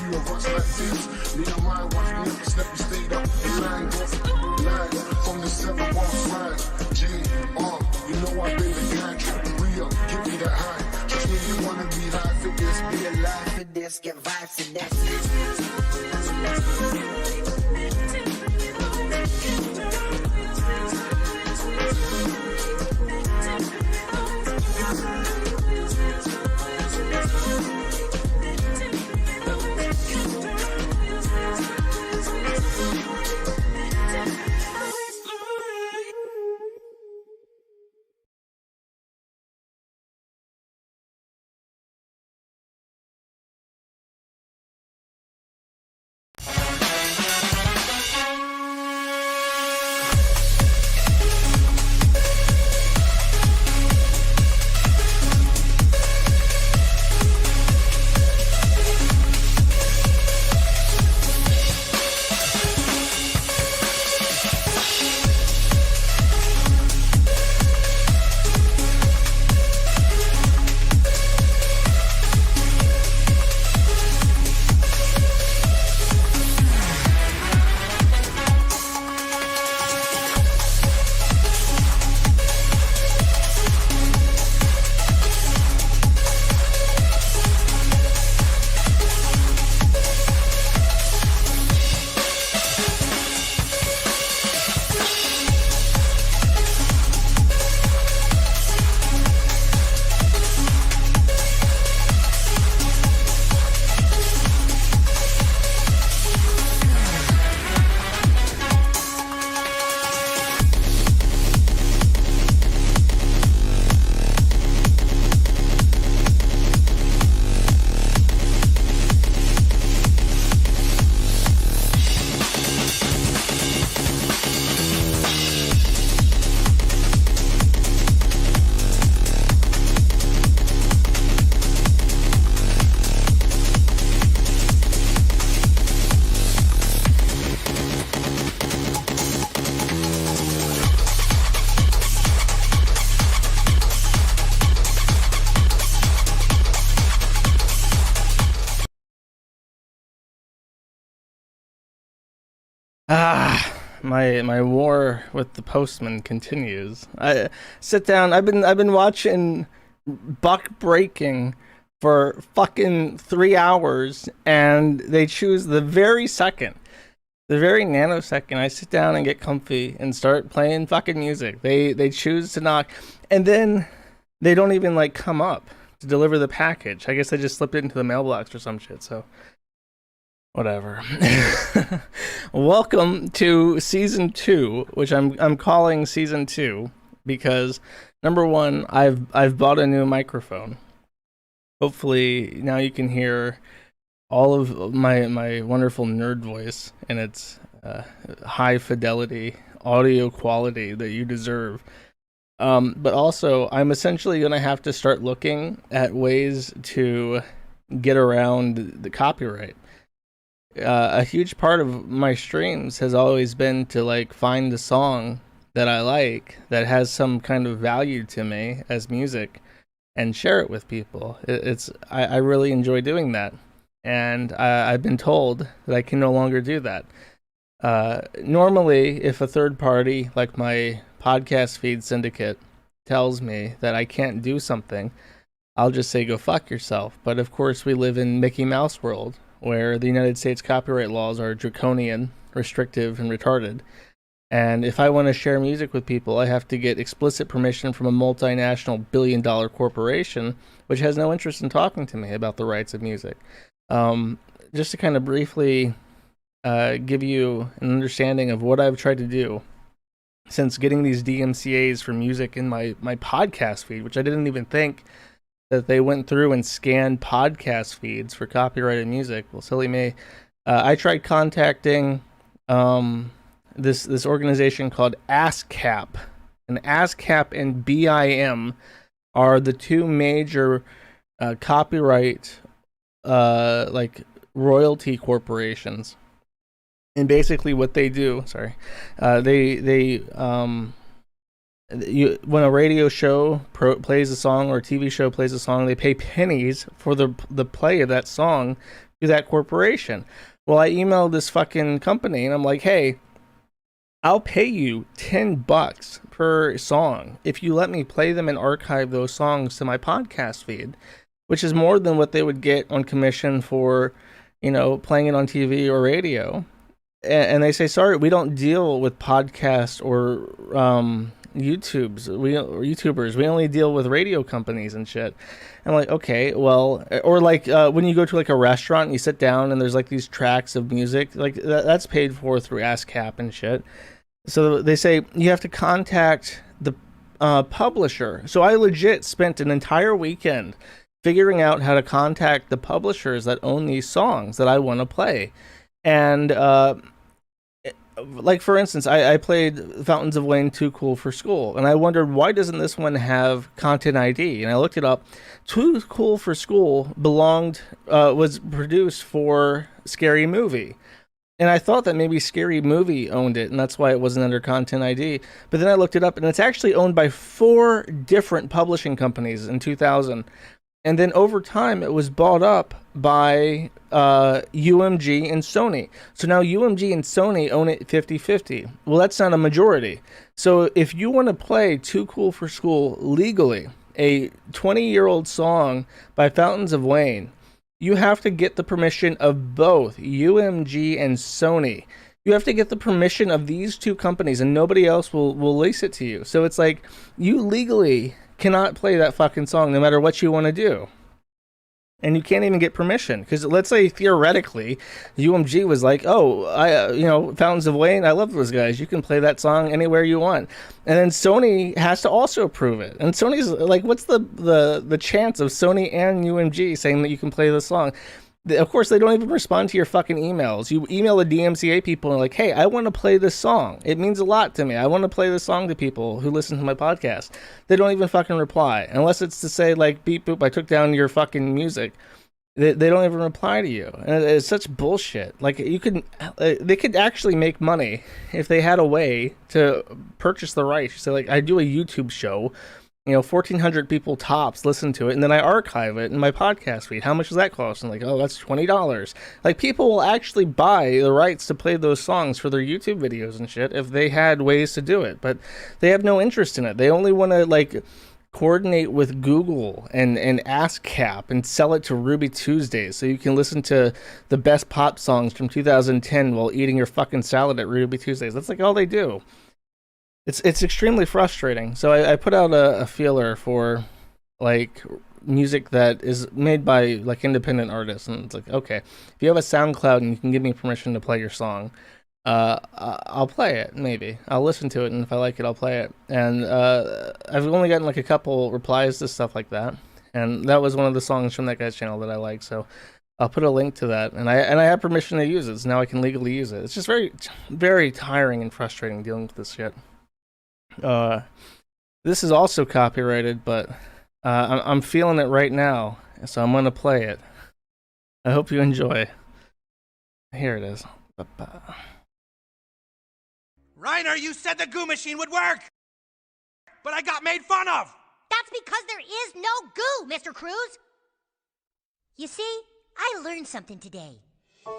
few of us like this. Me and my wife never slept, we stayed up in line. From the 715 G, you know I've been the guy, try to re-up, give me that high. Just when you wanna be high for this, be alive for this, get vibes to this. My war with the postman continues. I sit down. I've been watching Buck Breaking for fucking 3 hours, and they choose the very nanosecond I sit down and get comfy and start playing fucking music. They choose to knock, and then they don't even like come up to deliver the package. I guess they just slipped it into the mailbox or some shit. So. Whatever. Welcome to season 2, which I'm calling season 2 because number one, I've bought a new microphone. Hopefully now you can hear all of my wonderful nerd voice and its high fidelity audio quality that you deserve. But also, I'm essentially gonna have to start looking at ways to get around the copyright. A huge part of my streams has always been to like find the song that I like that has some kind of value to me as music and share it with people. I really enjoy doing that, and I've been told that I can no longer do that. Normally, if a third party like my podcast feed syndicate tells me that I can't do something, I'll just say go fuck yourself. But of course, we live in Mickey Mouse world, where the United States copyright laws are draconian, restrictive, and retarded. And if I want to share music with people, I have to get explicit permission from a multinational billion-dollar corporation, which has no interest in talking to me about the rights of music. Just to kind of briefly give you an understanding of what I've tried to do since getting these DMCAs for music in my podcast feed, which I didn't even think that they went through and scanned podcast feeds for copyrighted music. Well, silly me. I tried contacting this organization called ASCAP. And ASCAP and BIM are the two major copyright like royalty corporations. And basically what they do, when a radio show plays a song or a TV show plays a song, they pay pennies for the play of that song to that corporation. Well, I emailed this fucking company and I'm like, hey, I'll pay you $10 per song if you let me play them and archive those songs to my podcast feed, which is more than what they would get on commission for, playing it on TV or radio. And they say, sorry, we don't deal with podcasts or YouTubers. We only deal with radio companies and shit. I'm like, okay, well, or like when you go to like a restaurant and you sit down and there's like these tracks of music, like that's paid for through ASCAP and shit. So they say you have to contact the publisher. So I legit spent an entire weekend figuring out how to contact the publishers that own these songs that I want to play. And like, for instance, I played Fountains of Wayne Too Cool for School, and I wondered, why doesn't this one have content ID? And I looked it up. Too Cool for School was produced for Scary Movie. And I thought that maybe Scary Movie owned it, and that's why it wasn't under Content ID. But then I looked it up, and it's actually owned by 4 different publishing companies in 2000. And then over time, it was bought up by UMG and Sony. So now UMG and Sony own it 50-50. Well, that's not a majority. So if you want to play Too Cool for School legally, a 20-year-old song by Fountains of Wayne, you have to get the permission of both UMG and Sony. You have to get the permission of these 2 companies, and nobody else will lease it to you. So it's like, you legally cannot play that fucking song no matter what you want to do. And you can't even get permission. Because let's say, theoretically, UMG was like, oh, Fountains of Wayne, I love those guys. You can play that song anywhere you want. And then Sony has to also approve it. And Sony's like, what's the chance of Sony and UMG saying that you can play this song? Of course, they don't even respond to your fucking emails. You email the DMCA people and like, hey, I want to play this song. It means a lot to me. I want to play this song to people who listen to my podcast. They don't even fucking reply. Unless it's to say, like, beep, boop, I took down your fucking music. They don't even reply to you. And it's such bullshit. Like, they could actually make money if they had a way to purchase the rights. So, like, I do a YouTube show. 1,400 people tops listen to it, and then I archive it in my podcast feed. How much does that cost? And like, oh, that's $20. Like, people will actually buy the rights to play those songs for their YouTube videos and shit if they had ways to do it, but they have no interest in it. They only want to like coordinate with Google and ASCAP and sell it to Ruby Tuesdays so you can listen to the best pop songs from 2010 while eating your fucking salad at Ruby Tuesdays. That's like all they do. It's extremely frustrating. So I put out a feeler for like music that is made by like independent artists, and it's like, okay, if you have a SoundCloud and you can give me permission to play your song, I'll play it. Maybe I'll listen to it, and if I like it, I'll play it. And I've only gotten like a couple replies to stuff like that, and that was one of the songs from that guy's channel that I like. So I'll put a link to that, and I have permission to use it, so now I can legally use it. It's just very, very tiring and frustrating dealing with this shit. This is also copyrighted, but I'm feeling it right now, so I'm gonna play it. I hope you enjoy. Here it is. Reiner, you said the goo machine would work, but I got made fun of. That's because there is no goo, Mr. Cruz. You see, I learned something today.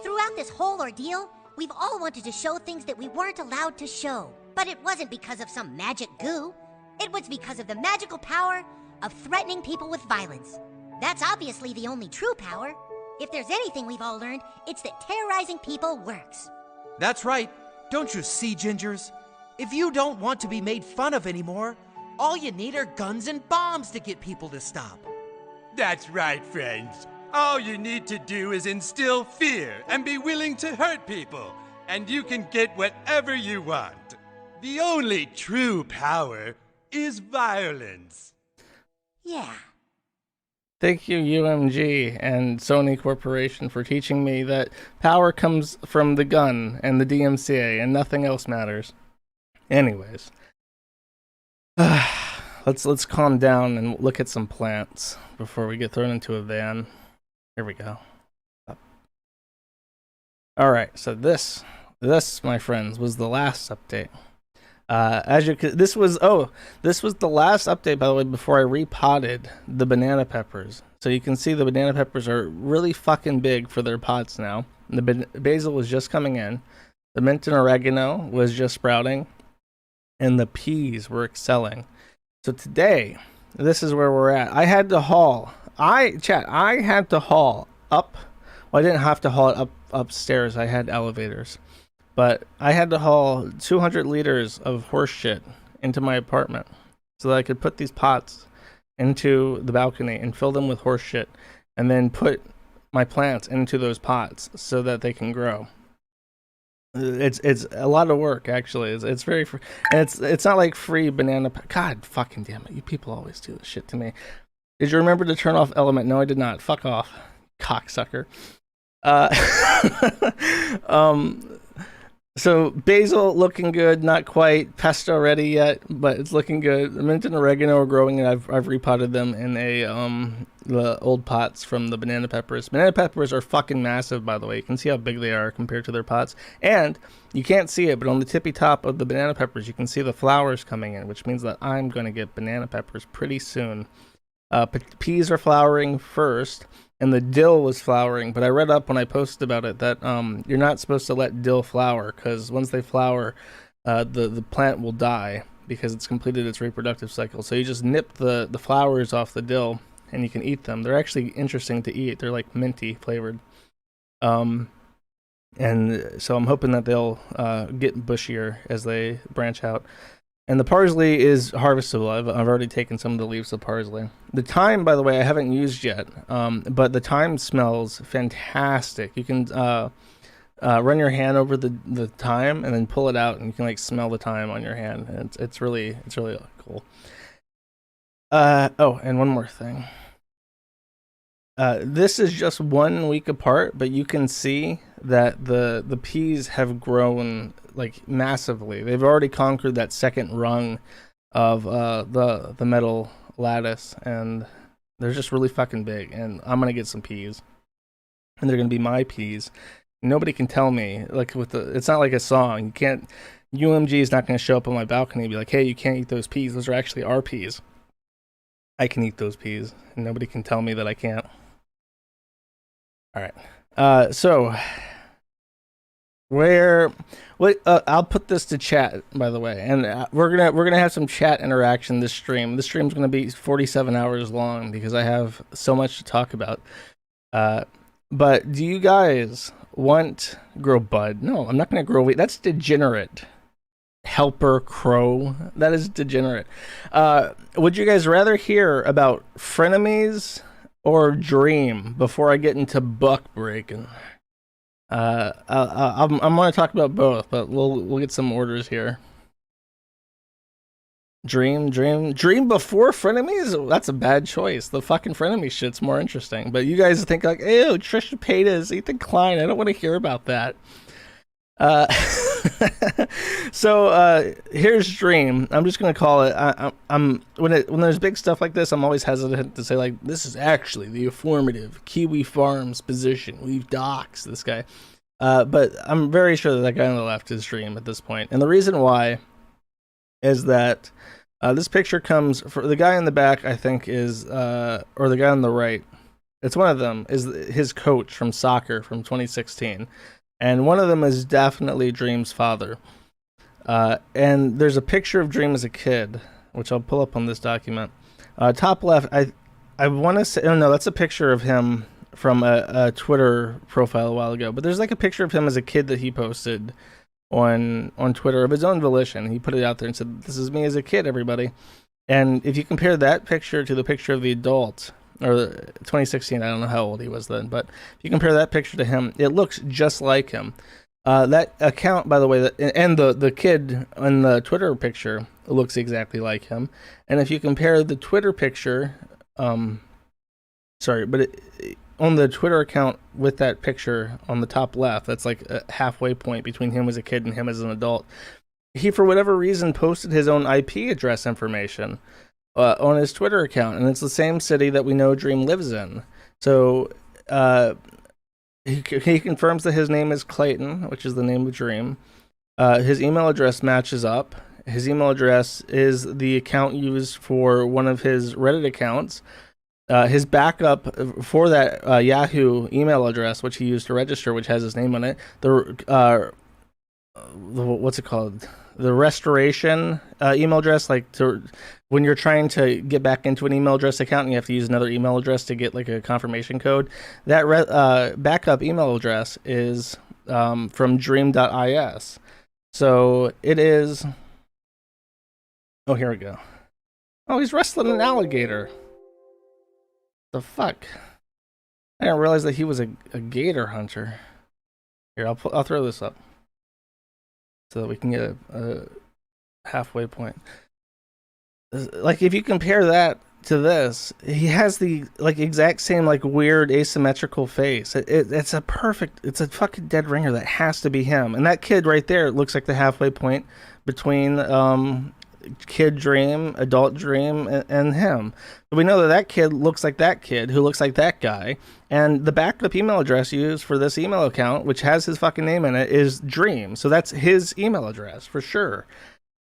Throughout this whole ordeal, we've all wanted to show things that we weren't allowed to show. But it wasn't because of some magic goo. It was because of the magical power of threatening people with violence. That's obviously the only true power. If there's anything we've all learned, it's that terrorizing people works. That's right. Don't you see, Gingers? If you don't want to be made fun of anymore, all you need are guns and bombs to get people to stop. That's right, friends. All you need to do is instill fear and be willing to hurt people, and you can get whatever you want. The only true power is violence. Yeah. Thank you, UMG and Sony Corporation, for teaching me that power comes from the gun and the DMCA, and nothing else matters. Anyways, let's calm down and look at some plants before we get thrown into a van. Here we go. All right, so this, my friends, was the last update. As you could, this was the last update, by the way, before I repotted the banana peppers. So you can see the banana peppers are really fucking big for their pots now. The basil was just coming in. The mint and oregano was just sprouting. And the peas were excelling. So today, this is where we're at. I had to haul. I had to haul up. Well, I didn't have to haul it upstairs. I had elevators. But I had to haul 200 liters of horse shit into my apartment so that I could put these pots into the balcony and fill them with horse shit and then put my plants into those pots so that they can grow. It's a lot of work, actually. It's very free. And it's not like free banana. God fucking damn it. You people always do this shit to me. Did you remember to turn off Element? No, I did not. Fuck off, cocksucker. So basil looking good, not quite pesto ready yet, but it's looking good. The mint and oregano are growing, and I've repotted them in the old pots from the banana peppers. Banana peppers are fucking massive, by the way. You can see how big they are compared to their pots, and you can't see it, but on the tippy top of the banana peppers, you can see the flowers coming in, which means that I'm going to get banana peppers pretty soon. Peas are flowering first. And the dill was flowering, but I read up when I posted about it that you're not supposed to let dill flower, because once they flower, the plant will die because it's completed its reproductive cycle. So you just nip the flowers off the dill, and you can eat them. They're actually interesting to eat. They're like minty flavored. And so I'm hoping that they'll get bushier as they branch out. And the parsley is harvestable. I've already taken some of the leaves of parsley. The thyme, by the way, I haven't used yet, but the thyme smells fantastic. You can run your hand over the thyme and then pull it out, and you can like smell the thyme on your hand. And it's really cool. Oh, and one more thing. This is just 1 week apart, but you can see that the peas have grown like massively. They've already conquered that second rung of the metal lattice, and they're just really fucking big. And I'm gonna get some peas, and they're gonna be my peas. Nobody can tell me, like, it's not like a song. You can't. UMG is not gonna show up on my balcony and be like, "Hey, you can't eat those peas. Those are actually our peas." I can eat those peas, and nobody can tell me that I can't. All right. So I'll put this to chat, by the way, and we're gonna have some chat interaction this stream. This stream's gonna be 47 hours long because I have so much to talk about. But do you guys want grow bud? No, I'm not gonna grow wheat. That's degenerate. Helper crow. That is degenerate. Would you guys rather hear about frenemies or dream before I get into buck breaking? I'm going to talk about both, but we'll get some orders here. Dream before frenemies? That's a bad choice. The fucking frenemy shit's more interesting. But you guys think like, ew, Trisha Paytas, Ethan Klein. I don't want to hear about that. So here's dream. I'm just gonna call it. I'm when there's big stuff like this, I'm always hesitant to say like this is actually the affirmative Kiwi Farms position. We've doxed this guy, but I'm very sure that guy on the left is dream at this point, and the reason why is that this picture comes for the guy in the back. I think is or the guy on the right. It's one of them is his coach from soccer from 2016. And one of them is definitely Dream's father. And there's a picture of Dream as a kid, which I'll pull up on this document. Top left, I want to say, oh no, that's a picture of him from a Twitter profile a while ago. But there's like a picture of him as a kid that he posted on Twitter of his own volition. He put it out there and said, "This is me as a kid, everybody." And if you compare that picture to the picture of the adult, or 2016, I don't know how old he was then, but if you compare that picture to him, it looks just like him. That account, by the way, and the kid in the Twitter picture looks exactly like him. And if you compare the Twitter picture, on the Twitter account with that picture on the top left, that's like a halfway point between him as a kid and him as an adult. He, for whatever reason, posted his own IP address information on his Twitter account, and it's the same city that we know Dream lives in. So he confirms that his name is Clayton, which is the name of Dream. His email address matches up, his email address is the account used for one of his Reddit accounts. His backup for that Yahoo email address, which he used to register, which has his name on it, the what's it called? The restoration email address, like when you're trying to get back into an email address account and you have to use another email address to get like a confirmation code. That backup email address is from dream.is. So it is. Oh, here we go. Oh, he's wrestling an alligator. The fuck? I didn't realize that he was a gator hunter. Here, I'll throw this up so that we can get a halfway point. Like, if you compare that to this, he has the like exact same like weird asymmetrical face. It's a perfect. It's a fucking dead ringer. That has to be him. And that kid right there looks like the halfway point between kid Dream, adult Dream, and him. But we know that that kid looks like that kid who looks like that guy. And the backup email address used for this email account, which has his fucking name in it, is Dream. So that's his email address for sure.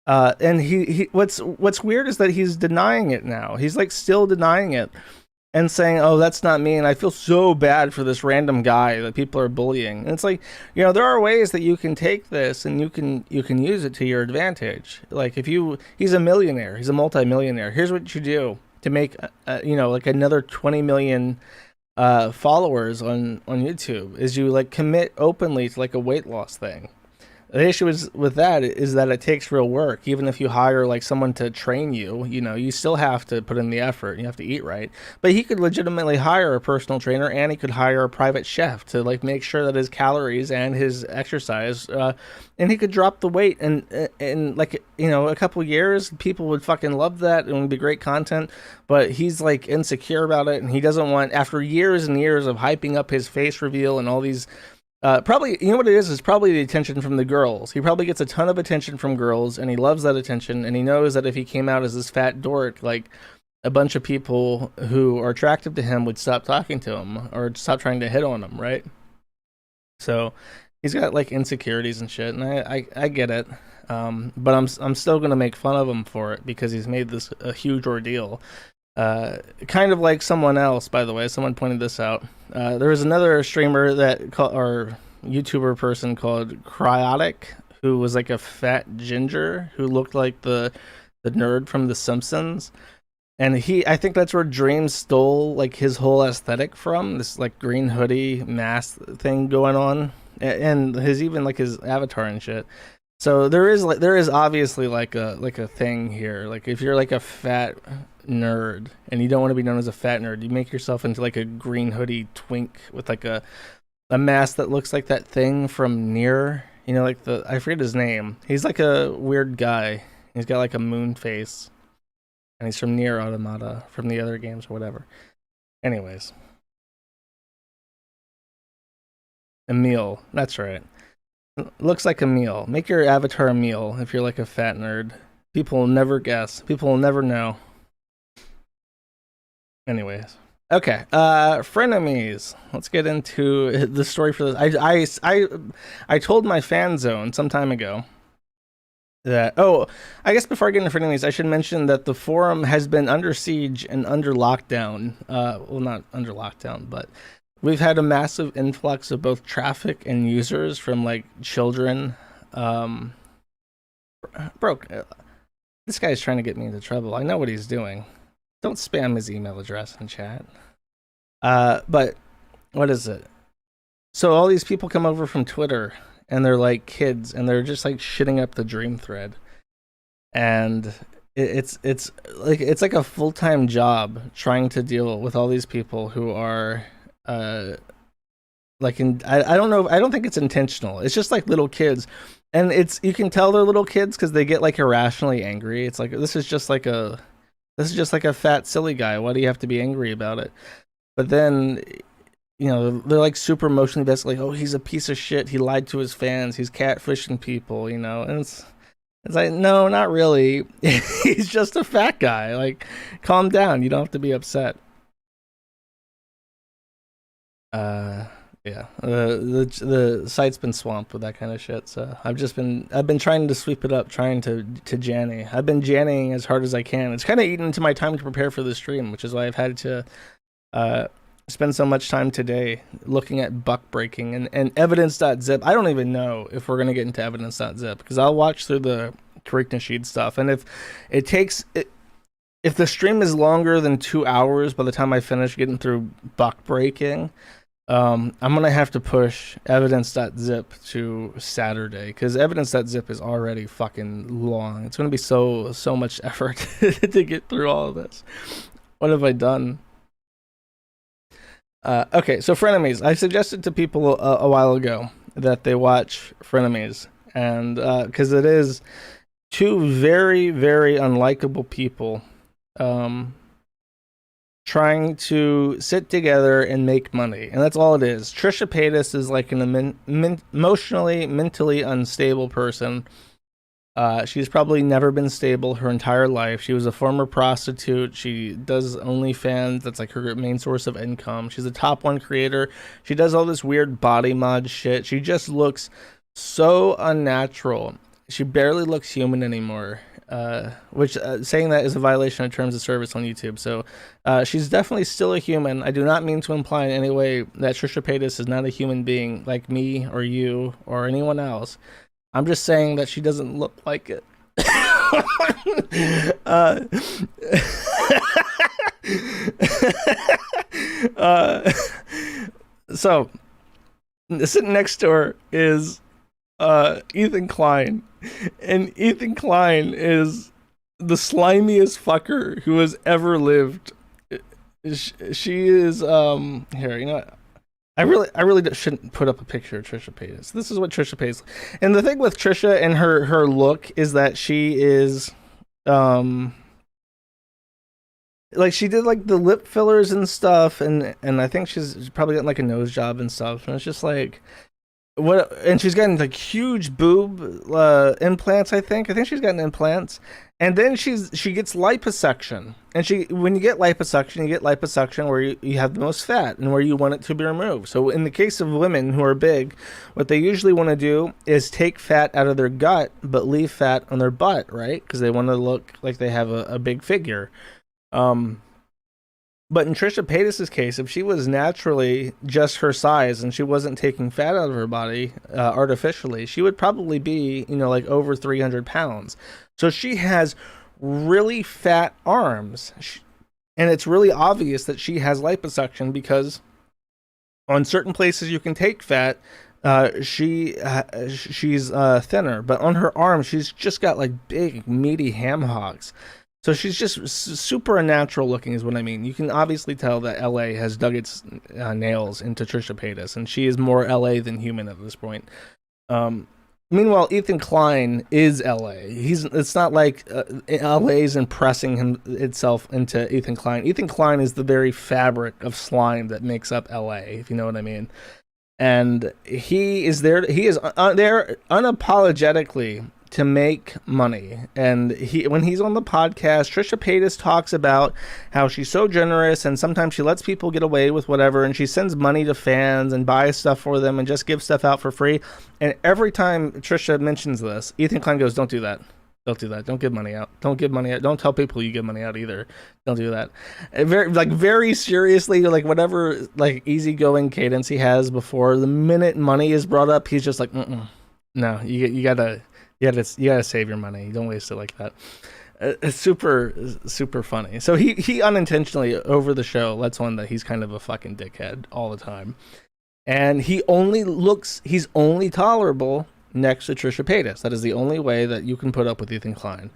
And he what's weird is that he's denying it now. He's like still denying it and saying, "Oh, that's not me." And I feel so bad for this random guy that people are bullying. And it's like, you know, there are ways that you can take this and you can use it to your advantage. Like he's a millionaire, he's a multi-millionaire. Here's what you do to make, you know, like another 20 million followers on YouTube is you like commit openly to like a weight loss thing. The issue is with that is that it takes real work. Even if you hire like someone to train you, you know, you still have to put in the effort. You have to eat right. But he could legitimately hire a personal trainer, and he could hire a private chef to like make sure that his calories and his exercise, and he could drop the weight. And like, you know, a couple years, people would fucking love that. It would be great content. But he's like insecure about it, and he doesn't want, after years and years of hyping up his face reveal and all these. Probably, you know what it is probably the attention from the girls. He probably gets a ton of attention from girls, and he loves that attention, and he knows that if he came out as this fat dork, like, a bunch of people who are attractive to him would stop talking to him, or stop trying to hit on him, right? So, he's got, like, insecurities and shit, and I get it. But I'm still gonna make fun of him for it, because he's made this a huge ordeal. Kind of like someone else, by the way. Someone pointed this out. There was another streamer or YouTuber person called Cryotic, who was like a fat ginger who looked like the nerd from The Simpsons. And I think that's where Dream stole like his whole aesthetic from. This like green hoodie mask thing going on, and even like his avatar and shit. So there is obviously like a thing here. Like if you're like a fat nerd and you don't want to be known as a fat nerd, you make yourself into like a green hoodie twink with like a mask that looks like that thing from Nier. You know, like I forget his name. He's like a weird guy. He's got like a moon face, and he's from Nier Automata, from the other games or whatever. Anyways, Emil, that's right. Looks like a meal. Make your avatar a meal if you're like a fat nerd. People will never guess. People will never know. Anyways. Okay. Frenemies. Let's get into the story for this. I told my fan zone some time ago that, I guess before I get into Frenemies, I should mention that the forum has been under siege and under lockdown. Well, not under lockdown, but we've had a massive influx of both traffic and users from like children. This guy's trying to get me into trouble. I know what he's doing. Don't spam his email address in chat. But what is it? So all these people come over from Twitter, and they're like kids, and they're just like shitting up the Dream thread. And it's like a full-time job trying to deal with all these people who are I don't know, I don't think it's intentional. It's just like little kids, and you can tell they're little kids because they get like irrationally angry. It's like this is just like a fat silly guy. Why do you have to be angry about it? But then, you know, they're like super emotionally invested, like, oh, he's a piece of shit, he lied to his fans, he's catfishing people, you know. And it's like, no, not really. He's just a fat guy. Like, calm down, you don't have to be upset. Yeah, the site's been swamped with that kind of shit. So I've been trying to sweep it up, trying to janny. I've been janning as hard as I can. It's kind of eaten into my time to prepare for the stream, which is why I've had to spend so much time today looking at buck breaking and evidence.zip. I don't even know if we're gonna get into evidence.zip because I'll watch through the Frenemies stuff, and if it takes it. If the stream is longer than 2 hours by the time I finish getting through buck breaking, I'm going to have to push evidence.zip to Saturday because evidence.zip is already fucking long. It's going to be so much effort to get through all of this. What have I done? Okay, so Frenemies. I suggested to people a while ago that they watch Frenemies, and because it is two very, very unlikable people trying to sit together and make money, and that's all it is. Trisha Paytas is like an emotionally, mentally unstable person. She's probably never been stable her entire life. She was a former prostitute. She does OnlyFans. That's like her main source of income. She's a top 1 creator. She does all this weird body mod shit. She just looks so unnatural. She barely looks human anymore. Which saying that is a violation of terms of service on YouTube. So she's definitely still a human. I do not mean to imply in any way that Trisha Paytas is not a human being like me or you or anyone else. I'm just saying that she doesn't look like it. So sitting next to her is Ethan Klein, and Ethan Klein is the slimiest fucker who has ever lived. She is here, you know what? I really shouldn't put up a picture of Trisha Paytas. This is what Trisha Paytas. And the thing with Trisha and her look is that she is like she did like the lip fillers and stuff, and I think she's probably gotten like a nose job and stuff, and it's just like what, and she's gotten like huge boob implants. I think she's gotten implants, and then she gets liposuction, and when you get liposuction where you have the most fat and where you want it to be removed. So in the case of women who are big, what they usually want to do is take fat out of their gut but leave fat on their butt, right? Because they want to look like they have a big figure. But in Trisha Paytas' case, if she was naturally just her size and she wasn't taking fat out of her body artificially, she would probably be, like over 300 pounds. So she has really fat arms. And it's really obvious that she has liposuction because on certain places you can take fat, she's thinner. But on her arms, she's just got like big, meaty ham hocks. So she's just super unnatural looking is what I mean. You can obviously tell that LA has dug its nails into Trisha Paytas, and she is more LA than human at this point. Meanwhile, Ethan Klein is LA. It's not like LA's impressing itself into Ethan Klein. Ethan Klein is the very fabric of slime that makes up LA, if you know what I mean. And he is there. He is there unapologetically to make money. And when he's on the podcast, Trisha Paytas talks about how she's so generous and sometimes she lets people get away with whatever, and she sends money to fans and buys stuff for them and just gives stuff out for free. And every time Trisha mentions this, Ethan Klein goes, don't do that. Don't do that. Don't give money out. Don't give money out. Don't tell people you give money out either. Don't do that. Very seriously, like whatever like easygoing cadence he has before, the minute money is brought up, he's just like, no, you gotta save your money. You don't waste it like that. It's super funny. So he unintentionally over the show lets on that he's kind of a fucking dickhead all the time, and he's only tolerable next to Trisha Paytas. That is the only way that you can put up with Ethan Klein,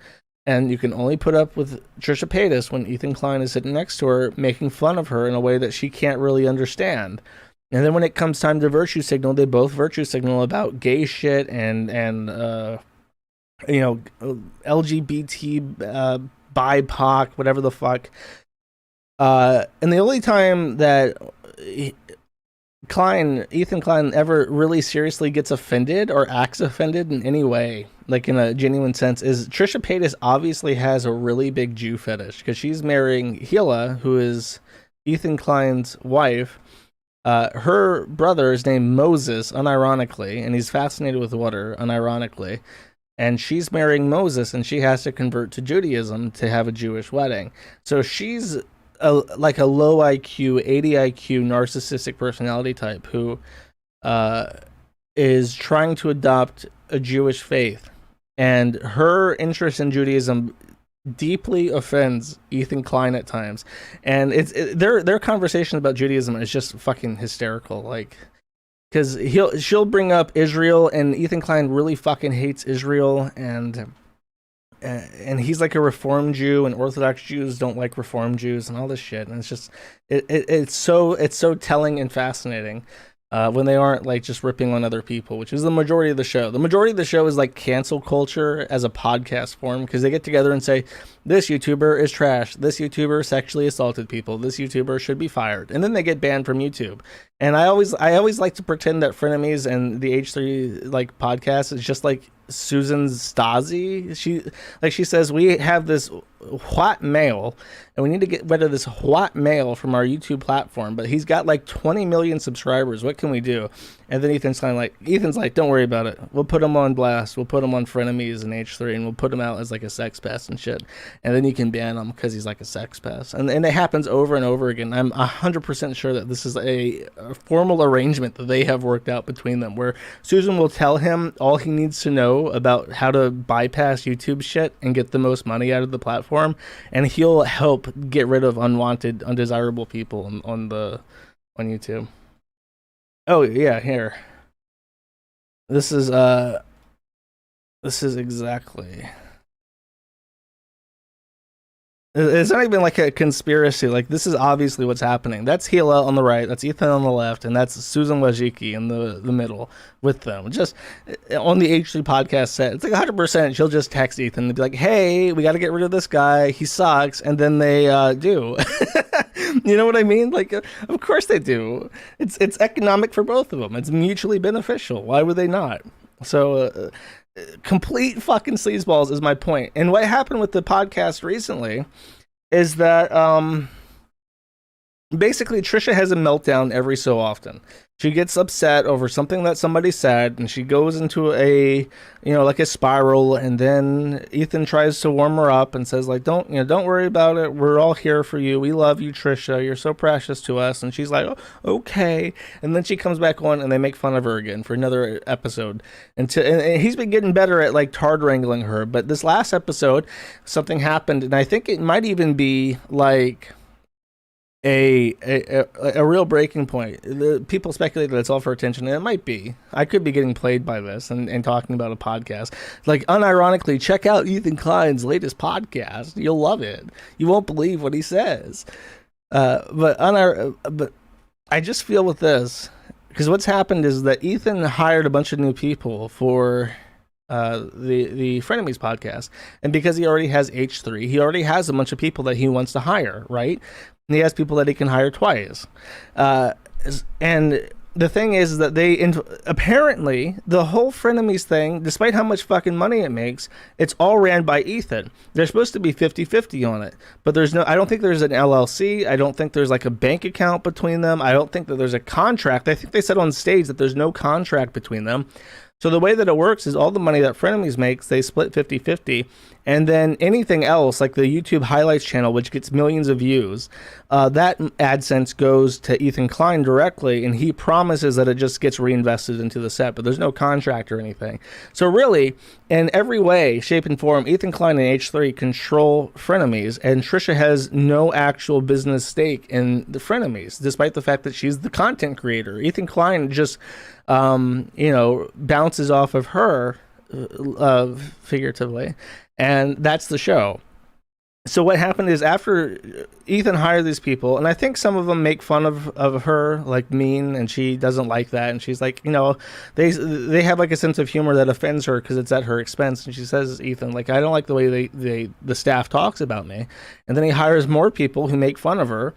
and you can only put up with Trisha Paytas when Ethan Klein is sitting next to her, making fun of her in a way that she can't really understand. And then when it comes time to virtue signal, they both virtue signal about gay shit and LGBT, BIPOC, whatever the fuck. And the only time that Ethan Klein ever really seriously gets offended or acts offended in any way, like in a genuine sense, is Trisha Paytas obviously has a really big Jew fetish because she's marrying Hila, who is Ethan Klein's wife. Her brother is named Moses, unironically, and he's fascinated with water, unironically. And she's marrying Moses, and she has to convert to Judaism to have a Jewish wedding. So she's like a low IQ, 80 IQ narcissistic personality type who is trying to adopt a Jewish faith. And her interest in Judaism deeply offends Ethan Klein at times. And their conversation about Judaism is just fucking hysterical. Like, because she'll bring up Israel, and Ethan Klein really fucking hates Israel, and he's like a Reformed Jew, and Orthodox Jews don't like Reformed Jews, and all this shit. And it's just it's so telling and fascinating when they aren't like just ripping on other people, which is the majority of the show. The majority of the show is like cancel culture as a podcast form, because they get together and say, this YouTuber is trash, this YouTuber sexually assaulted people, this YouTuber should be fired, and then they get banned from YouTube. And I always like to pretend that Frenemies and the H3 like podcast is just like Susan's Stasi. She says, we have this white male and we need to get rid of this white male from our YouTube platform, but he's got like 20 million subscribers. What can we do? And then Ethan's like, don't worry about it. We'll put him on blast. We'll put him on Frenemies and H3, and we'll put him out as like a sex pest and shit. And then you can ban him because he's like a sex pest. And it happens over and over again. I'm 100% sure that this is a formal arrangement that they have worked out between them, where Susan will tell him all he needs to know about how to bypass YouTube shit and get the most money out of the platform, and he'll help get rid of unwanted, undesirable people on YouTube. Oh yeah, here. This is exactly. It's not even like a conspiracy. Like, this is obviously what's happening. That's Hila on the right, that's Ethan on the left, and that's Susan Wojcicki in the middle with them. Just on the H3 podcast set, it's like 100%. She'll just text Ethan and be like, hey, we got to get rid of this guy. He sucks. And then they do. You know what I mean? Like, of course they do. It's economic for both of them. It's mutually beneficial. Why would they not? So, complete fucking sleazeballs is my point. And what happened with the podcast recently is that basically Trisha has a meltdown every so often. She gets upset over something that somebody said, and she goes into a like a spiral, and then Ethan tries to warm her up and says like, don't worry about it, we're all here for you, we love you, Trisha, you're so precious to us. And she's like, oh, okay. And then she comes back on and they make fun of her again for another episode, and he's been getting better at like tard wrangling her. But this last episode something happened, and I think it might even be like a real breaking point. People speculate that it's all for attention, and it might be. I could be getting played by this and talking about a podcast. Like, unironically, check out Ethan Klein's latest podcast. You'll love it. You won't believe what he says. But I just feel with this, because what's happened is that Ethan hired a bunch of new people for the Frenemies podcast, and because he already has H3, he already has a bunch of people that he wants to hire, right? And he has people that he can hire twice. And the thing is that they apparently the whole Frenemies thing, despite how much fucking money it makes, it's all ran by Ethan. They're supposed to be 50-50 on it, but I don't think there's an LLC. I don't think there's like a bank account between them. I don't think that there's a contract. I think they said on stage that there's no contract between them. So the way that it works is all the money that Frenemies makes, they split 50-50. And then anything else, like the YouTube highlights channel, which gets millions of views, that AdSense goes to Ethan Klein directly, and he promises that it just gets reinvested into the set, but there's no contract or anything. So really, in every way, shape, and form, Ethan Klein and H3 control Frenemies, and Trisha has no actual business stake in the Frenemies, despite the fact that she's the content creator. Ethan Klein just bounces off of her, figuratively, and that's the show. So what happened is, after Ethan hired these people, and I think some of them make fun of her, like mean, and she doesn't like that, and she's like, they have like a sense of humor that offends her because it's at her expense, and she says, Ethan, like, I don't like the way the staff talks about me. And then he hires more people who make fun of her.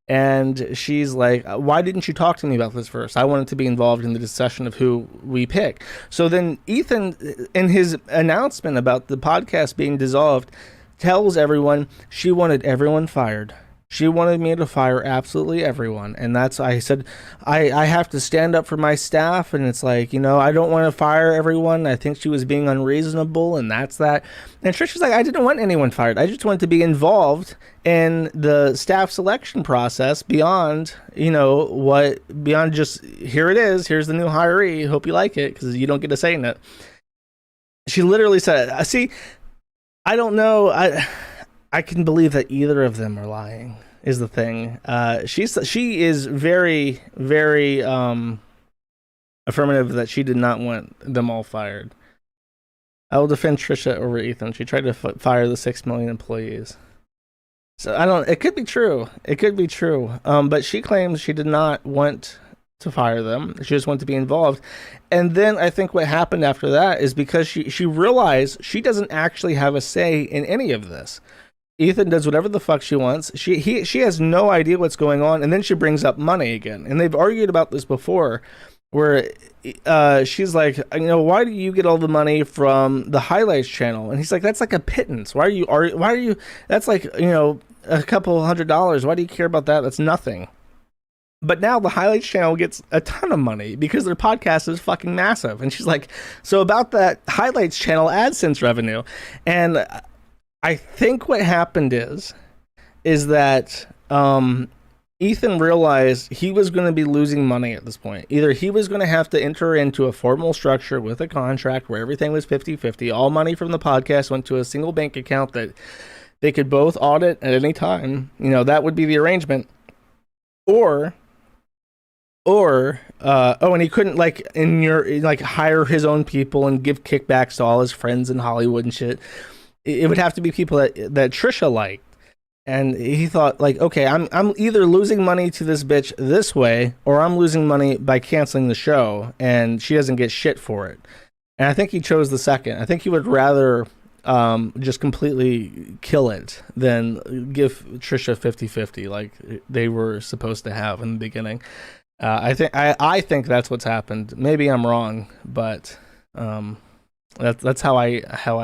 And she's like, why didn't you talk to me about this first? I wanted to be involved in the discussion of who we pick. So then Ethan, in his announcement about the podcast being dissolved, tells everyone she wanted everyone fired. She wanted me to fire absolutely everyone. And that's, I said, I have to stand up for my staff. And it's like, you know, I don't want to fire everyone. I think she was being unreasonable, and that's that. And Trisha's like, I didn't want anyone fired. I just wanted to be involved in the staff selection process beyond, you know, beyond just, here it is. Here's the new hiree. Hope you like it, because you don't get a say in it. She literally said, see, I don't know. I can believe that either of them are lying, is the thing. She is very, very affirmative that she did not want them all fired. I will defend Trisha over Ethan. She tried to fire the 6 million employees. So it could be true. It could be true. But she claims she did not want to fire them. She just wanted to be involved. And then I think what happened after that is because she realized she doesn't actually have a say in any of this. Ethan does whatever the fuck she wants. She has no idea what's going on, and then she brings up money again. And they've argued about this before, where she's like, you know, why do you get all the money from the highlights channel? And he's like, that's like a pittance. Why are you? That's like, you know, a couple $100. Why do you care about that? That's nothing. But now the highlights channel gets a ton of money because their podcast is fucking massive. And she's like, so about that highlights channel AdSense revenue, and I think what happened is that Ethan realized he was going to be losing money at this point. Either he was going to have to enter into a formal structure with a contract where everything was 50-50. All money from the podcast went to a single bank account that they could both audit at any time. You know, that would be the arrangement. Or and he couldn't hire his own people and give kickbacks to all his friends in Hollywood and shit. It would have to be people that Trisha liked. And he thought, like, okay, I'm either losing money to this bitch this way, or I'm losing money by canceling the show, and she doesn't get shit for it. And I think he chose the second. I think he would rather just completely kill it than give Trisha 50-50 like they were supposed to have in the beginning. I think that's what's happened. Maybe I'm wrong, but that's how I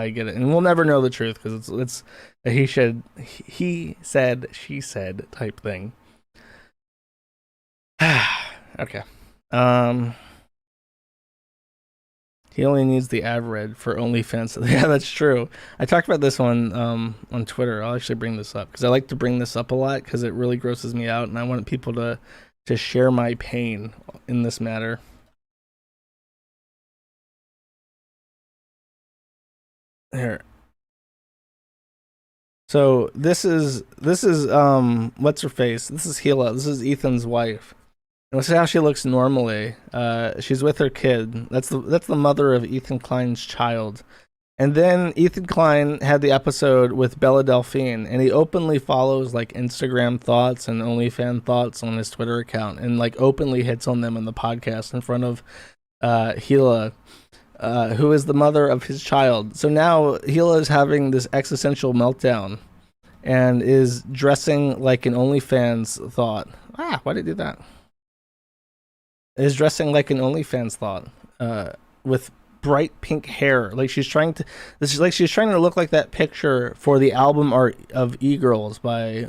get it, and we'll never know the truth because it's a he said, she said type thing. Okay. He only needs the ad read for OnlyFans. Yeah, that's true. I talked about this one on Twitter. I'll actually bring this up because I like to bring this up a lot because it really grosses me out, and I want people to share my pain in this matter. Here. So this is what's her face? This is Gila. This is Ethan's wife. And this is how she looks normally. She's with her kid. That's the mother of Ethan Klein's child. And then Ethan Klein had the episode with Bella Delphine, and he openly follows like Instagram thoughts and OnlyFans thoughts on his Twitter account, and like openly hits on them in the podcast in front of Gila, who is the mother of his child. So now Gila is having this existential meltdown and is dressing like an OnlyFans thought. Why did I do that? Is dressing like an OnlyFans thought with bright pink hair. Like she's trying to look like that picture for the album art of E-Girls by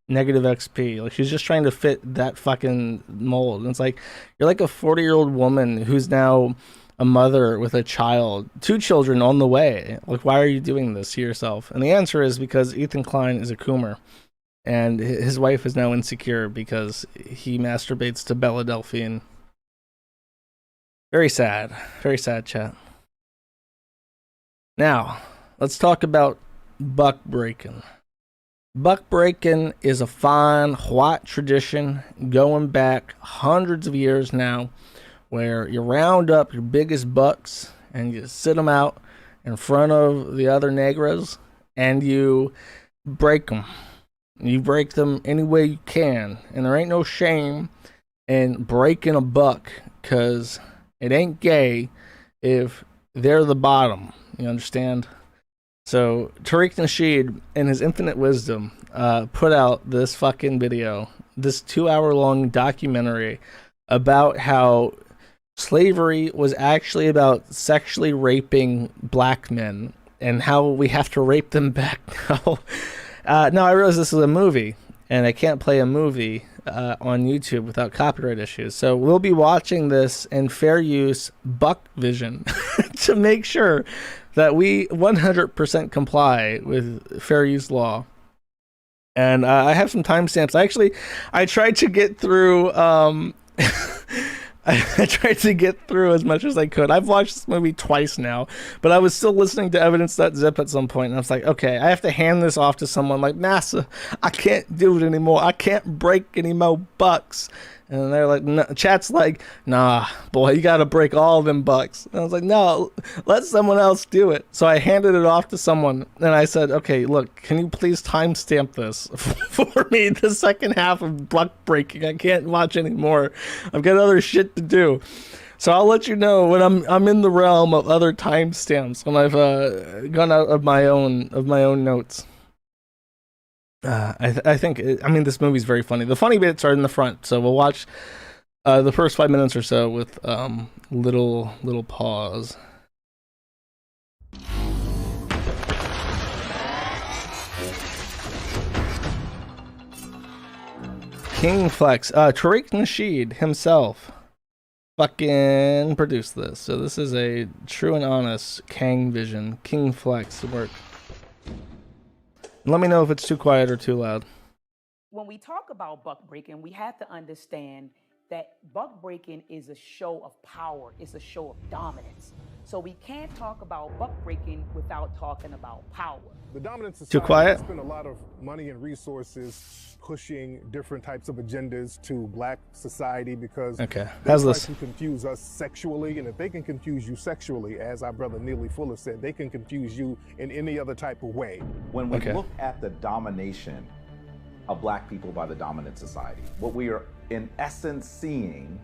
Negative XP. Like she's just trying to fit that fucking mold. And it's like you're like a 40-year-old woman who's now a mother with a child, 2 children on the way. Like, why are you doing this to yourself? And the answer is because Ethan Klein is a coomer, and his wife is now insecure because he masturbates to Bella Delphine. Very sad, chat. Now, let's talk about buck breaking. Buck breaking is a fine white tradition going back hundreds of years now, where you round up your biggest bucks and you sit them out in front of the other negros and you break them. You break them any way you can, and there ain't no shame in breaking a buck, because it ain't gay if they're the bottom. You understand? So Tariq Nasheed, in his infinite wisdom, put out this fucking video, this 2-hour-long documentary about how slavery was actually about sexually raping black men and how we have to rape them back now. Now I realize this is a movie, and I can't play a movie on YouTube without copyright issues. So we'll be watching this in fair use buck vision to make sure that we 100% comply with fair use law. And I have some timestamps. I tried to get through. I tried to get through as much as I could. I've watched this movie twice now, but I was still listening to Evidence.zip at some point, and I was like, okay, I have to hand this off to someone like NASA. I can't do it anymore. I can't break any more bucks. And they're like, no, chat's like, nah, boy, you got to break all of them bucks. And I was like, no, let someone else do it. So I handed it off to someone, and I said, okay, look, can you please timestamp this for me, the second half of buck breaking? I can't watch anymore. I've got other shit to do. So I'll let you know when I'm in the realm of other timestamps, when I've gone out of my own notes. I think, I mean, this movie's very funny. The funny bits are in the front, so we'll watch the first 5 minutes or so with little pause. King Flex, Tariq Nasheed himself fucking produced this. So this is a true and honest Kang Vision, King Flex work. Let me know if it's too quiet or too loud. When we talk about buck breaking, we have to understand that buck breaking is a show of power. It's a show of dominance. So we can't talk about buck breaking without talking about power. The dominant society Too quiet? spend a lot of money and resources pushing different types of agendas to black society because they how's try this? to confuse us sexually, and if they can confuse you sexually, as our brother Neely Fuller said, they can confuse you in any other type of way. When we look at the domination of black people by the dominant society, what we are in essence seeing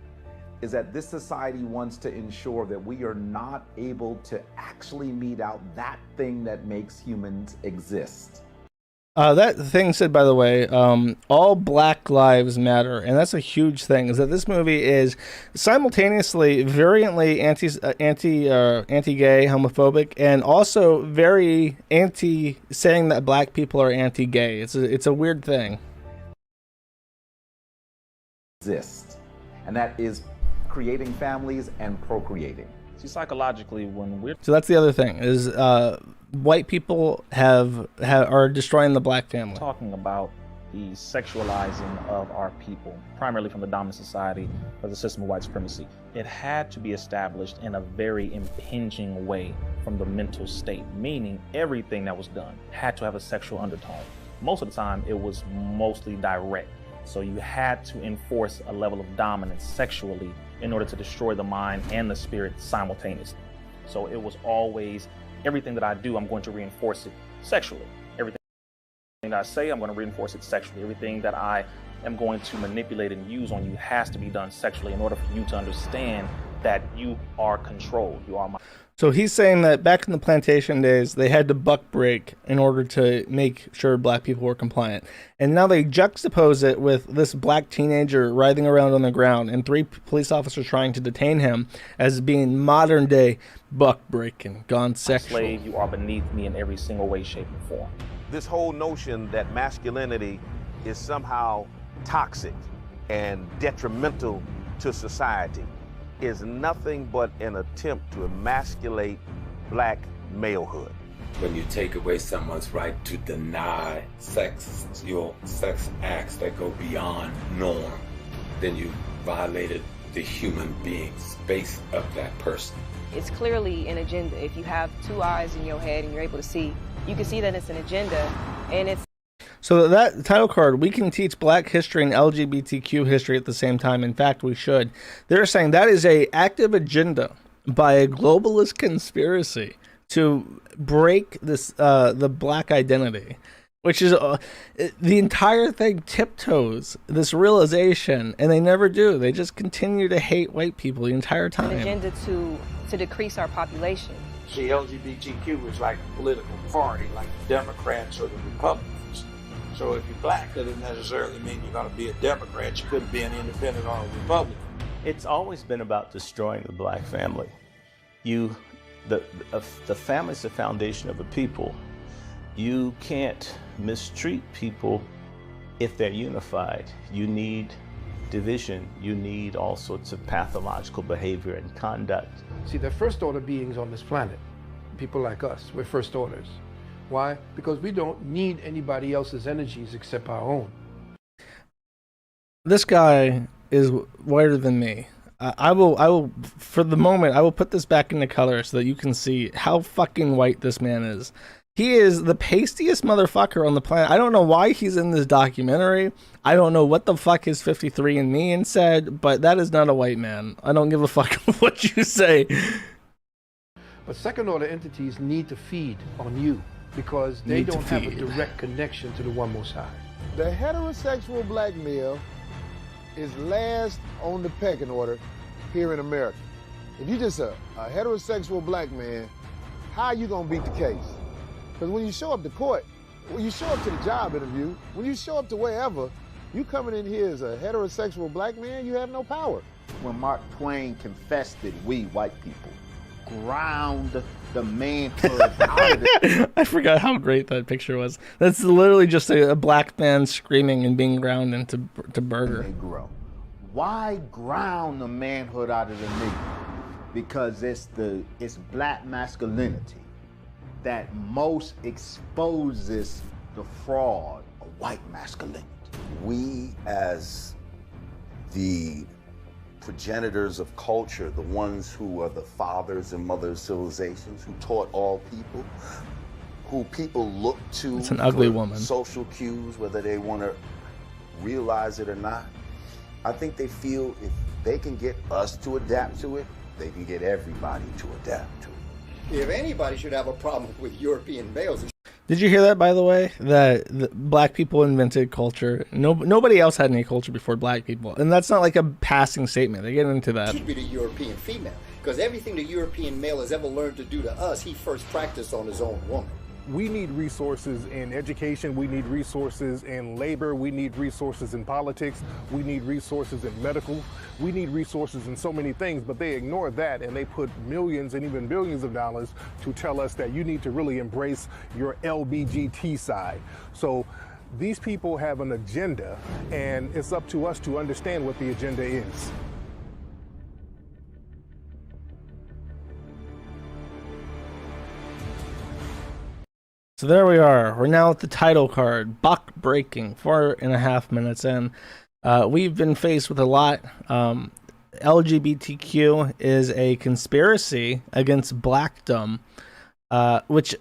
is that this society wants to ensure that we are not able to actually mete out that thing that makes humans exist. That thing said, by the way, all Black Lives Matter, and that's a huge thing, is that this movie is simultaneously variantly anti-gay, homophobic, and also very anti saying that black people are anti-gay. It's a weird thing. Exist, and that is creating families and procreating. See, psychologically, when we're So that's the other thing is white people are destroying the black family. talking about the sexualizing of our people, primarily from the dominant society of the system of white supremacy, it had to be established in a very impinging way from the mental state, meaning everything that was done had to have a sexual undertone. Most of the time, it was mostly direct. So you had to enforce a level of dominance sexually in order to destroy the mind and the spirit simultaneously. So it was always, everything that I do, I'm going to reinforce it sexually. Everything that I say, I'm going to reinforce it sexually. Everything that I am going to manipulate and use on you has to be done sexually in order for you to understand that you are controlled. You are my... So he's saying that back in the plantation days, they had to buck break in order to make sure black people were compliant. And now they juxtapose it with this black teenager writhing around on the ground and 3 police officers trying to detain him as being modern day buck breaking, gone sexual. Slave, you are beneath me in every single way, shape, and form. This whole notion that masculinity is somehow toxic and detrimental to society is nothing but an attempt to emasculate black malehood. When you take away someone's right to deny sex, your sex acts that go beyond norm, then you violated the human being space of that person. It's clearly an agenda. If you have 2 eyes in your head and you're able to see, you can see that it's an agenda, and it's... So that title card, we can teach black history and LGBTQ history at the same time. In fact, we should. They're saying that is a active agenda by a globalist conspiracy to break this the black identity, which is the entire thing tiptoes this realization, and they never do. They just continue to hate white people the entire time. An agenda to decrease our population. See, LGBTQ is like a political party, like the Democrats or the Republicans. So if you're black, that doesn't necessarily mean you're going to be a Democrat. You could be an independent or a Republican. It's always been about destroying the black family. The family's the foundation of a people. You can't mistreat people if they're unified, you need division, you need all sorts of pathological behavior and conduct. See, they're first order beings on this planet. People like us, we're first orders. Why? Because we don't need anybody else's energies except our own. This guy is whiter than me. I will, for the moment, I will put this back into color so that you can see how fucking white this man is. He is the pastiest motherfucker on the planet. I don't know why he's in this documentary. I don't know what the fuck his 53andMe said, but that is not a white man. I don't give a fuck what you say. But second order entities need to feed on you because they don't have a direct connection to the One Most High. The heterosexual black male is last on the pecking order here in America. If you're just a heterosexual black man, how are you gonna beat the case? Because when you show up to court, when you show up to the job interview, when you show up to wherever, you coming in here as a heterosexual black man, you have no power. When Mark Twain confessed that we white people ground the manhood out of it. I forgot how great that picture was. That's literally just a black man screaming and being ground into burger. They grow. Why ground the manhood out of the nigga? Because it's black masculinity that most exposes the fraud of white masculinity. We as the progenitors of culture, the ones who are the fathers and mothers of civilizations, who taught all people, who people look to It's an ugly for woman. social cues, whether they want to realize it or not. I think they feel if they can get us to adapt to it, they can get everybody to adapt to it. If anybody should have a problem with European males, Did you hear that, by the way? That black people invented culture. Nobody else had any culture before black people. And that's not like a passing statement. They get into that. it should be the European female. Because everything the European male has ever learned to do to us, he first practiced on his own woman. We need resources in education, we need resources in labor, we need resources in politics, we need resources in medical, we need resources in so many things, but they ignore that and they put millions and even billions of dollars to tell us that you need to really embrace your LBGT side. So these people have an agenda and it's up to us to understand what the agenda is. So there we are. We're now at the title card. Buck breaking. 4.5 minutes in. We've been faced with a lot. LGBTQ is a conspiracy against blackdom, which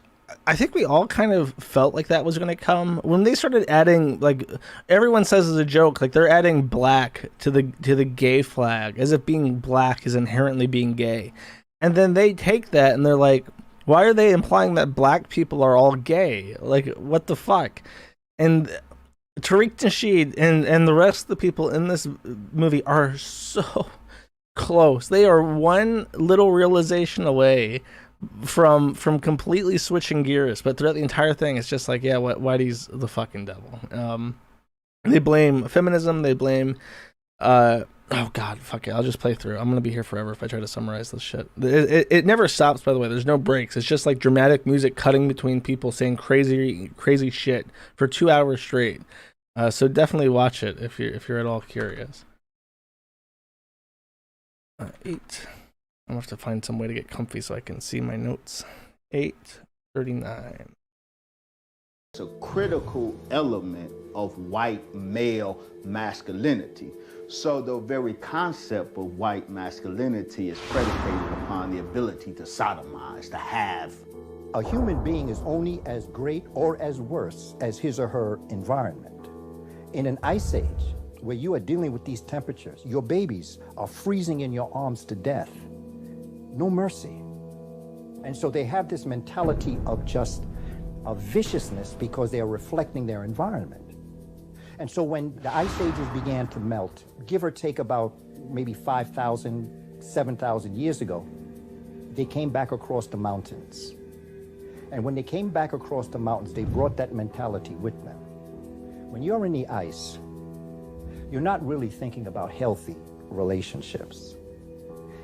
I think we all kind of felt like that was going to come. When they started adding, like, everyone says as a joke, like they're adding black to the gay flag, as if being black is inherently being gay. And then they take that and they're like, why are they implying that black people are all gay? Like, what the fuck? And Tariq Nasheed and the rest of the people in this movie are so close. They are one little realization away from completely switching gears. But throughout the entire thing, it's just like, yeah, Whitey's the fucking devil. They blame feminism. They blame... oh god, fuck it, I'll just play through. I'm gonna be here forever if I try to summarize this shit. It never stops, by the way. There's no breaks. It's just like dramatic music cutting between people saying crazy shit for 2 hours straight. So definitely watch it if you're at all curious. 8. I'm gonna have to find some way to get comfy so I can see my notes. 8:39. It's a critical element of white male masculinity. So the very concept of white masculinity is predicated upon the ability to sodomize, to have. A human being is only as great or as worse as his or her environment. In an ice age, where you are dealing with these temperatures, your babies are freezing in your arms to death. No mercy. And so they have this mentality of just a viciousness because they are reflecting their environment. And so when the ice ages began to melt, give or take about maybe 5,000, 7,000 years ago, they came back across the mountains. And when they came back across the mountains, they brought that mentality with them. When you're in the ice, you're not really thinking about healthy relationships.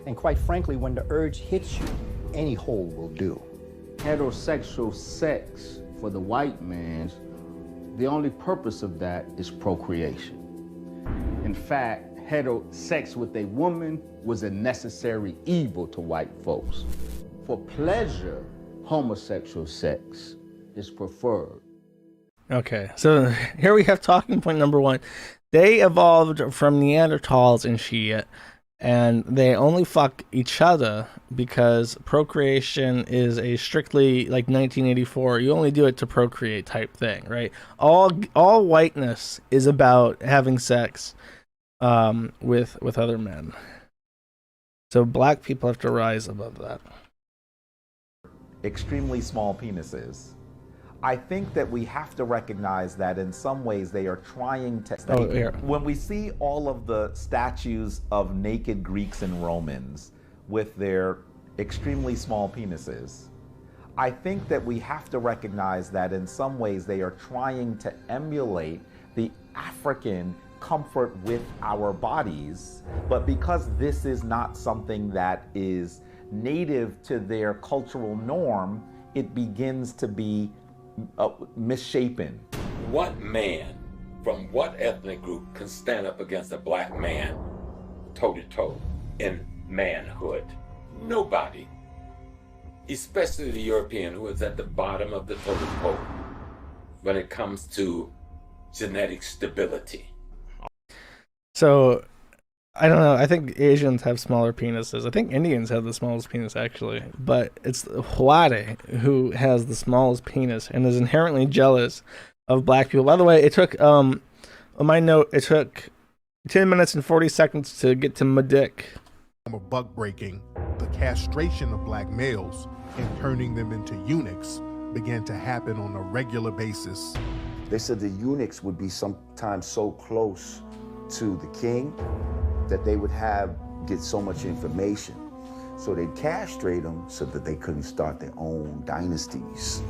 And quite frankly, when the urge hits you, any hole will do. Heterosexual sex for the white man The only purpose of that is procreation. In fact, sex with a woman was a necessary evil to white folks. For pleasure, homosexual sex is preferred. Okay, so here we have talking point number one. They evolved from Neanderthals and shit, and they only fuck each other because procreation is a strictly, like, 1984, you only do it to procreate type thing, right? All whiteness is about having sex with other men. So black people have to rise above that. Extremely small penises. I think that we have to recognize that in some ways they are trying to... When we see all of the statues of naked Greeks and Romans with their extremely small penises, I think that we have to recognize that in some ways they are trying to emulate the African comfort with our bodies, but because this is not something that is native to their cultural norm, it begins to be misshapen. What man from what ethnic group can stand up against a black man toe to toe in manhood? Nobody. Especially the European, who is at the bottom of the totem pole when it comes to genetic stability. So, I don't know. I think Asians have smaller penises. I think Indians have the smallest penis, actually. But it's Huare who has the smallest penis and is inherently jealous of black people. By the way, it took, on my note, it took 10 minutes and 40 seconds to get to my dick. Of buck breaking, the castration of black males and turning them into eunuchs began to happen on a regular basis. They said the eunuchs would be sometimes so close to the king that they would get so much information. So they'd castrate them so that they couldn't start their own dynasties.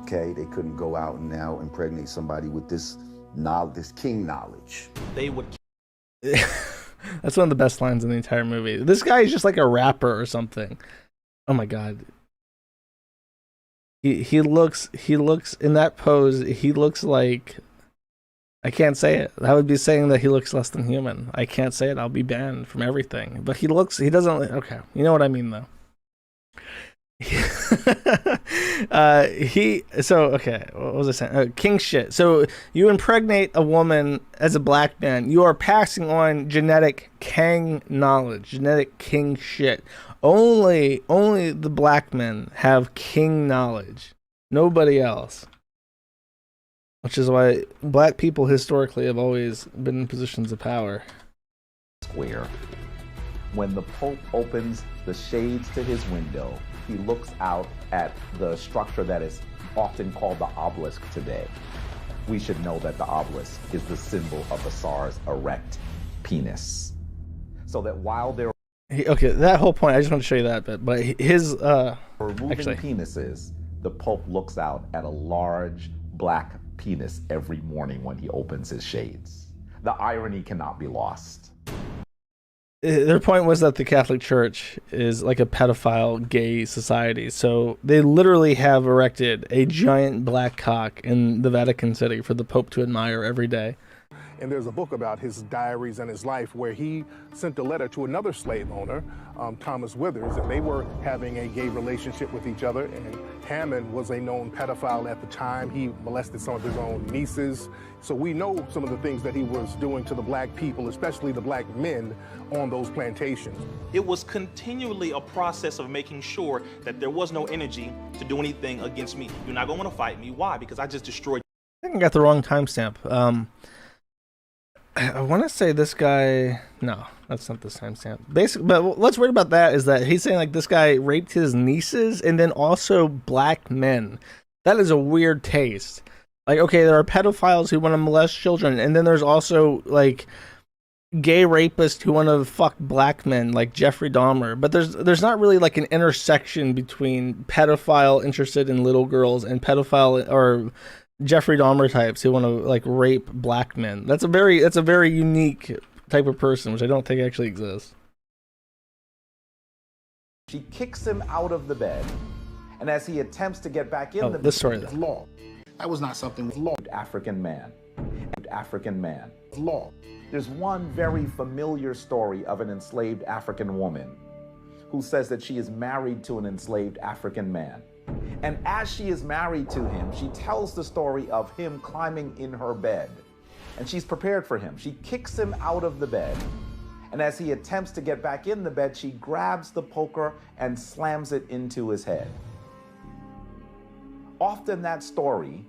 Okay, they couldn't go out and now impregnate somebody with this knowledge, this king knowledge. They would. That's one of the best lines in the entire movie. This guy is just like a rapper or something. Oh my god. He looks in that pose, he looks like, I can't say it. That would be saying that he looks less than human. I can't say it. I'll be banned from everything. But he doesn't, okay. You know what I mean, though. Okay, what was I saying? King shit. So you impregnate a woman as a black man. You are passing on genetic king knowledge, genetic king shit. Only the black men have king knowledge. Nobody else. Which is why black people historically have always been in positions of power. Square. When the Pope opens the shades to his window, he looks out at the structure that is often called the obelisk today. We should know that the obelisk is the symbol of the Tsar's erect penis. So that while they're okay, that whole point, I just want to show you that bit, but his removing penises, the Pope looks out at a large black penis every morning when he opens his shades. The irony cannot be lost. Their point was that the Catholic Church is like a pedophile gay society, so they literally have erected a giant black cock in the Vatican City for the Pope to admire every day. And there's a book about his diaries and his life where he sent a letter to another slave owner, Thomas Withers, and they were having a gay relationship with each other. And Hammond was a known pedophile at the time. He molested some of his own nieces. So we know some of the things that he was doing to the black people, especially the black men on those plantations. It was continually a process of making sure that there was no energy to do anything against me. You're not going to want to fight me. Why? Because I just destroyed. I think I got the wrong timestamp. I want to say this guy. No, that's not the timestamp. Basically, but what's weird about that is that he's saying like this guy raped his nieces and then also black men. That is a weird taste. Like, okay, there are pedophiles who want to molest children, and then there's also like gay rapists who want to fuck black men, like Jeffrey Dahmer. But there's not really like an intersection between pedophile interested in little girls and pedophile or Jeffrey Dahmer types who want to like rape black men. That's a very unique type of person, which I don't think actually exists. She kicks him out of the bed, and as he attempts to get back in the this story law, That was not something with law. African man. African man. Law. There's one very familiar story of an enslaved African woman who says that she is married to an enslaved African man. And as she is married to him, she tells the story of him climbing in her bed. And she's prepared for him. She kicks him out of the bed. And as he attempts to get back in the bed, she grabs the poker and slams it into his head. Often that story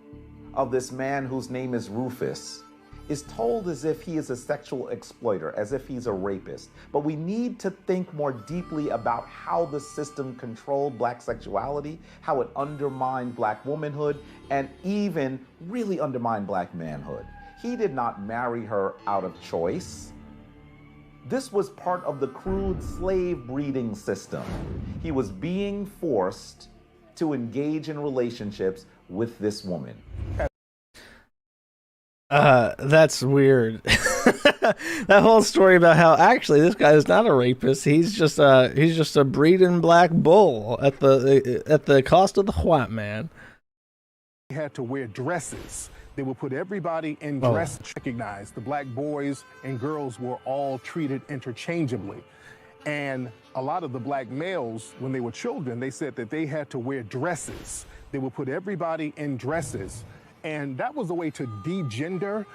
of this man whose name is Rufus is told as if he is a sexual exploiter, as if he's a rapist. But we need to think more deeply about how the system controlled Black sexuality, how it undermined Black womanhood, and even really undermined Black manhood. He did not marry her out of choice. This was part of the crude slave breeding system. He was being forced to engage in relationships with this woman. That's weird. That whole story about how actually this guy is not a rapist. He's just a breeding black bull at the cost of the white man. They had to wear dresses. They would put everybody in dress. Recognized the black boys and girls were all treated interchangeably. And a lot of the black males, when they were children, they said that they had to wear dresses. They would put everybody in dresses. And that was a way to degender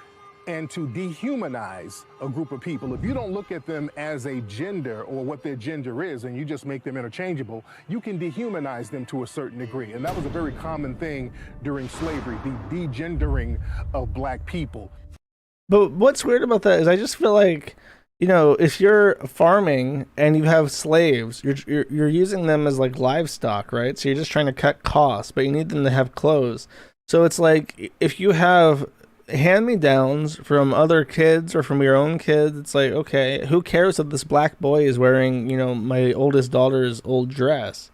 and to dehumanize a group of people. If you don't look at them as a gender or what their gender is, and you just make them interchangeable, you can dehumanize them to a certain degree. And that was a very common thing during slavery, the degendering of black people. But what's weird about that is I just feel like, you know, if you're farming and you have slaves, you're using them as like livestock, right? So you're just trying to cut costs, but you need them to have clothes. So it's like if you have hand-me-downs from other kids or from your own kids, it's like, okay, who cares if this black boy is wearing, you know, my oldest daughter's old dress?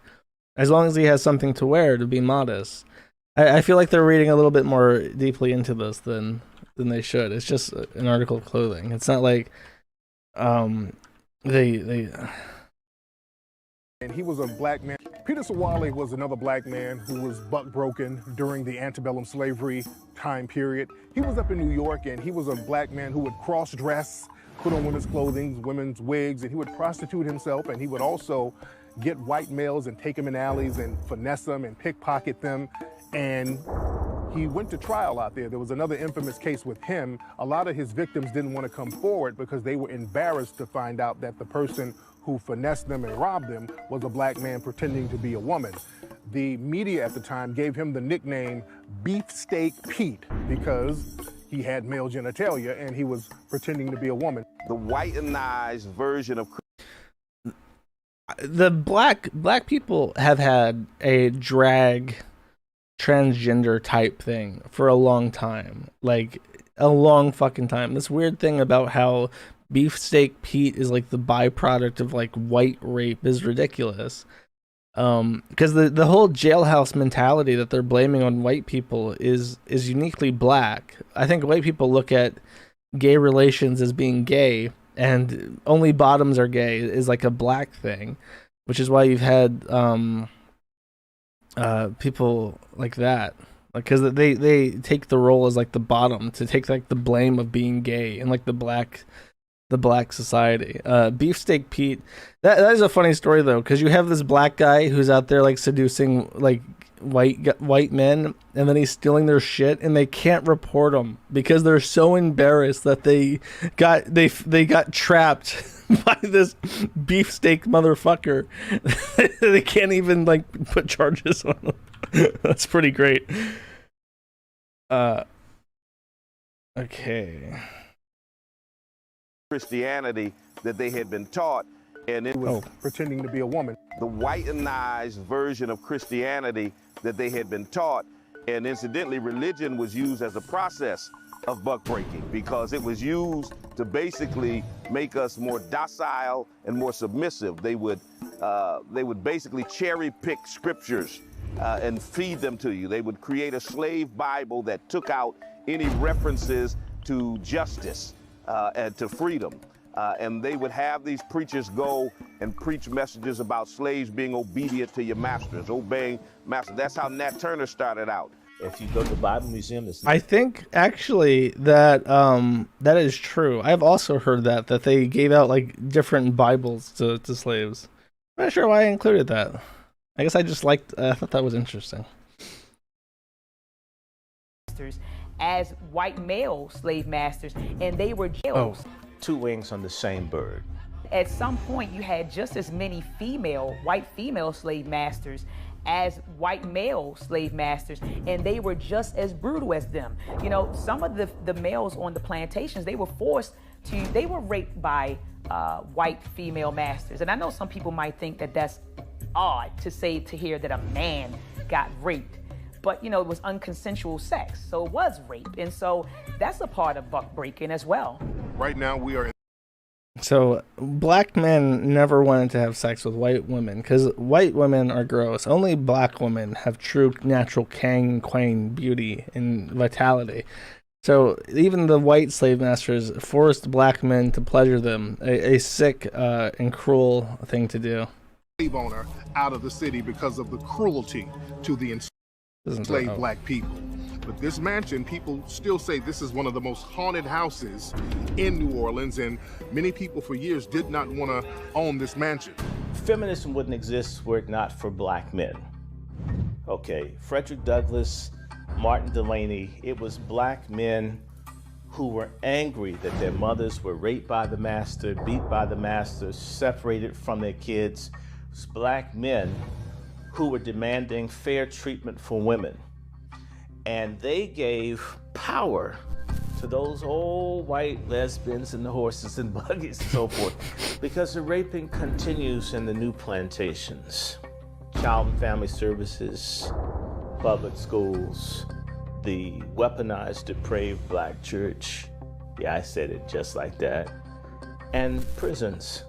As long as he has something to wear to be modest. I feel like they're reading a little bit more deeply into this than they should. It's just an article of clothing. It's not like they And he was a black man. Peter Sawale was another black man who was buck-broken during the antebellum slavery time period. He was up in New York, and he was a black man who would cross-dress, put on women's clothing, women's wigs, and he would prostitute himself, and he would also get white males and take them in alleys and finesse them and pickpocket them. And he went to trial out there. There was another infamous case with him. A lot of his victims didn't want to come forward because they were embarrassed to find out that the person who finessed them and robbed them was a black man pretending to be a woman. The media at the time gave him the nickname Beefsteak Pete because he had male genitalia and he was pretending to be a woman. The whitenized version of the black people have had a drag transgender type thing for a long time, like a long fucking time. This weird thing about how Beefsteak Pete is like the byproduct of like white rape is ridiculous. Because the whole jailhouse mentality that they're blaming on white people is uniquely black. I think white people look at gay relations as being gay, and only bottoms are gay is like a black thing, which is why you've had people like that, like, because they take the role as like the bottom to take like the blame of being gay in like the black society. Beefsteak Pete, that is a funny story though, because you have this black guy who's out there like seducing like white men, and then he's stealing their shit, and they can't report him because they're so embarrassed that they got trapped by this beefsteak motherfucker. They can't even like put charges on him. That's pretty great. Okay. Christianity that they had been taught, and it was pretending to be a woman. The whitenized version of Christianity that they had been taught, and incidentally, religion was used as a process of buck breaking because it was used to basically make us more docile and more submissive. They would basically cherry pick scriptures and feed them to you. They would create a slave Bible that took out any references to justice and to freedom. And they would have these preachers go and preach messages about slaves being obedient to your masters, obeying masters. That's how Nat Turner started out. If you go to the Bible Museum, I think actually that that is true. I've also heard that they gave out like different Bibles to slaves. I'm not sure why I included that. I guess I just liked. I thought that was interesting. As white male slave masters, and they were jailed. Two wings on the same bird. At some point, you had just as many white female slave masters as white male slave masters, and they were just as brutal as them. You know, some of the males on the plantations, they were raped by white female masters. And I know some people might think that that's odd to hear that a man got raped. But, you know, it was unconsensual sex, so it was rape. And so that's a part of buck breaking as well. Right now, we are... So black men never wanted to have sex with white women because white women are gross. Only black women have true natural Kang Quang beauty and vitality. So even the white slave masters forced black men to pleasure them, a sick and cruel thing to do. Slave owner out of the city because of the cruelty to the enslaved black people. But this mansion, people still say this is one of the most haunted houses in New Orleans, and many people for years did not want to own this mansion. Feminism wouldn't exist were it not for black men. Okay, Frederick Douglass, Martin Delany, it was black men who were angry that their mothers were raped by the master, beat by the master, separated from their kids. It was black men who were demanding fair treatment for women. And they gave power to those old white lesbians and the horses and buggies and so forth, because the raping continues in the new plantations. Child and Family Services, public schools, the weaponized, depraved black church. Yeah, I said it just like that. And prisons,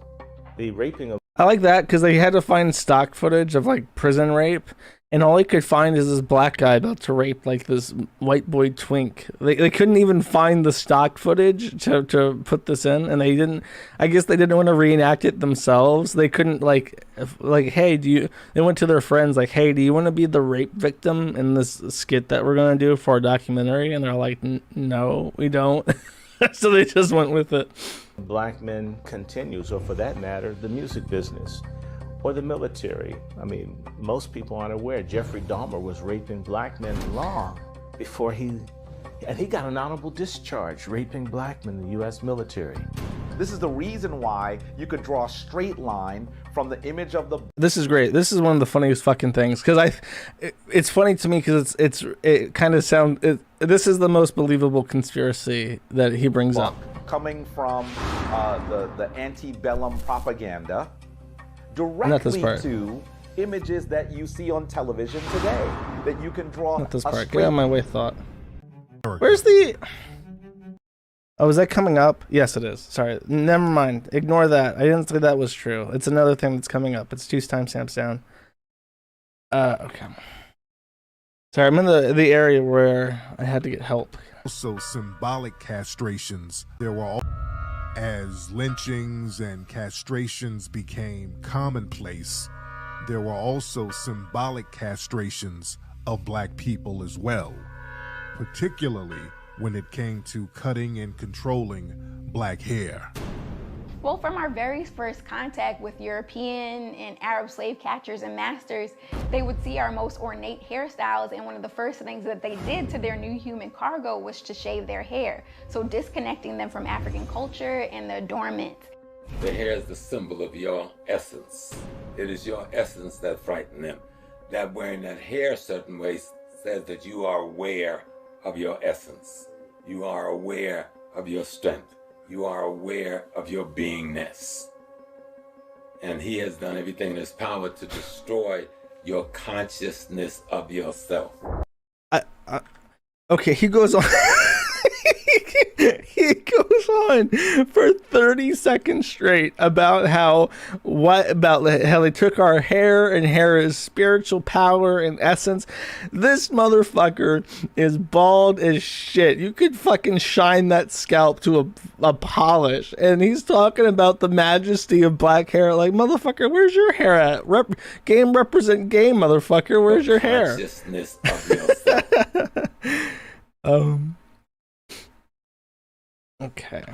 the raping of... I like that because they had to find stock footage of like prison rape, and all they could find is this black guy about to rape like this white boy twink. They couldn't even find the stock footage to put this in, and they didn't. I guess they didn't want to reenact it themselves. They couldn't like hey, they went to their friends like, hey, do you want to be the rape victim in this skit that we're gonna do for our documentary? And they're like, no, we don't. So they just went with it. Black men continues, or for that matter, the music business or the military. I mean, most people aren't aware Jeffrey Dahmer was raping black men long before he got an honorable discharge, raping black men in the U.S. military. This is the reason why you could draw a straight line from the image of the... This is great. This is one of the funniest fucking things because it's funny to me because it kind of sounds... This is the most believable conspiracy that he brings up. Coming from the antebellum propaganda directly to images that you see on television today, that you can draw... Not this part. Get out of my way, thought. Where's the... Oh, is that coming up? Yes, it is. Sorry. Never mind. Ignore that. I didn't say that was true. It's another thing that's coming up. It's 2 timestamps down. Okay. Sorry, I'm in the area where I had to get help. Also symbolic castrations. There were all... As lynchings and castrations became commonplace, there were also symbolic castrations of black people as well, particularly when it came to cutting and controlling black hair. Well, from our very first contact with European and Arab slave catchers and masters, they would see our most ornate hairstyles, and one of the first things that they did to their new human cargo was to shave their hair, so disconnecting them from African culture and the adornment. The hair is the symbol of your essence. It is your essence that frightens them. That wearing that hair a certain way says that you are aware of your essence. You are aware of your strength. You are aware of your beingness. And he has done everything in his power to destroy your consciousness of yourself. Okay, he goes on. He goes on for 30 seconds straight about how they took our hair, and hair is spiritual power and essence. This motherfucker is bald as shit. You could fucking shine that scalp to a polish, and he's talking about the majesty of black hair. Like, motherfucker, where's your hair at? Game represent game, motherfucker. Where's your hair? Consciousness of yourself. Okay.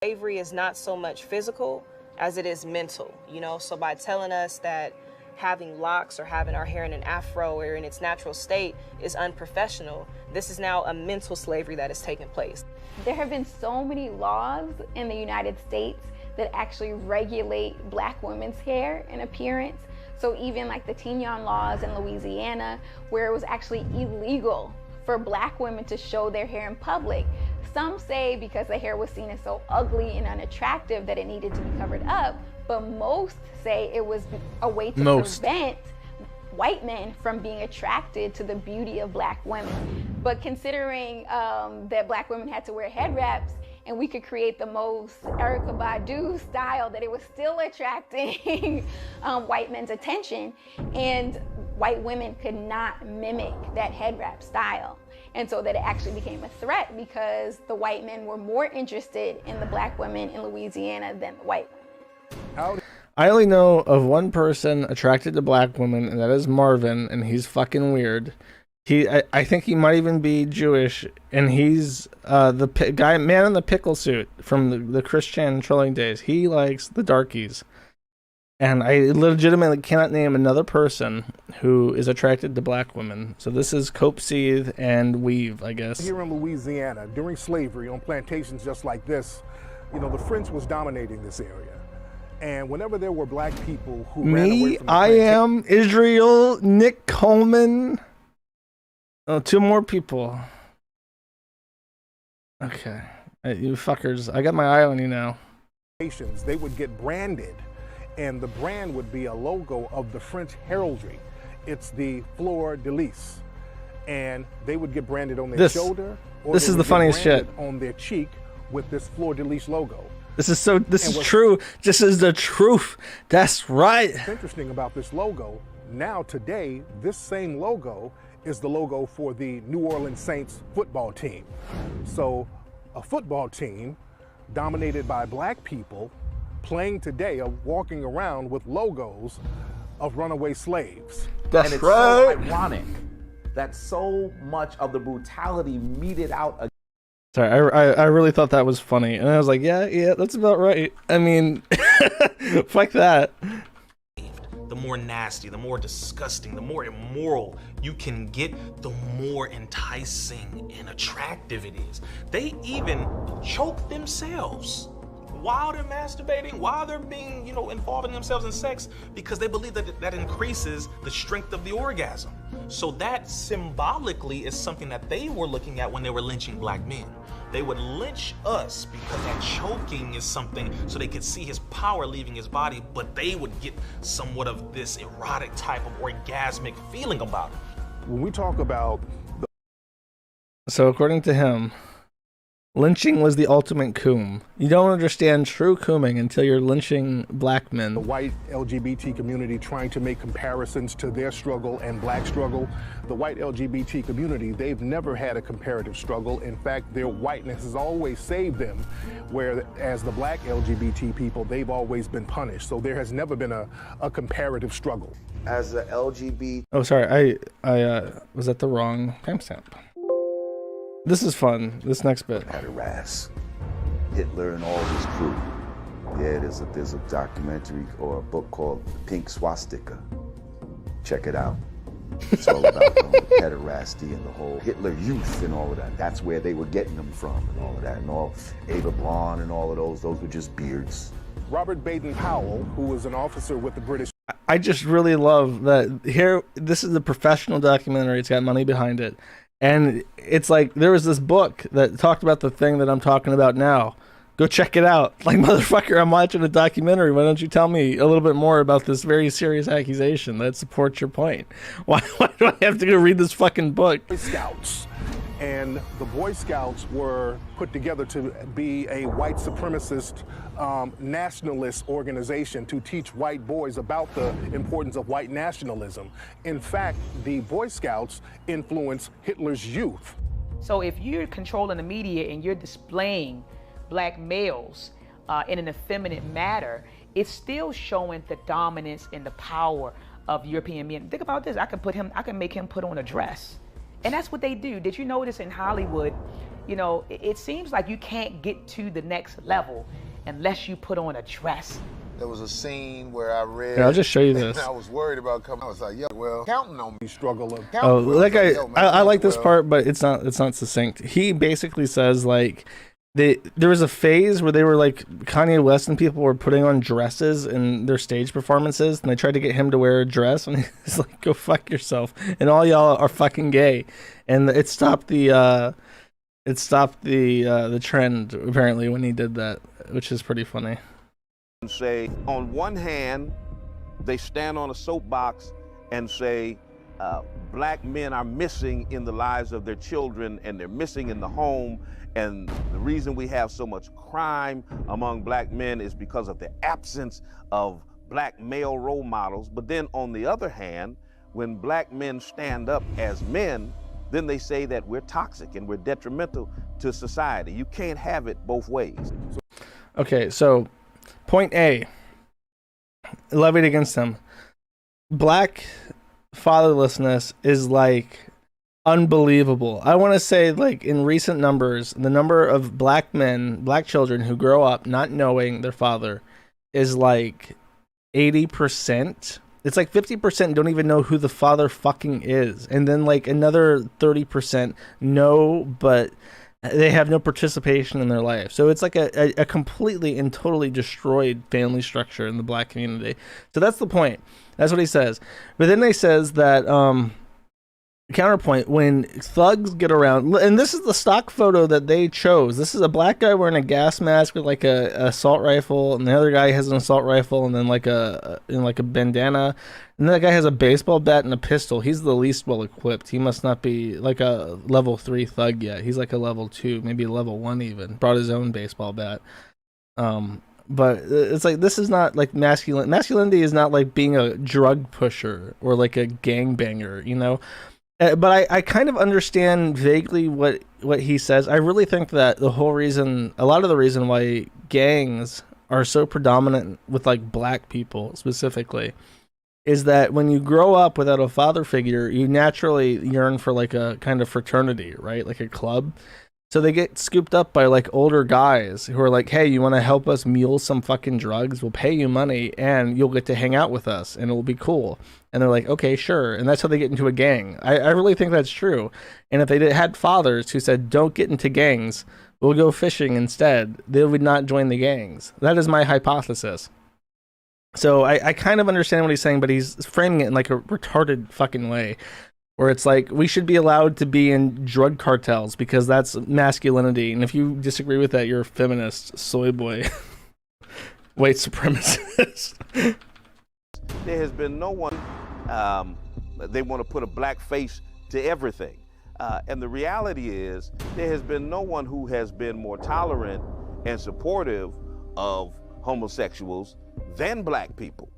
Slavery is not so much physical as it is mental, you know? So by telling us that having locks or having our hair in an afro or in its natural state is unprofessional, this is now a mental slavery that is taking place. There have been so many laws in the United States that actually regulate Black women's hair and appearance. So even like the Tignon laws in Louisiana, where it was actually illegal for Black women to show their hair in public. Some say because the hair was seen as so ugly and unattractive that it needed to be covered up, but most say it was a way to prevent white men from being attracted to the beauty of Black women. But considering that Black women had to wear head wraps, and we could create the most Erykah Badu style, that it was still attracting white men's attention, and white women could not mimic that head wrap style. And so that it actually became a threat because the white men were more interested in the Black women in Louisiana than the white women. I only know of one person attracted to Black women, and that is Marvin, and he's fucking weird. I think he might even be Jewish, and he's the guy, man in the pickle suit from the Christian trolling days. He likes the darkies, and I legitimately cannot name another person who is attracted to Black women. So this is cope, seethe, and weave, I guess. Here in Louisiana, during slavery, on plantations just like this, you know, the French was dominating this area. And whenever there were Black people who ran away from the I am Israel, Nick Coleman. Oh, two more people. Okay. You fuckers. I got my eye on you now. They would get branded, and the brand would be a logo of the French heraldry. It's the fleur de lis. And they would get branded on their shoulder, or this is the funniest shit. On their cheek with this fleur de lis logo. This is true. This is the truth. That's right. What's interesting about this logo, now today, this same logo is the logo for the New Orleans Saints football team. So a football team dominated by Black people playing today are walking around with logos of runaway slaves. And it's so ironic that so much of the brutality meted out. Sorry, I really thought that was funny, and I was like, yeah, that's about right. I mean, fuck that. The more nasty, the more disgusting, the more immoral you can get, the more enticing and attractive it is. They even choke themselves while they're masturbating, while they're being, involving themselves in sex, because they believe that that increases the strength of the orgasm. So that symbolically is something that they were looking at when they were lynching Black men. They would lynch us because that choking is something so they could see his power leaving his body, but they would get somewhat of this erotic type of orgasmic feeling about it. When we talk about So according to him, lynching was the ultimate coom. You don't understand true cooming until you're lynching Black men. The white LGBT community trying to make comparisons to their struggle and Black struggle. The white LGBT community, they've never had a comparative struggle. In fact, their whiteness has always saved them, whereas the Black LGBT people, they've always been punished. So there has never been a comparative struggle. As a LGBT... Oh, sorry, I was at the wrong timestamp. This is fun. This next bit. Had harass Hitler and all his crew. Yeah, there's a documentary or a book called Pink Swastika. Check it out. It's all about pederasty and the whole Hitler Youth and all of that. That's where they were getting them from and all of that. And all Ava Braun and all of those were just beards. Robert Baden-Powell, who was an officer with the British... I just really love that here, this is a professional documentary. It's got money behind it. And it's like, there was this book that talked about the thing that I'm talking about now. Go check it out. Like, motherfucker, I'm watching a documentary. Why don't you tell me a little bit more about this very serious accusation that supports your point? Why do I have to go read this fucking book? Boy Scouts. And the Boy Scouts were put together to be a white supremacist nationalist organization to teach white boys about the importance of white nationalism. In fact, the Boy Scouts influenced Hitler's youth. So if you're controlling the media and you're displaying Black males in an effeminate manner, it's still showing the dominance and the power of European men. Think about this. I can make him put on a dress. And that's what they do. Did you notice in Hollywood, you know, it seems like you can't get to the next level unless you put on a dress. There was a scene where I read. Here, I'll just show you this. I was worried about coming. I was like, yo, well, counting on me. Struggle of. Oh, that guy. I like this part, but it's not succinct. He basically says like, there was a phase where they were like Kanye West and people were putting on dresses in their stage performances, and they tried to get him to wear a dress, and he's like, "Go fuck yourself!" And all y'all are fucking gay, and it stopped the trend apparently when he did that, which is pretty funny. Say on one hand, they stand on a soapbox and say black men are missing in the lives of their children, and they're missing in the home. And the reason we have so much crime among black men is because of the absence of black male role models. But then on the other hand, when black men stand up as men, then they say that we're toxic and we're detrimental to society. You can't have it both ways. Okay, so point A, levied against them. Black fatherlessness is like unbelievable. I want to say, like, in recent numbers, the number of black children who grow up not knowing their father is like 80%. It's like 50% don't even know who the father fucking is. And then like another 30% know, but they have no participation in their life. So it's like a completely and totally destroyed family structure in the black community. So that's the point. That's what he says. But then he says that counterpoint, when thugs get around, and this is the stock photo that they chose. This is a black guy wearing a gas mask with like a assault rifle, and the other guy has an assault rifle and then like a bandana, and that guy has a baseball bat and a pistol. He's the least well equipped. He must not be like a level 3 thug yet. He's like a level 2, maybe a level 1 even. Brought his own baseball bat. But it's like, this is not like masculinity is not like being a drug pusher or like a gangbanger, you know. But I kind of understand vaguely what he says. I really think that a lot of the reason why gangs are so predominant with like black people specifically is that when you grow up without a father figure, you naturally yearn for like a kind of fraternity, right? Like a club. So they get scooped up by like older guys who are like, hey, you want to help us mule some fucking drugs? We'll pay you money and you'll get to hang out with us and it'll be cool. And they're like, okay, sure. And that's how they get into a gang. I really think that's true. And if they had fathers who said, don't get into gangs, we'll go fishing instead, they would not join the gangs. That is my hypothesis. So I kind of understand what he's saying, but he's framing it in like a retarded fucking way. Where it's like, we should be allowed to be in drug cartels because that's masculinity. And if you disagree with that, you're a feminist, soy boy, white supremacist. There has been no one, they want to put a black face to everything. And the reality is, there has been no one who has been more tolerant and supportive of homosexuals than black people.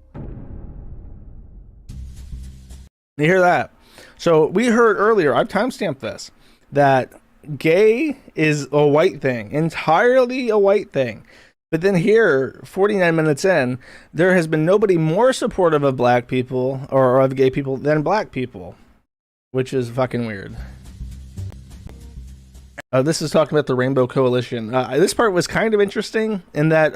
You hear that? So we heard earlier, I've timestamped this, that gay is a white thing, entirely a white thing. But then here, 49 minutes in, there has been nobody more supportive of black people or of gay people than black people, which is fucking weird. This is talking about the Rainbow Coalition. This part was kind of interesting in that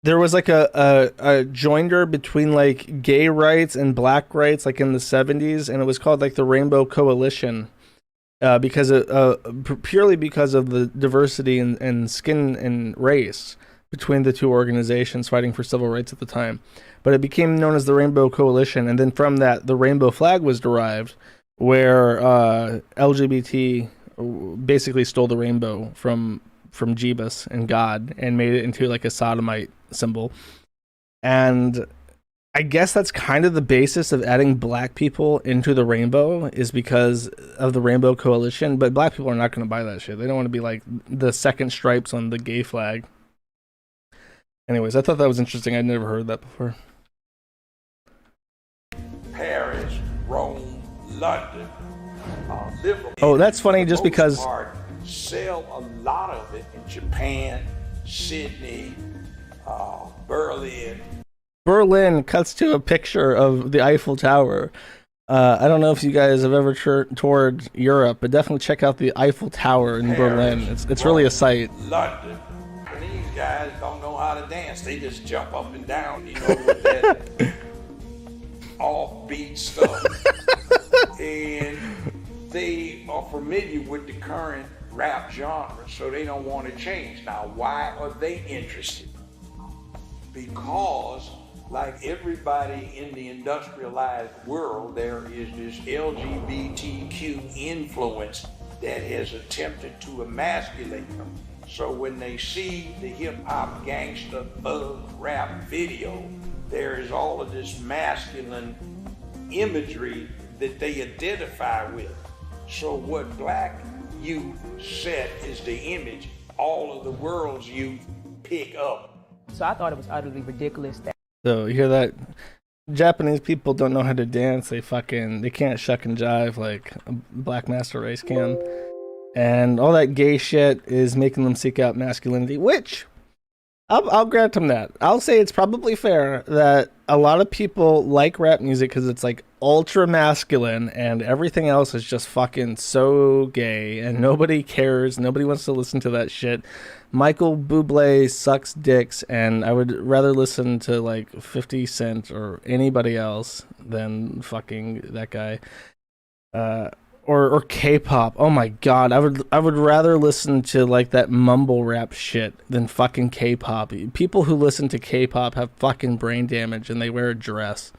there was like a joinder between like gay rights and black rights like in the 70s, and it was called like the Rainbow Coalition because purely because of the diversity and skin and race between the two organizations fighting for civil rights at the time. But it became known as the Rainbow Coalition, and then from that the rainbow flag was derived, where LGBT basically stole the rainbow from Jeebus and God and made it into like a sodomite symbol. And I guess that's kind of the basis of adding black people into the rainbow, is because of the Rainbow Coalition. But black people are not going to buy that shit. They don't want to be like the second stripes on the gay flag. Anyways, I thought that was interesting. I'd never heard that before. Paris, Rome, London, Liverpool. Oh, that's funny just because Sell a lot of it in Japan, Sydney, Berlin, Berlin cuts to a picture of the Eiffel Tower. I don't know if you guys have ever toured Europe, but definitely check out the Eiffel Tower in Berlin. It's really a sight. London. And these guys don't know how to dance. They just jump up and down, you know, with that offbeat stuff. And they are familiar with the current rap genre, so they don't want to change. Now, why are they interested? Because, like everybody in the industrialized world, there is this LGBTQ influence that has attempted to emasculate them. So when they see the hip-hop gangsta thug rap video, there is all of this masculine imagery that they identify with. So what black youth set is the image all of the world's youth pick up. So I thought it was utterly ridiculous that. So you hear that? Japanese people don't know how to dance. They can't shuck and jive like a black master race can. And all that gay shit is making them seek out masculinity, which I'll grant them that. I'll say it's probably fair that a lot of people like rap music because it's like ultra masculine and everything else is just fucking so gay and nobody cares. Nobody wants to listen to that shit. Michael Bublé sucks dicks, and I would rather listen to like 50 Cent or anybody else than fucking that guy. Or K-pop. Oh my god, I would rather listen to like that mumble rap shit than fucking K-pop. People who listen to K-pop have fucking brain damage and they wear a dress.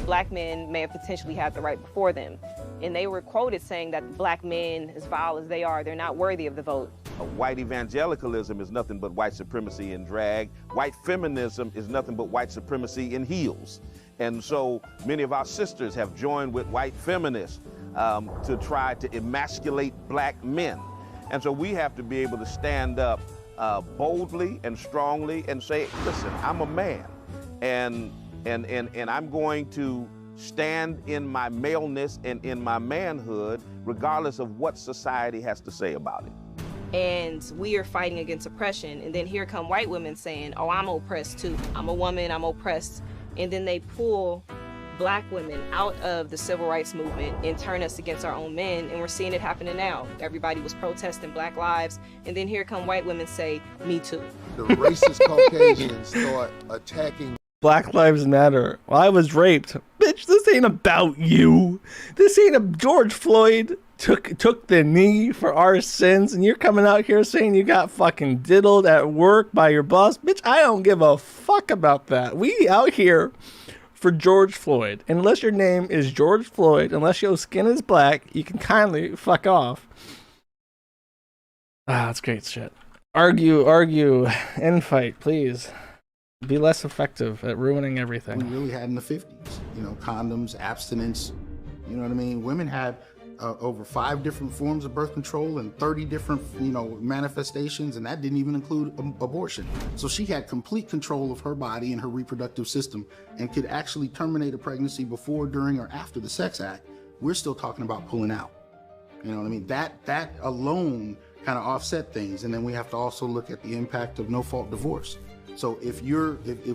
Black men may have potentially had the right before them, and they were quoted saying that black men, as vile as they are, they're not worthy of the vote. White evangelicalism is nothing but white supremacy in drag. White feminism is nothing but white supremacy in heels. And so many of our sisters have joined with white feminists to try to emasculate black men. And so we have to be able to stand up boldly and strongly and say, listen, I'm a man, and I'm going to stand in my maleness and in my manhood, regardless of what society has to say about it. And we are fighting against oppression, and then here come white women saying, oh, I'm oppressed too. I'm a woman, I'm oppressed. And then they pull black women out of the civil rights movement and turn us against our own men, and we're seeing it happening now. Everybody was protesting Black lives, and then here come white women say, me too. The racist Caucasians start attacking. Black Lives Matter. Well, I was raped. Bitch, this ain't about you. This ain't a George Floyd took the knee for our sins, and you're coming out here saying you got fucking diddled at work by your boss. Bitch, I don't give a fuck about that. We out here for George Floyd. And unless your name is George Floyd, unless your skin is black, you can kindly fuck off. That's great shit. Argue, infight, please. Be less effective at ruining everything. We really had in the 50s, you know, condoms, abstinence, you know what I mean? Women had over 5 different forms of birth control and 30 different, you know, manifestations, and that didn't even include abortion. So she had complete control of her body and her reproductive system and could actually terminate a pregnancy before, during, or after the sex act. We're still talking about pulling out. You know what I mean? That alone kind of offset things. And then we have to also look at the impact of no-fault divorce. So if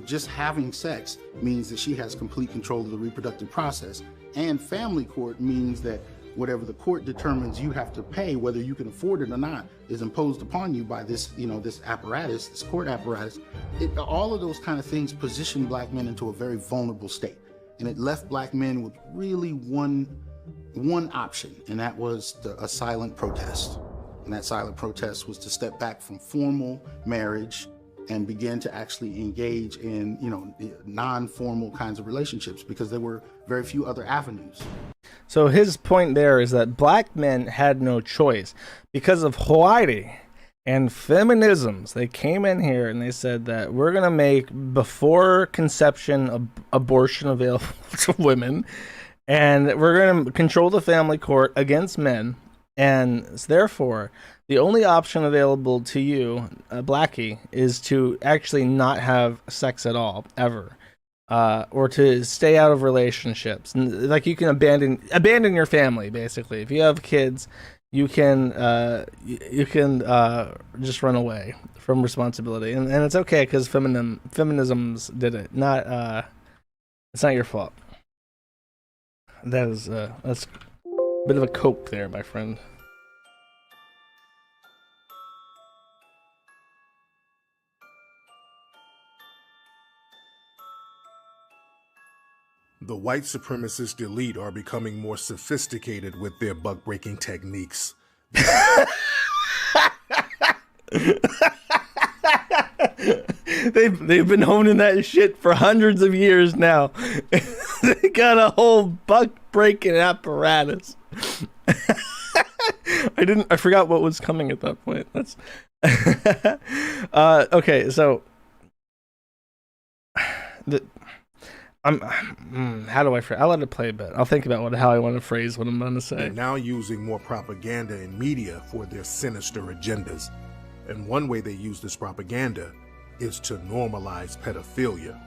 just having sex means that she has complete control of the reproductive process, and family court means that whatever the court determines you have to pay, whether you can afford it or not, is imposed upon you by this, you know, this apparatus, this court apparatus. All of those kind of things position black men into a very vulnerable state. And it left black men with really one option, and that was a silent protest. And that silent protest was to step back from formal marriage and begin to actually engage in, you know, non-formal kinds of relationships, because there were very few other avenues. So his point there is that black men had no choice because of Hawaii and feminisms. They came in here and they said that we're going to make before conception abortion available to women, and we're going to control the family court against men. And therefore, the only option available to you, Blackie, is to actually not have sex at all, ever. Or to stay out of relationships. Like, you can abandon your family, basically. If you have kids, you can just run away from responsibility, and it's okay because feminisms did it. Not it's not your fault. That's a bit of a cope there, my friend. The white supremacist elite are becoming more sophisticated with their buck breaking techniques. They've been honing that shit for hundreds of years now. They got a whole buck breaking apparatus. I forgot what was coming at that point. That's okay. So how do I phrase? I'll let it play a bit. I'll think about how I want to phrase what I'm going to say. They're now using more propaganda and media for their sinister agendas. And one way they use this propaganda is to normalize pedophilia.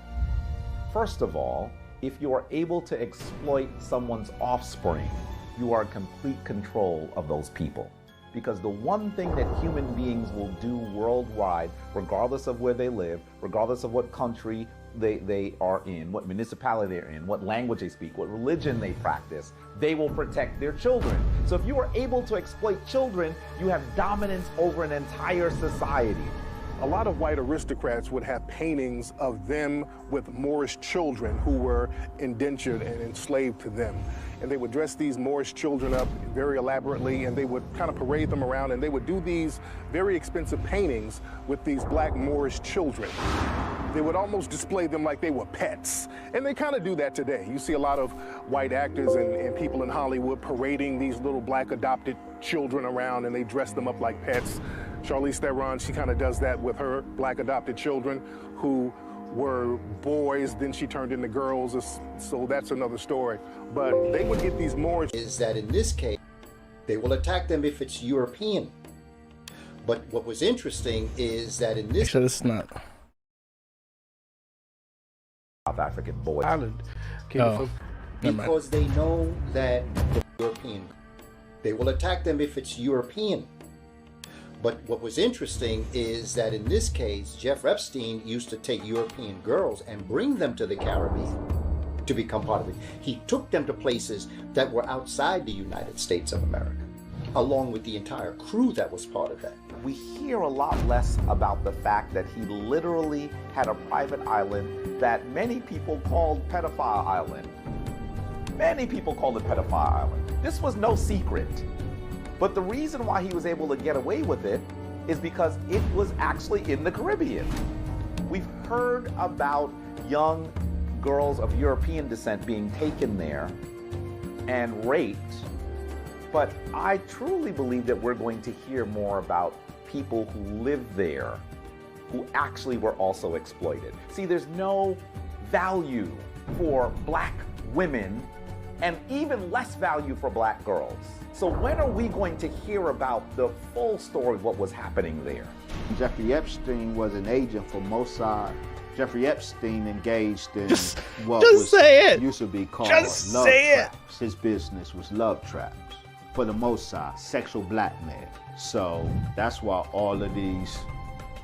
First of all, if you are able to exploit someone's offspring, you are in complete control of those people. Because the one thing that human beings will do worldwide, regardless of where they live, regardless of what country they are in, what municipality they're in, what language they speak, what religion they practice, they will protect their children. So if you are able to exploit children, you have dominance over an entire society. A lot of white aristocrats would have paintings of them with Moorish children who were indentured and enslaved to them. And they would dress these Moorish children up very elaborately, and they would kind of parade them around, and they would do these very expensive paintings with these black Moorish children. They would almost display them like they were pets. And they kind of do that today. You see a lot of white actors and people in Hollywood parading these little black adopted children around, and they dress them up like pets. Charlize Theron, she kind of does that with her black adopted children who were boys, then she turned into girls, so that's another story. But they would get these Moorish... Is that in this case, they will attack them if it's European. But what was interesting is that in this... Actually, this is not... South African boys. Ireland. Because they know that the European... They will attack them if it's European. But what was interesting is that in this case, Jeff Epstein used to take European girls and bring them to the Caribbean to become part of it. He took them to places that were outside the United States of America, along with the entire crew that was part of that. We hear a lot less about the fact that he literally had a private island that many people called Pedophile Island. Many people called it Pedophile Island. This was no secret. But the reason why he was able to get away with it is because it was actually in the Caribbean. We've heard about young girls of European descent being taken there and raped, but I truly believe that we're going to hear more about people who live there who actually were also exploited. See, there's no value for black women and even less value for black girls. So when are we going to hear about the full story of what was happening there? Jeffrey Epstein was an agent for Mossad. Jeffrey Epstein engaged in what used to be called love traps. His business was love traps for the Mossad, sexual blackmail. So that's why all of these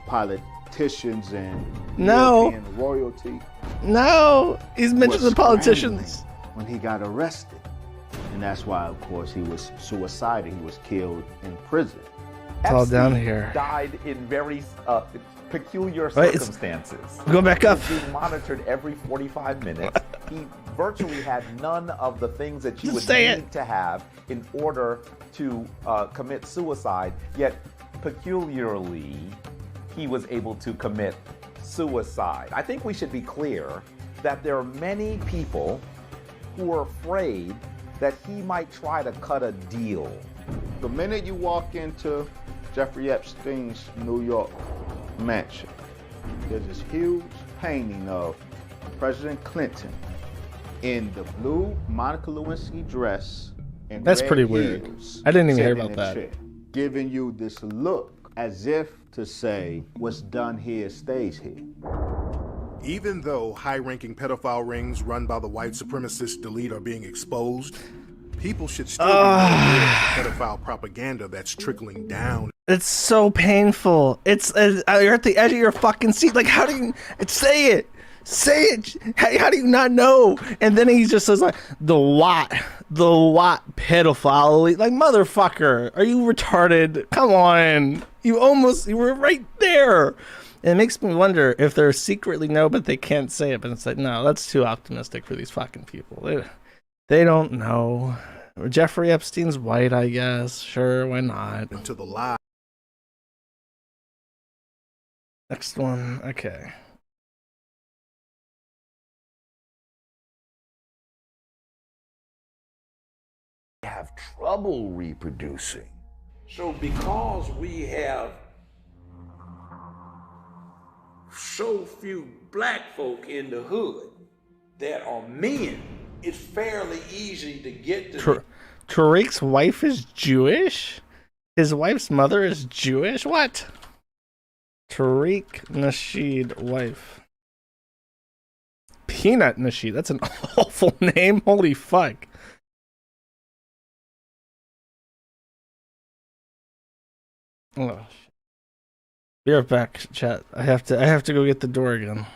politicians and European royalty. No, he's mentioned the politicians. When he got arrested. And that's why, of course, he was suicided. He was killed in prison. It's all down here. Died in very peculiar circumstances. Go back up. He was being monitored every 45 minutes. He virtually had none of the things that you would need to have in order to commit suicide, yet peculiarly, he was able to commit suicide. I think we should be clear that there are many people who are afraid that he might try to cut a deal. The minute you walk into Jeffrey Epstein's New York mansion, there's this huge painting of President Clinton in the blue Monica Lewinsky dress and that's red pretty weird. heels, I didn't even hear sitting about in a that. chair, giving you this look as if to say, what's done here stays here. Even though high-ranking pedophile rings run by the white supremacist elite are being exposed, People should still be aware of pedophile propaganda that's trickling down. It's so painful. It's you're at the edge of your fucking seat. Like, how do you say it? Say it. How do you not know? And then he just says like the what pedophile. Like, motherfucker, are you retarded? Come on, you were right there. And it makes me wonder if they secretly know, but they can't say it. But it's like, no, that's too optimistic for these fucking people. They don't know. Jeffrey Epstein's white, I guess. Sure, why not? Into the lie. Next one. Okay. Have trouble reproducing. So because we have so few black folk in the hood that are men, it's fairly easy to get to Tariq's wife is Jewish? His wife's mother is Jewish? What? Tariq Nasheed wife. Peanut Nasheed. That's an awful name. Holy fuck. Oh, shit. Be right back, chat. I have to go get the door again.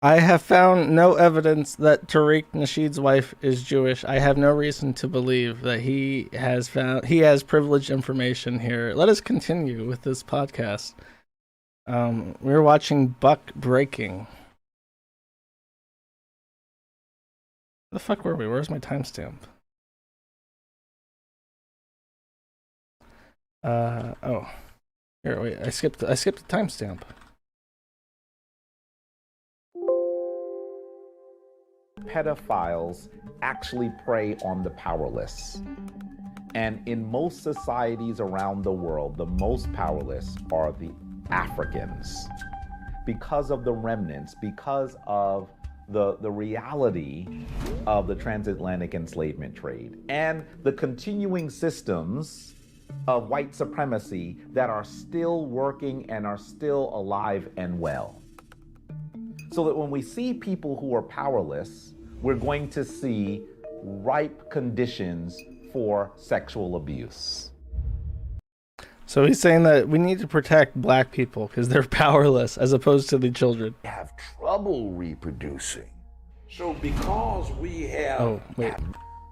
I have found no evidence that Tariq Nasheed's wife is Jewish. I have no reason to believe that he has privileged information here. Let us continue with this podcast. We're watching Buck Breaking. Where the fuck were we? Where's my timestamp? Oh. Here, wait, I skipped the timestamp. Pedophiles actually prey on the powerless. And in most societies around the world, the most powerless are the Africans. Because of the remnants, because of the reality of the transatlantic enslavement trade, and the continuing systems of white supremacy that are still working and are still alive and well. So that when we see people who are powerless, we're going to see ripe conditions for sexual abuse. So he's saying that we need to protect black people because they're powerless as opposed to the children. Have trouble reproducing. So because we have... Oh, wait.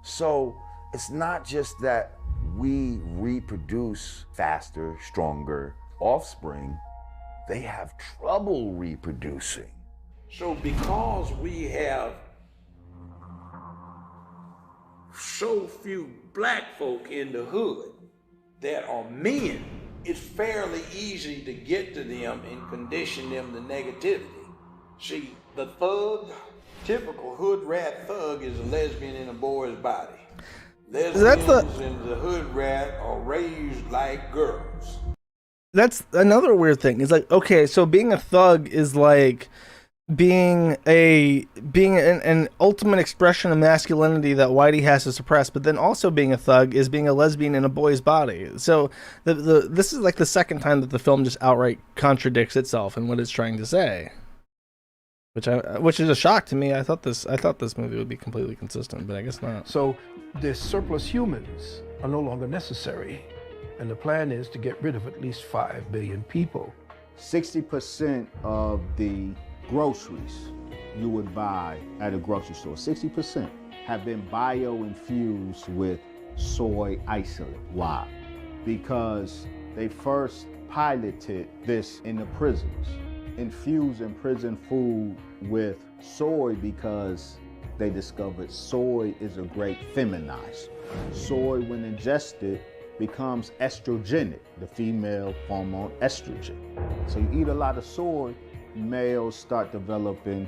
So it's not just that we reproduce faster, stronger offspring. They have trouble reproducing. So because we have so few black folk in the hood that are men, it's fairly easy to get to them and condition them to negativity. See, the thug, typical hood rat thug, is a lesbian in a boy's body. Lesbians and the hood rat are raised like girls. That's another weird thing. It's like, okay, so being a thug is like being an ultimate expression of masculinity that Whitey has to suppress, but then also being a thug is being a lesbian in a boy's body. So this is like the second time that the film just outright contradicts itself in what it's trying to say, which is a shock to me. I thought this movie would be completely consistent, but I guess not. So the surplus humans are no longer necessary, and the plan is to get rid of at least 5 billion people. 60% of the groceries you would buy at a grocery store, 60% have been bio-infused with soy isolate. Why? Because they first piloted this in the prisons, infusing prison food with soy because they discovered soy is a great feminizer. Soy, when ingested, becomes estrogenic, the female hormone estrogen. So you eat a lot of soy, males start developing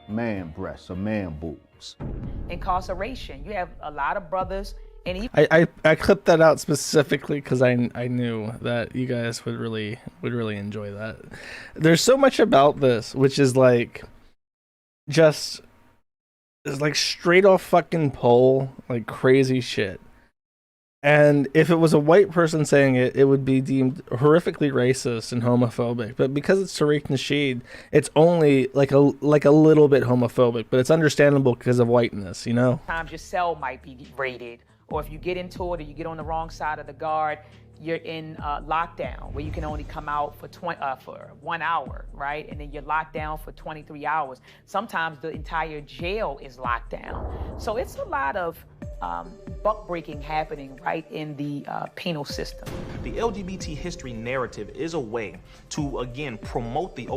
man breasts or man boobs. Incarceration. You have a lot of brothers, and even I clipped that out specifically because I knew that you guys would really enjoy that. There's so much about this which is like just is like straight off fucking pole, like crazy shit. And if it was a white person saying it, it would be deemed horrifically racist and homophobic. But because it's Tariq Nasheed, it's only like a little bit homophobic, but it's understandable because of whiteness, you know? sometimes your cell might be raided, or if you get into it or you get on the wrong side of the guard, you're in lockdown where you can only come out for 1 hour, right? And then you're locked down for 23 hours. Sometimes the entire jail is locked down. So it's a lot of buck breaking happening right in the penal system. The LGBT history narrative is a way to, again, promote the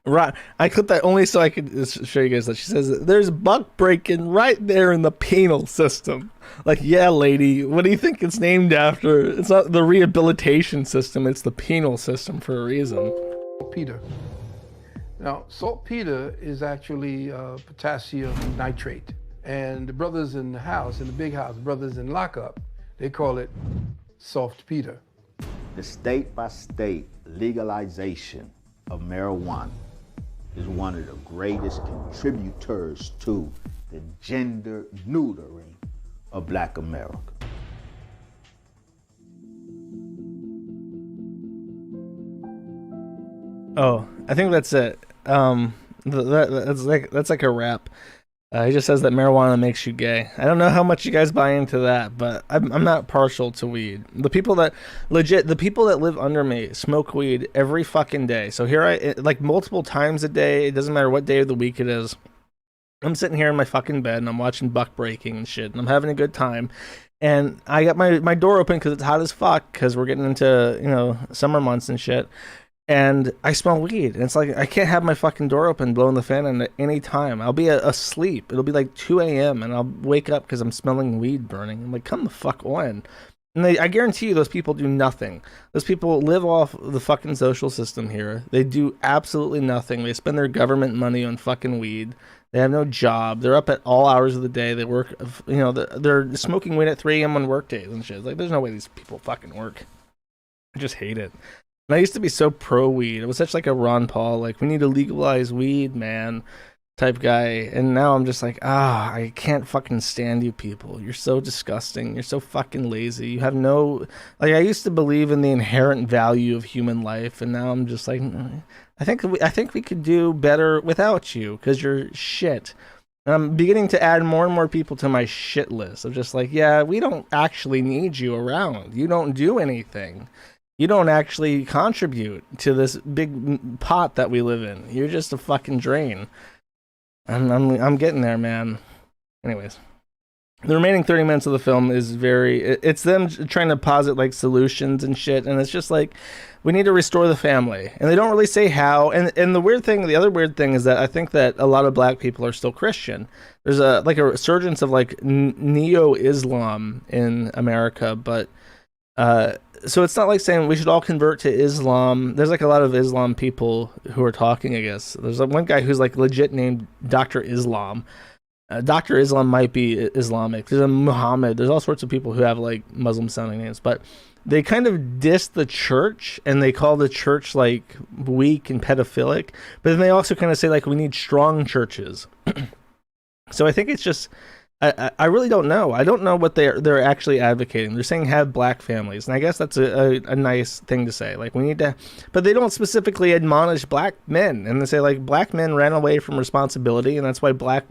Right. I clipped that only so I could show you guys that she says there's buck breaking right there in the penal system. Like, yeah, lady, what do you think it's named after? It's not the rehabilitation system, it's the penal system for a reason. Saltpeter. Now, saltpeter is actually potassium nitrate. And the brothers in the house, in the big house, brothers in lockup, they call it saltpeter. The state-by-state legalization of marijuana is one of the greatest contributors to the gender neutering of Black America. Oh, I think that's it. That's like a wrap. He just says that marijuana makes you gay. I don't know how much you guys buy into that, but I'm not partial to weed. The people that live under me smoke weed every fucking day. So here like multiple times a day. It doesn't matter what day of the week it is. I'm sitting here in my fucking bed and I'm watching buck breaking and shit, and I'm having a good time. And I got my door open because it's hot as fuck because we're getting into, you know, summer months and shit. And I smell weed. And it's like, I can't have my fucking door open blowing the fan on at any time. I'll be asleep. It'll be like 2 a.m. and I'll wake up because I'm smelling weed burning. I'm like, come the fuck on. And I guarantee you those people do nothing. Those people live off the fucking social system here. They do absolutely nothing. They spend their government money on fucking weed. They have no job. They're up at all hours of the day. They work, you know, they're smoking weed at 3 a.m. on work days and shit. It's like, there's no way these people fucking work. I just hate it. And I used to be so pro weed. It was such like a Ron Paul, like, we need to legalize weed, man, type guy. And now I'm just like, I can't fucking stand you people. You're so disgusting. You're so fucking lazy. You have no, like, I used to believe in the inherent value of human life, and now I'm just like, I think we could do better without you because you're shit. And I'm beginning to add more and more people to my shit list of just like, yeah, we don't actually need you around. You don't do anything. You don't actually contribute to this big pot that we live in. You're just a fucking drain. I'm getting there, man. Anyways, the remaining 30 minutes of the film is it's them trying to posit like solutions and shit, and it's just like, we need to restore the family, and they don't really say how. And the other weird thing is that I think that a lot of Black people are still Christian. There's a resurgence of like neo-Islam in America, but so it's not like saying we should all convert to Islam. There's like a lot of Islam people who are talking, I guess. There's like one guy who's like legit named Dr. Islam. Dr. Islam might be Islamic. There's a Muhammad. There's all sorts of people who have like Muslim sounding names, but they kind of diss the church and they call the church like weak and pedophilic. But then they also kind of say like we need strong churches. So I think it's just, I really don't know. I don't know what they're actually advocating. They're saying have Black families, and I guess that's a nice thing to say. Like, we need to, but they don't specifically admonish Black men, and they say like Black men ran away from responsibility, and that's why Black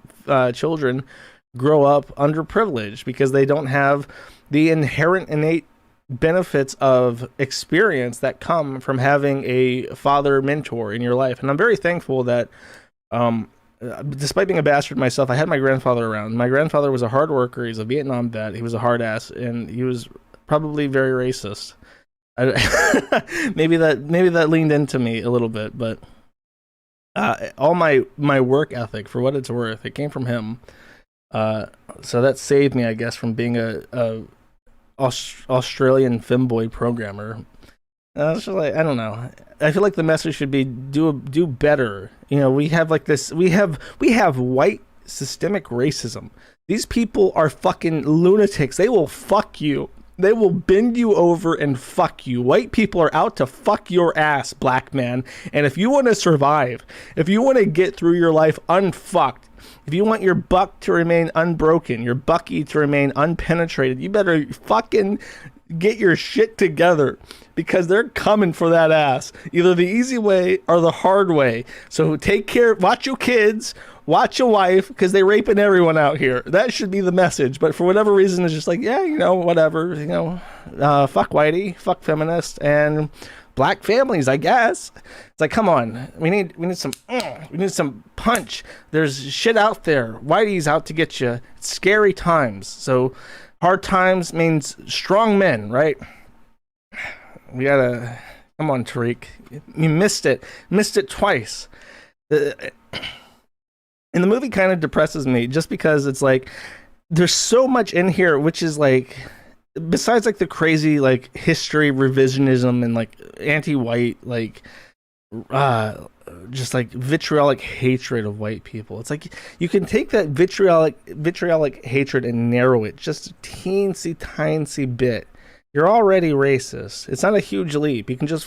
children grow up underprivileged because they don't have the inherent innate benefits of experience that come from having a father mentor in your life. And I'm very thankful that despite being a bastard myself, I had my grandfather around. My grandfather was a hard worker. He's a Vietnam vet. He was a hard ass, and he was probably very racist. Maybe that leaned into me a little bit, but all my work ethic, for what it's worth, it came from him. So that saved me, I guess, from being a Australian femboy programmer. It's just like, I don't know. I feel like the message should be do better. You know, we have like this. We have white systemic racism. These people are fucking lunatics. They will fuck you. They will bend you over and fuck you. White people are out to fuck your ass, black man. And if you want to survive, if you want to get through your life unfucked, if you want your buck to remain unbroken, your bucky to remain unpenetrated, you better fucking get your shit together, because they're coming for that ass. Either the easy way or the hard way. So take care, watch your kids, watch your wife, because they raping everyone out here. That should be the message. But for whatever reason, it's just like, yeah, you know, whatever, you know, fuck whitey, fuck feminists, and black families, I guess. It's like, come on, we need some punch. There's shit out there. Whitey's out to get you. It's scary times. So hard times means strong men, right? We gotta, come on, Tariq. You missed it twice. And the movie kind of depresses me just because it's like, there's so much in here, which is like, besides like the crazy like history revisionism and like anti-white, like just like vitriolic hatred of white people. It's like you can take that vitriolic hatred and narrow it just a teensy bit. You're already racist. It's not a huge leap. You can just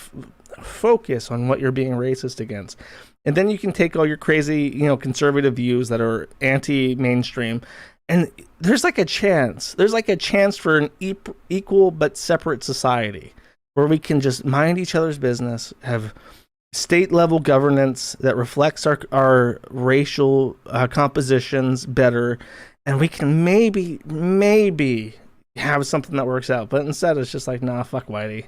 focus on what you're being racist against. And then you can take all your crazy, you know, conservative views that are anti-mainstream, and there's like a chance. There's like a chance for an equal but separate society where we can just mind each other's business, have state-level governance that reflects our racial compositions better, and we can maybe have something that works out. But instead, it's just like, nah, fuck Whitey.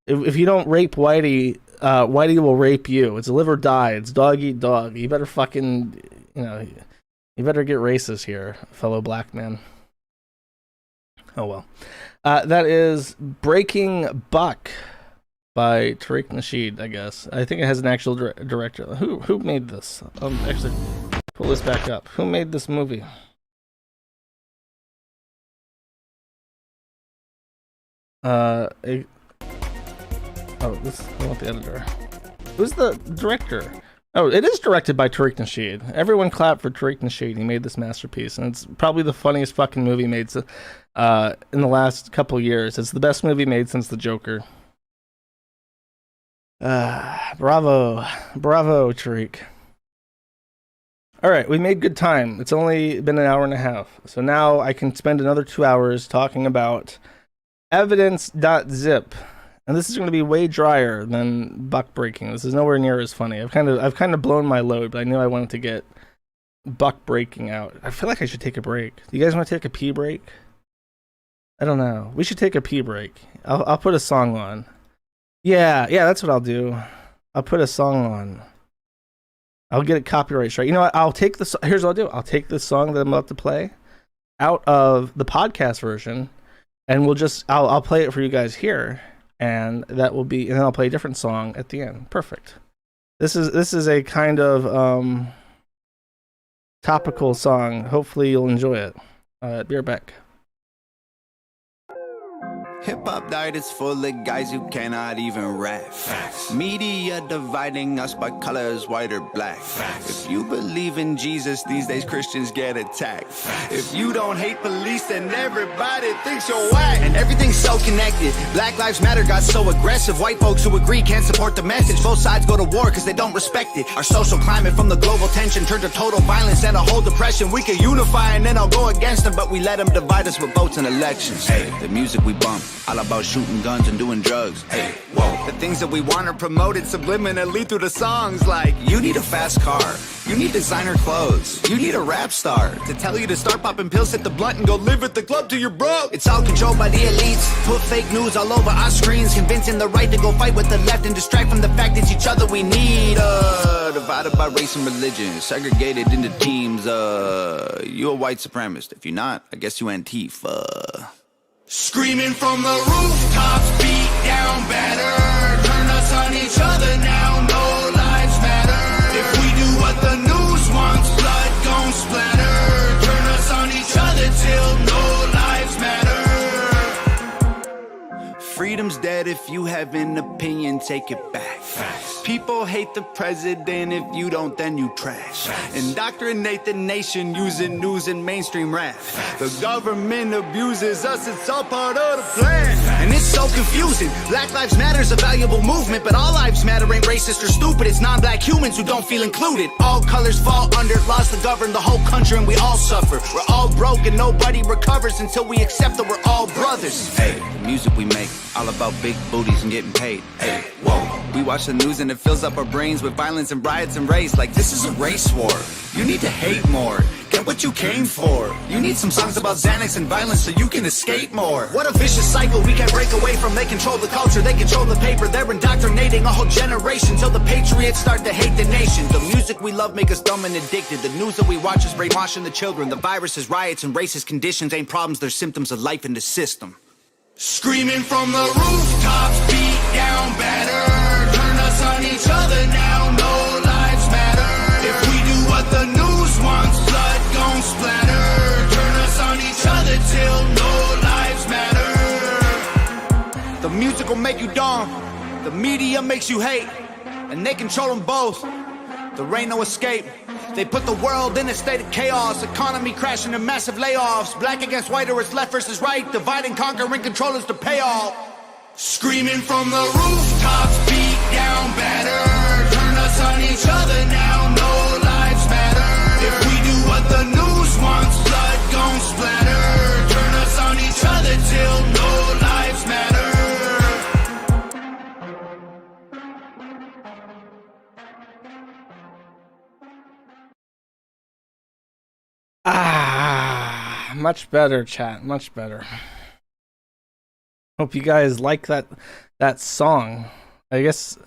If you don't rape Whitey, Whitey will rape you. It's live or die. It's dog eat dog. You better fucking, you know, you better get racist here, fellow black man. Oh well. That is Breaking Buck by Tariq Nasheed, I guess. I think it has an actual director. Who made this? Actually, pull this back up. Who made this movie? I want the editor. Who's the director? Oh, it is directed by Tariq Nasheed. Everyone clap for Tariq Nasheed. He made this masterpiece, and it's probably the funniest fucking movie made in the last couple years. It's the best movie made since The Joker. Bravo, Tariq. All right, we made good time. It's only been an hour and a half, so now I can spend another 2 hours talking about evidence.zip. And this is going to be way drier than buck breaking. This is nowhere near as funny. I've kind of blown my load, but I knew I wanted to get buck breaking out. I feel like I should take a break. Do you guys want to take a pee break? I don't know. We should take a pee break. I'll put a song on. Yeah, that's what I'll do. I'll put a song on. I'll get it copyright strike. You know what? I'll take this. Here's what I'll do. I'll take this song that I'm about to play out of the podcast version, and I'll play it for you guys here. And that will be, and then I'll play a different song at the end. Perfect. This is a kind of topical song. Hopefully you'll enjoy it. Be right back. Hip-hop diet is full of guys who cannot even rap. Facts. Media dividing us by colors, white or black. Facts. If you believe in Jesus, these days Christians get attacked. Facts. If you don't hate police, then everybody thinks you're whack. And everything's so connected. Black Lives Matter got so aggressive. White folks who agree can't support the message. Both sides go to war because they don't respect it. Our social climate from the global tension turned to total violence and a whole depression. We could unify and then I'll go against them, but we let them divide us with votes and elections. Hey, the music we bump, all about shooting guns and doing drugs. Hey, whoa. The things that we want are promoted subliminally through the songs, like you need a fast car, you need designer clothes, you need a rap star to tell you to start popping pills, hit the blunt and go live at the club till you're broke. It's all controlled by the elites, put fake news all over our screens, convincing the right to go fight with the left and distract from the fact it's each other we need. Divided by race and religion, segregated into teams. You a white supremacist. If you're not, I guess you Antifa. Screaming from the rooftops, beat down better. Turn us on each other now, no lives matter. If we do what the news wants, blood gon' splatter. Turn us on each Freedom's dead. If you have an opinion, take it back. Facts. People hate the president. If you don't, then you trash. Facts. Indoctrinate the nation using news and mainstream rap. Facts. The government abuses us. It's all part of the plan. Facts. And it's so confusing. Black Lives Matter is a valuable movement, but all lives matter ain't racist or stupid. It's non-black humans who don't feel included. All colors fall under laws that govern the whole country, and we all suffer. We're all broke and nobody recovers until we accept that we're all brothers. Hey, the music we make, all about big booties and getting paid. Hey, whoa. We watch the news and it fills up our brains with violence and riots and race. Like this is a race war. You need to hate more. Get what you came for. You need some songs about Xanax and violence so you can escape more. What a vicious cycle we can't break away from. They control the culture, they control the paper. They're indoctrinating a whole generation till the patriots start to hate the nation. The music we love make us dumb and addicted. The news that we watch is brainwashing the children. The viruses, riots, and racist conditions ain't problems, they're symptoms of life in the system. Screaming from the rooftops, beat down better. Turn us on each other now, no lives matter. If we do what the news wants, blood gon' splatter. Turn us on each other till no lives matter. The music will make you dumb, the media makes you hate, and they control them both. There ain't no escape. They put the world in a state of chaos, economy crashing and massive layoffs. Black against white or it's left versus right, divide and conquer and control is the payoff. Screaming from the rooftops, beat down better. Turn us on each other now, no lives matter. If we do what the news wants, blood gon' splatter. Turn us on each other till no lives matter. Much better, chat. Much better. Hope you guys like that song. I guess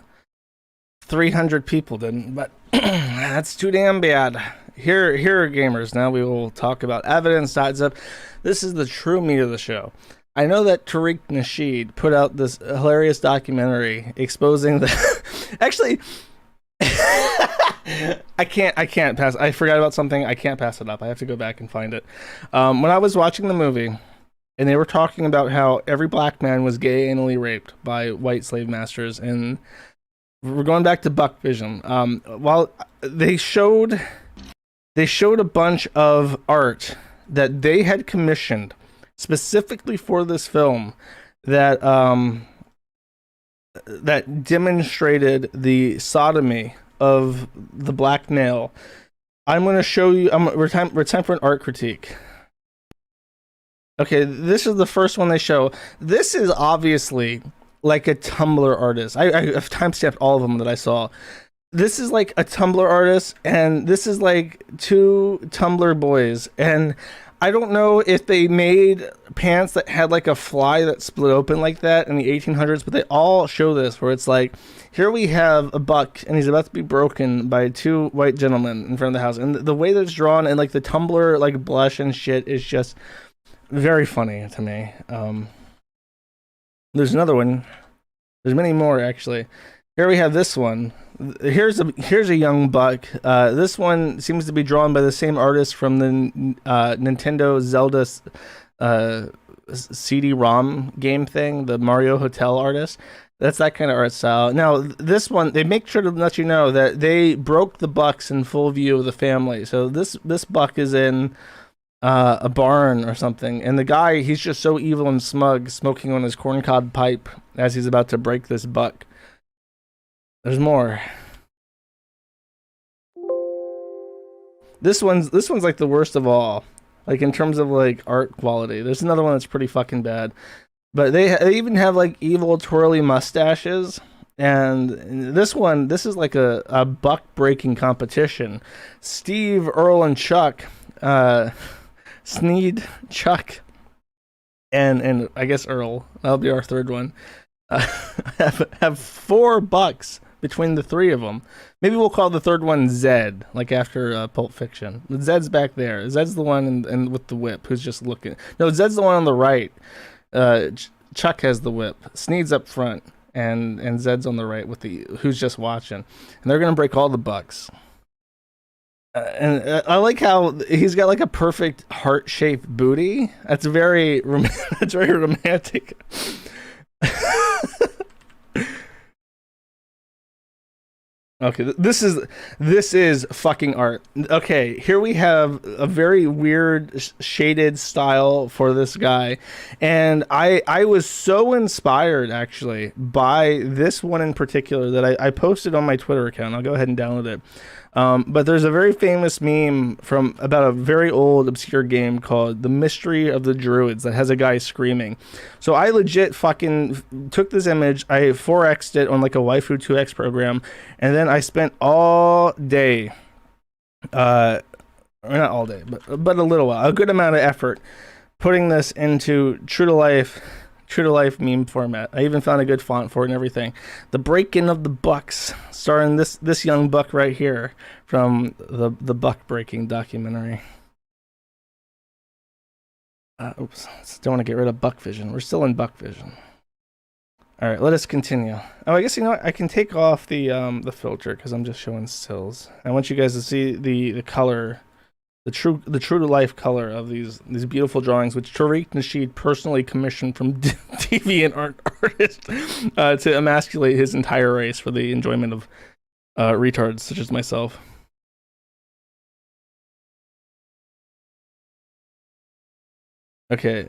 300 people didn't, but that's too damn bad. Here are gamers. Now we will talk about evidence.zip. This is the true meat of the show. I know that Tariq Nasheed put out this hilarious documentary exposing the... Actually... I can't pass. I forgot about something. I can't pass it up. I have to go back and find it. When I was watching the movie, and they were talking about how every black man was gay anally raped by white slave masters, and we're going back to Buck Vision. While they showed a bunch of art that they had commissioned specifically for this film that that demonstrated the sodomy of the black male. I'm going to show you. We're time for an art critique. Okay, this is the first one they show. This is obviously like a Tumblr artist. I've timestamped all of them that I saw. This is like a Tumblr artist, and this is like two Tumblr boys. And I don't know if they made pants that had like a fly that split open like that in the 1800s, but they all show this where it's like, here we have a buck and he's about to be broken by two white gentlemen in front of the house. And the way that it's drawn and like the Tumblr like blush and shit is just very funny to me. There's another one. There's many more actually. Here we have this one. Here's a young buck. This one seems to be drawn by the same artist from the Nintendo Zelda CD-ROM game thing, the Mario Hotel artist. That's that kind of art style. Now, this one, they make sure to let you know that they broke the bucks in full view of the family. So this buck is in a barn or something, and the guy, he's just so evil and smug, smoking on his corncob pipe as he's about to break this buck. There's more. This one's like the worst of all, like in terms of like art quality. There's another one that's pretty fucking bad, but they even have like evil twirly mustaches. And this is like a buck breaking competition. Steve, Earl, and Chuck, Sneed, Chuck, and I guess Earl, that'll be our third one, have 4 bucks between the 3 of them. Maybe we'll call the third one Zed, like after Pulp Fiction. Zed's back there. Zed's the one and with the whip who's just looking. No, Zed's the one on the right. Chuck has the whip. Sneed's up front, and Zed's on the right with the who's just watching. And they're gonna break all the bucks. And I like how he's got like a perfect heart-shaped booty. That's very romantic. Okay, this is fucking art. Okay, here we have a very weird shaded style for this guy, and I was so inspired actually by this one in particular that I posted on my Twitter account. I'll go ahead and download it. But there's a very famous meme from about a very old obscure game called The Mystery of the Druids that has a guy screaming. So I legit fucking took this image, I 4x'd it on like a waifu 2x program, and then I spent all day, or not all day, but a little while, a good amount of effort putting this into true to life meme format. I even found a good font for it and everything. The Breaking of the Bucks, starring this young buck right here from the Buck Breaking documentary. Oops, don't want to get rid of Buck Vision. We're still in Buck Vision. All right, let us continue. Oh, I guess you know what? I can take off the filter because I'm just showing stills. I want you guys to see the color. The true to life color of these beautiful drawings, which Tariq Nasheed personally commissioned from deviant artist to emasculate his entire race for the enjoyment of retards such as myself. Okay,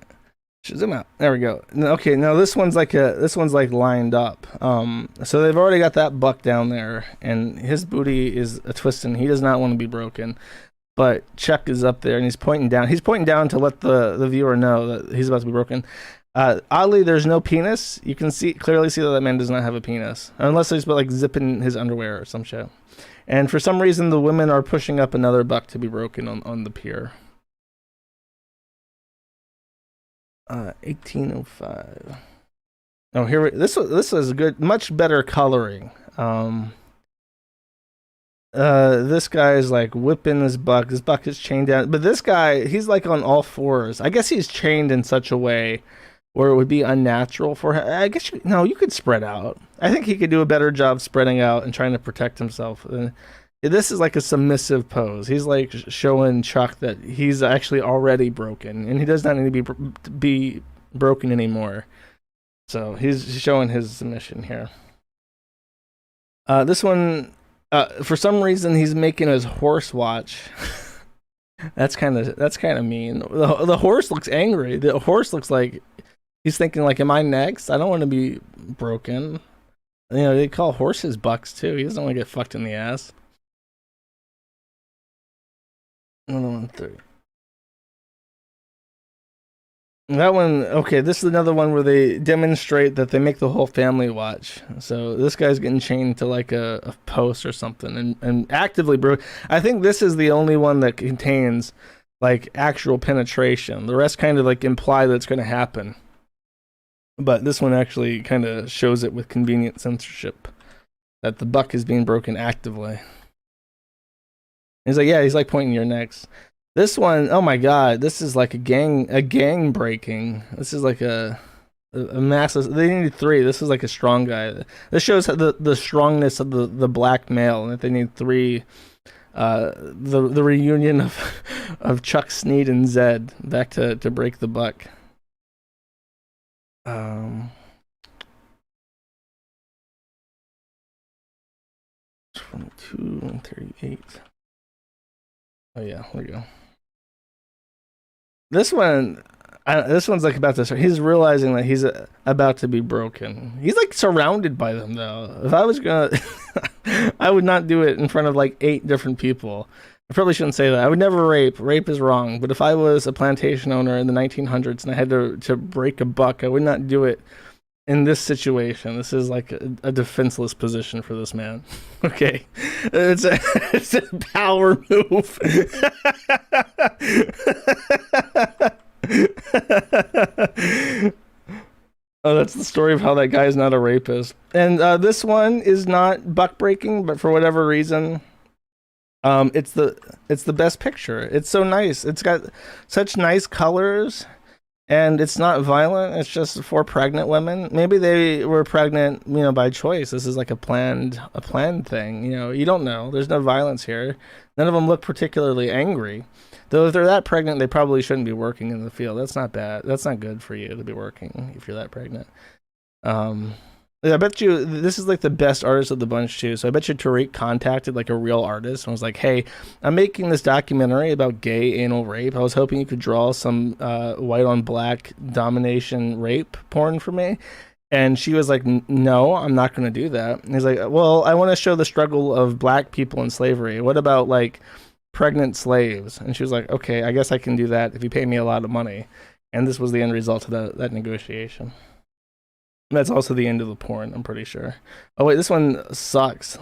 zoom out. There we go. Okay, now this one's like lined up. So they've already got that buck down there, and his booty is a twisting. He does not want to be broken. But Chuck is up there and he's pointing down. He's pointing down to let the viewer know that he's about to be broken. Oddly, there's no penis. You can clearly see that man does not have a penis, unless he's like zipping his underwear or some shit. And for some reason, the women are pushing up another buck to be broken on the pier. 1805. Oh, here this is good, much better coloring. This guy is like whipping this buck. This buck is chained down, but this guy, he's like on all fours. I guess he's chained in such a way where it would be unnatural for him. I guess you could spread out. I think he could do a better job spreading out and trying to protect himself. This is like a submissive pose. He's like showing Chuck that he's actually already broken and he does not need to be broken anymore. So he's showing his submission here. This one. For some reason, he's making his horse watch. That's kind of mean. The horse looks angry. The horse looks like he's thinking, like, "Am I next? I don't want to be broken." You know, they call horses bucks too. He doesn't want to get fucked in the ass. 113. That one, okay, this is another one where they demonstrate that they make the whole family watch. So this guy's getting chained to like a post or something and actively broke. I think this is the only one that contains like actual penetration. The rest kind of like imply that it's going to happen. But this one actually kind of shows it with convenient censorship that the buck is being broken actively. He's like, yeah, he's like pointing your necks. This one, oh my god, this is like a gang breaking. This is like a massive. They need 3. This is like a strong guy. This shows the strongness of the black male, and that they need 3. The reunion of Chuck, Sneed, and Zed back to break the buck. 22 and 38. Oh yeah, there we go. This one's like about to start. He's realizing that he's about to be broken. He's like surrounded by them though. If I was gonna, I would not do it in front of like 8 different people. I probably shouldn't say that. I would never rape. Rape is wrong. But if I was a plantation owner in the 1900s and I had to break a buck, I would not do it in this situation. This is like a defenseless position for this man. Okay. It's a power move. Oh, that's the story of how that guy is not a rapist. And this one is not buck breaking, but for whatever reason, it's the best picture. It's so nice. It's got such nice colors. And it's not violent. It's just 4 pregnant women. Maybe they were pregnant, by choice. This is like a planned thing. You don't know. There's no violence here. None of them look particularly angry. Though if they're that pregnant, they probably shouldn't be working in the field. That's not bad. That's not good for you to be working if you're that pregnant. I bet you this is like the best artist of the bunch too. So I bet you Tariq contacted like a real artist and was like, "Hey, I'm making this documentary about gay anal rape. I was hoping you could draw some white on black domination rape porn for me." And she was like, "No, I'm not going to do that." And he's like, "Well, I want to show the struggle of black people in slavery. What about like pregnant slaves?" And she was like, "Okay, I guess I can do that if you pay me a lot of money." And this was the end result of that negotiation. That's also the end of the porn, I'm pretty sure. Oh wait, this one sucks.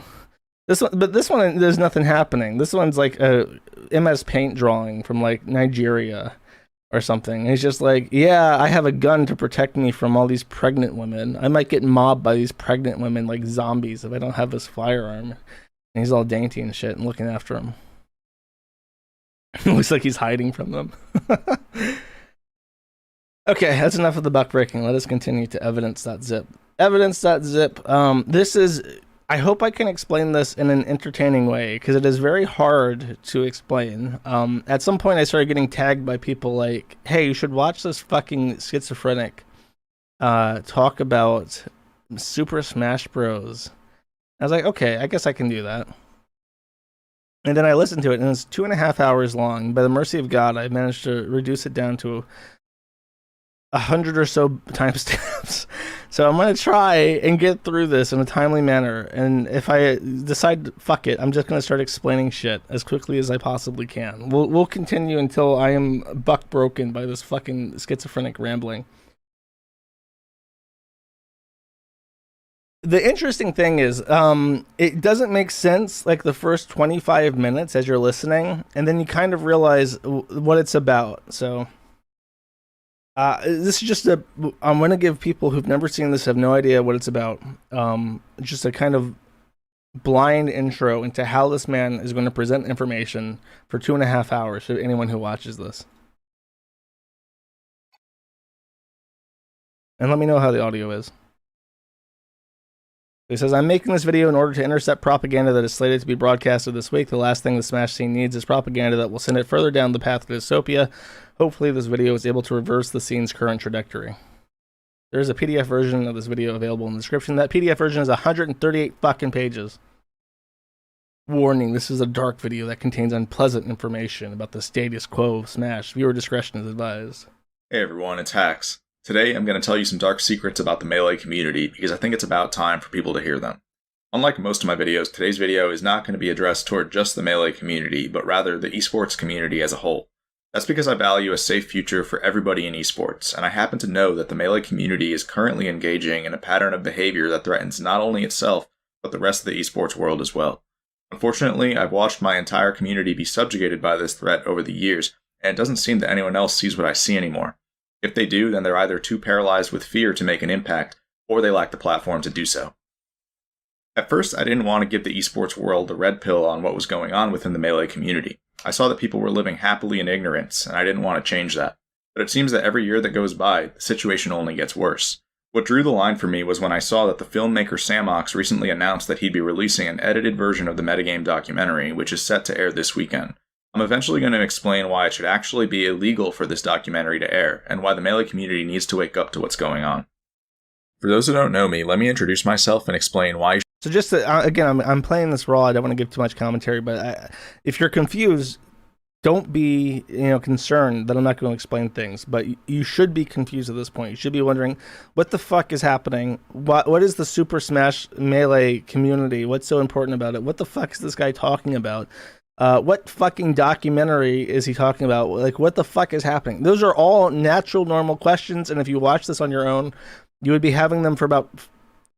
This one, there's nothing happening. This one's like a MS Paint drawing from like Nigeria or something. And he's just like, yeah, I have a gun to protect me from all these pregnant women. I might get mobbed by these pregnant women like zombies if I don't have this firearm. And he's all dainty and shit and looking after them. Looks like he's hiding from them. Okay, that's enough of the buck breaking. Let us continue to evidence.zip. Evidence.zip. This is, I hope I can explain this in an entertaining way, because it is very hard to explain. At some point I started getting tagged by people like, hey, you should watch this fucking schizophrenic talk about Super Smash Bros. I was like, okay, I guess I can do that. And then I listened to it, and it's 2.5 hours long. By the mercy of God, I managed to reduce it down to 100 or so timestamps. So I'm going to try and get through this in a timely manner. And if I decide, fuck it, I'm just going to start explaining shit as quickly as I possibly can. We'll continue until I am buck broken by this fucking schizophrenic rambling. The interesting thing is, it doesn't make sense like the first 25 minutes as you're listening, and then you kind of realize what it's about. So this is just I'm going to give people who've never seen this, have no idea what it's about, just a kind of blind intro into how this man is going to present information for 2.5 hours to anyone who watches this. And let me know how the audio is. He says, I'm making this video in order to intercept propaganda that is slated to be broadcasted this week. The last thing the Smash scene needs is propaganda that will send it further down the path to dystopia. Hopefully this video is able to reverse the scene's current trajectory. There's a PDF version of this video available in the description. That PDF version is 138 fucking pages. Warning, this is a dark video that contains unpleasant information about the status quo of Smash. Viewer discretion is advised. Hey everyone, it's Hax. Today, I'm going to tell you some dark secrets about the Melee community because I think it's about time for people to hear them. Unlike most of my videos, today's video is not going to be addressed toward just the Melee community, but rather the esports community as a whole. That's because I value a safe future for everybody in esports, and I happen to know that the Melee community is currently engaging in a pattern of behavior that threatens not only itself, but the rest of the esports world as well. Unfortunately, I've watched my entire community be subjugated by this threat over the years, and it doesn't seem that anyone else sees what I see anymore. If they do, then they're either too paralyzed with fear to make an impact, or they lack the platform to do so. At first, I didn't want to give the esports world the red pill on what was going on within the Melee community. I saw that people were living happily in ignorance, and I didn't want to change that. But it seems that every year that goes by, the situation only gets worse. What drew the line for me was when I saw that the filmmaker Samox recently announced that he'd be releasing an edited version of the metagame documentary, which is set to air this weekend. I'm eventually going to explain why it should actually be illegal for this documentary to air, and why the Melee community needs to wake up to what's going on. For those who don't know me, let me introduce myself and explain why. So just to, again, I'm playing this raw. I don't want to give too much commentary, but if you're confused, don't be concerned that I'm not going to explain things. But you should be confused at this point. You should be wondering, what the fuck is happening? What is the Super Smash Melee community? What's so important about it? What the fuck is this guy talking about? What fucking documentary is he talking about? Like, what the fuck is happening? Those are all natural, normal questions, and if you watch this on your own, you would be having them for about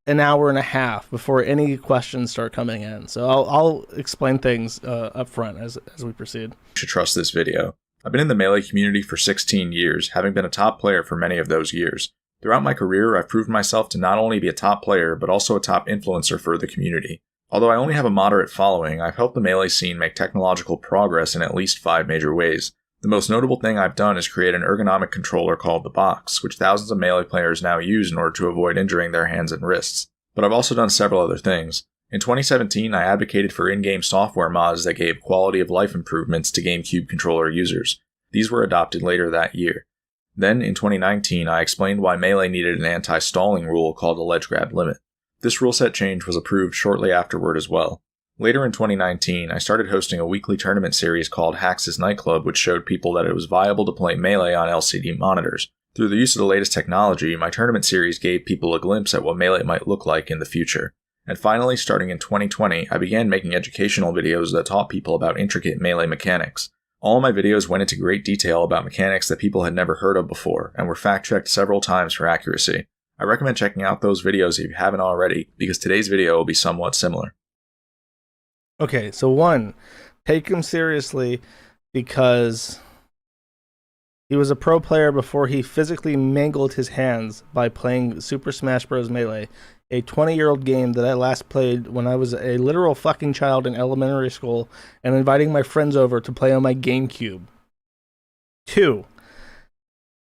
an hour and a half before any questions start coming in. So I'll explain things up front as we proceed. You should trust this video. I've been in the Melee community for 16 years, having been a top player for many of those years. Throughout my career, I've proved myself to not only be a top player, but also a top influencer for the community. Although I only have a moderate following, I've helped the Melee scene make technological progress in at least 5 major ways. The most notable thing I've done is create an ergonomic controller called the Box, which thousands of Melee players now use in order to avoid injuring their hands and wrists. But I've also done several other things. In 2017, I advocated for in-game software mods that gave quality of life improvements to GameCube controller users. These were adopted later that year. Then, in 2019, I explained why Melee needed an anti-stalling rule called the ledge grab limit. This rule set change was approved shortly afterward as well. Later in 2019, I started hosting a weekly tournament series called Hacks' Nightclub, which showed people that it was viable to play Melee on LCD monitors. Through the use of the latest technology, my tournament series gave people a glimpse at what Melee might look like in the future. And finally, starting in 2020, I began making educational videos that taught people about intricate Melee mechanics. All of my videos went into great detail about mechanics that people had never heard of before, and were fact-checked several times for accuracy. I recommend checking out those videos if you haven't already, because today's video will be somewhat similar. Okay, so 1, take him seriously because he was a pro player before he physically mangled his hands by playing Super Smash Bros. Melee, a 20-year-old game that I last played when I was a literal fucking child in elementary school and inviting my friends over to play on my GameCube. 2,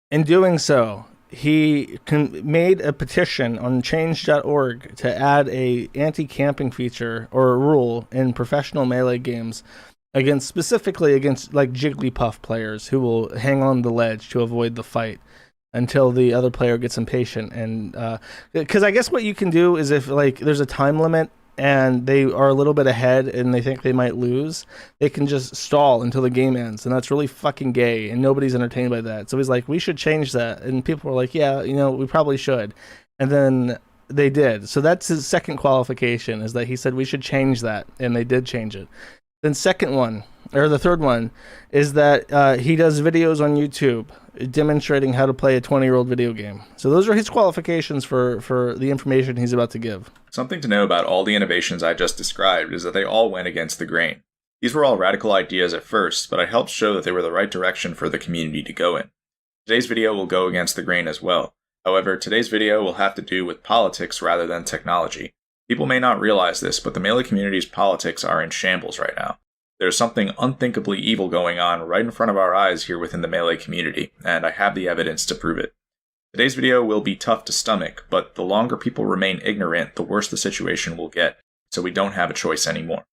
in doing so, he made a petition on change.org to add a anti-camping feature or a rule in professional Melee games specifically against like Jigglypuff players who will hang on the ledge to avoid the fight until the other player gets impatient. And because I guess what you can do is if like there's a time limit and they are a little bit ahead and they think they might lose, they can just stall until the game ends, and that's really fucking gay and nobody's entertained by that. So he's like, we should change that, and people were like, yeah, you know, we probably should. And then they did. So that's his second qualification, is that he said we should change that, and they did change it. Then the third one is that he does videos on YouTube demonstrating how to play a 20-year-old video game. So those are his qualifications for the information he's about to give. Something to know about all the innovations I just described is that they all went against the grain. These were all radical ideas at first, but I helped show that they were the right direction for the community to go in. Today's video will go against the grain as well. However, today's video will have to do with politics rather than technology. People may not realize this, but the Melee community's politics are in shambles right now. There's something unthinkably evil going on right in front of our eyes here within the Melee community, and I have the evidence to prove it. Today's video will be tough to stomach, but the longer people remain ignorant, the worse the situation will get, so we don't have a choice anymore.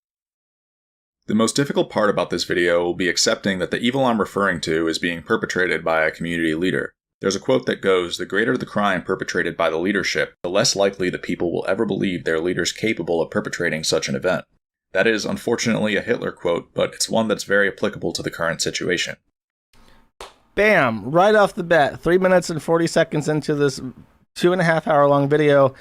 The most difficult part about this video will be accepting that the evil I'm referring to is being perpetrated by a community leader. There's a quote that goes, "The greater the crime perpetrated by the leadership, the less likely the people will ever believe their leader's capable of perpetrating such an event." That is, unfortunately, a Hitler quote, but it's one that's very applicable to the current situation. Bam! Right off the bat, 3 minutes and 40 seconds into this 2.5 hour long video,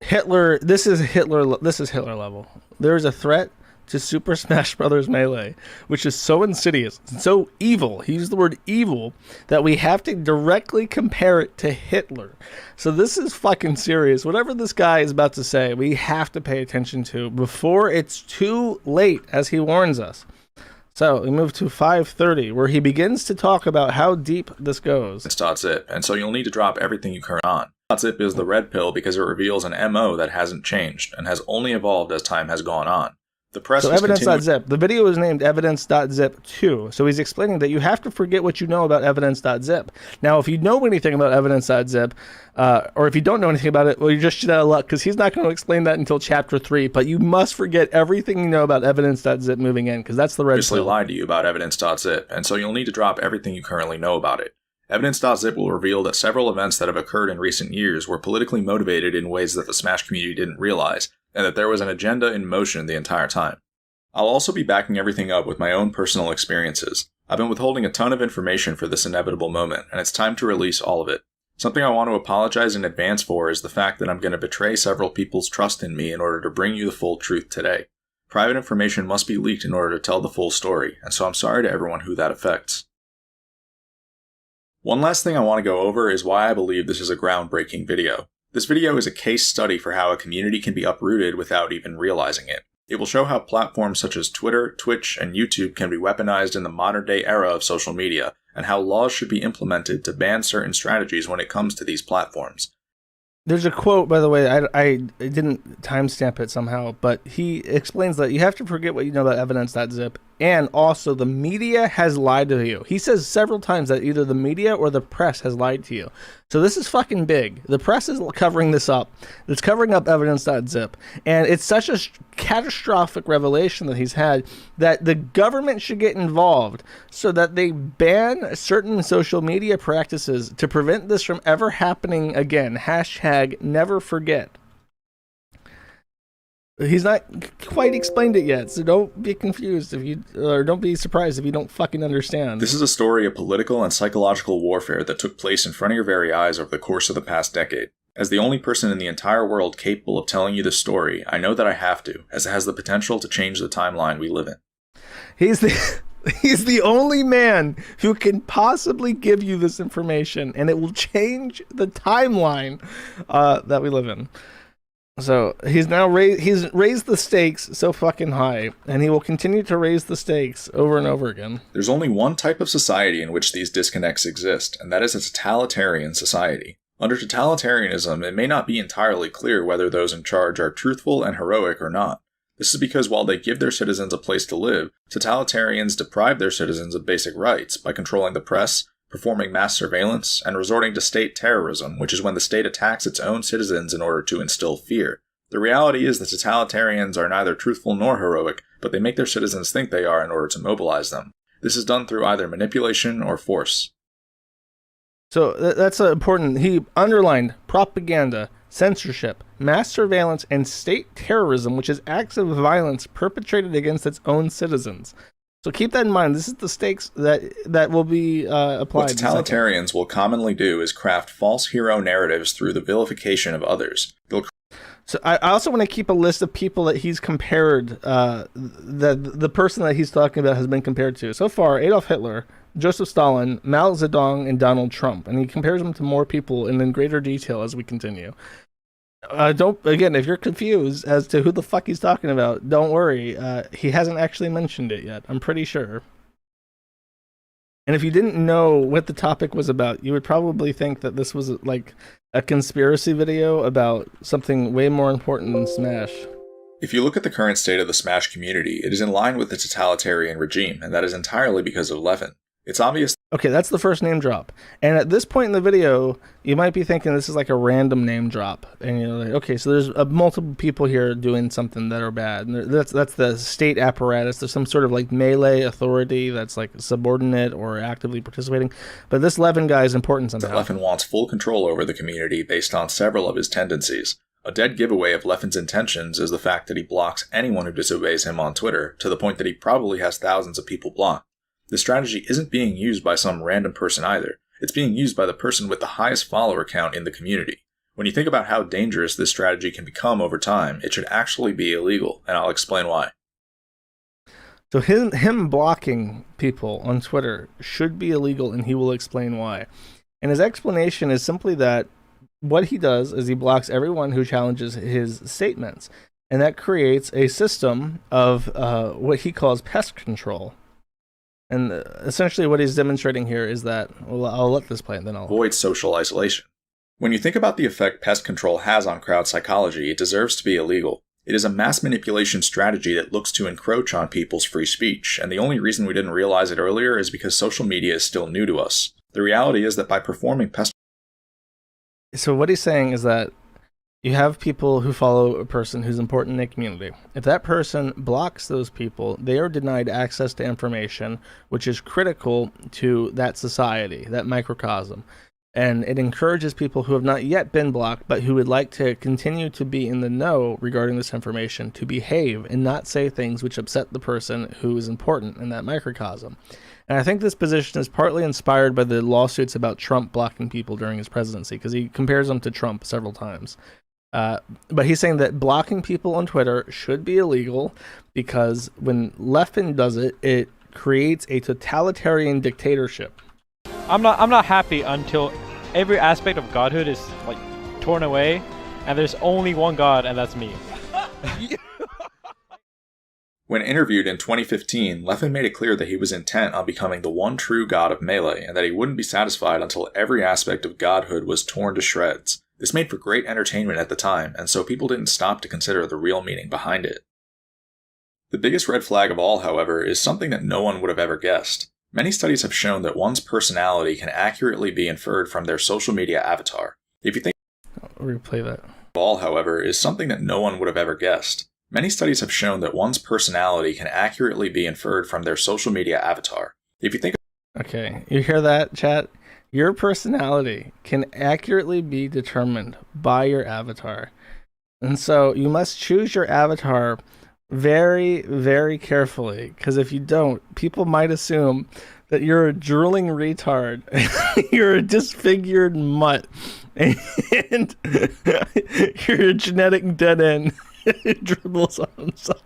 Hitler, this is Hitler level. There is a threat to Super Smash Bros. Melee, which is so insidious, so evil, he used the word evil, that we have to directly compare it to Hitler. So this is fucking serious. Whatever this guy is about to say, we have to pay attention to before it's too late, as he warns us. So we move to 5:30, where he begins to talk about how deep this goes. It's .zip, and so you'll need to drop everything you current on. .zip is the red pill because it reveals an MO that hasn't changed, and has only evolved as time has gone on. The press so evidence.zip. The video is named evidence.zip 2. So he's explaining that you have to forget what you know about evidence.zip. Now, if you know anything about evidence.zip, or if you don't know anything about it, well, you're just shit out of luck, because he's not going to explain that until chapter 3. But you must forget everything you know about evidence.zip moving in, because that's the red pill. Lied to you about evidence.zip, and so you'll need to drop everything you currently know about it. Evidence.zip will reveal that several events that have occurred in recent years were politically motivated in ways that the Smash community didn't realize, and that there was an agenda in motion the entire time. I'll also be backing everything up with my own personal experiences. I've been withholding a ton of information for this inevitable moment, and it's time to release all of it. Something I want to apologize in advance for is the fact that I'm going to betray several people's trust in me in order to bring you the full truth today. Private information must be leaked in order to tell the full story, and so I'm sorry to everyone who that affects. One last thing I want to go over is why I believe this is a groundbreaking video. This video is a case study for how a community can be uprooted without even realizing it. It will show how platforms such as Twitter, Twitch, and YouTube can be weaponized in the modern-day era of social media, and how laws should be implemented to ban certain strategies when it comes to these platforms. There's a quote, by the way, I didn't timestamp it somehow, but he explains that you have to forget what you know about evidence.zip, and also the media has lied to you. He says several times that either the media or the press has lied to you. So this is fucking big. The press is covering this up. It's covering up evidence.zip, and it's such a catastrophic revelation that he's had that the government should get involved so that they ban certain social media practices to prevent this from ever happening again. Hashtag never forget. He's not quite explained it yet, so don't be confused or don't be surprised if you don't fucking understand. This is a story of political and psychological warfare that took place in front of your very eyes over the course of the past decade. As the only person in the entire world capable of telling you this story, I know that I have to, as it has the potential to change the timeline we live in. He's the only man who can possibly give you this information, and it will change the timeline that we live in. So he's raised the stakes so fucking high, and he will continue to raise the stakes over and over again. There's only one type of society in which these disconnects exist, and that is a totalitarian society. Under totalitarianism, it may not be entirely clear whether those in charge are truthful and heroic or not. This is because while they give their citizens a place to live, totalitarians deprive their citizens of basic rights by controlling the press, performing mass surveillance, and resorting to state terrorism, which is when the state attacks its own citizens in order to instill fear. The reality is that totalitarians are neither truthful nor heroic, but they make their citizens think they are in order to mobilize them. This is done through either manipulation or force. So that's important. He underlined propaganda, censorship, mass surveillance, and state terrorism, which is acts of violence perpetrated against its own citizens. So keep that in mind. This is the stakes that will be applied. What totalitarians will commonly do is craft false hero narratives through the vilification of others. So I also want to keep a list of people that he's compared, the person that he's talking about has been compared to. So far, Adolf Hitler, Joseph Stalin, Mao Zedong, and Donald Trump. And he compares them to more people and in greater detail as we continue. Again, if you're confused as to who the fuck he's talking about, don't worry. He hasn't actually mentioned it yet, I'm pretty sure. And if you didn't know what the topic was about, you would probably think that this was like a conspiracy video about something way more important than Smash. If you look at the current state of the Smash community, it is in line with the totalitarian regime, and that is entirely because of Levin. It's obvious. Okay, that's the first name drop. And at this point in the video, you might be thinking this is like a random name drop. And you're like, okay, so there's multiple people here doing something that are bad. And that's the state apparatus. There's some sort of like melee authority that's like subordinate or actively participating. But this Levin guy is important somehow. Levin wants full control over the community based on several of his tendencies. A dead giveaway of Levin's intentions is the fact that he blocks anyone who disobeys him on Twitter, to the point that he probably has thousands of people blocked. This strategy isn't being used by some random person either. It's being used by the person with the highest follower count in the community. When you think about how dangerous this strategy can become over time, it should actually be illegal, and I'll explain why. So him blocking people on Twitter should be illegal, and he will explain why. And his explanation is simply that what he does is he blocks everyone who challenges his statements. And that creates a system of what he calls pest control. And essentially what he's demonstrating here is that, well, I'll let this play and then I'll... Avoid social isolation. When you think about the effect pest control has on crowd psychology, it deserves to be illegal. It is a mass manipulation strategy that looks to encroach on people's free speech, and the only reason we didn't realize it earlier is because social media is still new to us. The reality is that by performing pest... So what he's saying is that you have people who follow a person who's important in the community. If that person blocks those people, they are denied access to information, which is critical to that society, that microcosm. And it encourages people who have not yet been blocked, but who would like to continue to be in the know regarding this information, to behave and not say things which upset the person who is important in that microcosm. And I think this position is partly inspired by the lawsuits about Trump blocking people during his presidency, because he compares them to Trump several times. But he's saying that blocking people on Twitter should be illegal because when Levin does it, it creates a totalitarian dictatorship. I'm not happy until every aspect of godhood is like torn away, and there's only one God, and that's me. When interviewed in 2015, Levin made it clear that he was intent on becoming the one true god of Melee, and that he wouldn't be satisfied until every aspect of godhood was torn to shreds. This made for great entertainment at the time, and so people didn't stop to consider the real meaning behind it. The biggest red flag of all, however, is something that no one would have ever guessed. Many studies have shown that one's personality can accurately be inferred from their social media avatar. If you think... I'll replay that. All, however, is something that no one would have ever guessed. Many studies have shown that one's personality can accurately be inferred from their social media avatar. If you think... Okay, you hear that, chat? Your personality can accurately be determined by your avatar. And so you must choose your avatar very, very carefully, because if you don't, people might assume that you're a drooling retard, you're a disfigured mutt, and you're a genetic dead end who dribbles on himself.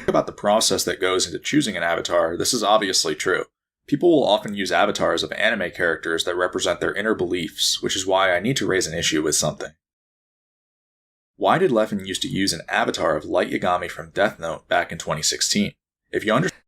About the process that goes into choosing an avatar, this is obviously true. People will often use avatars of anime characters that represent their inner beliefs, which is why I need to raise an issue with something. Why did Leffen used to use an avatar of Light Yagami from Death Note back in 2016? If you understand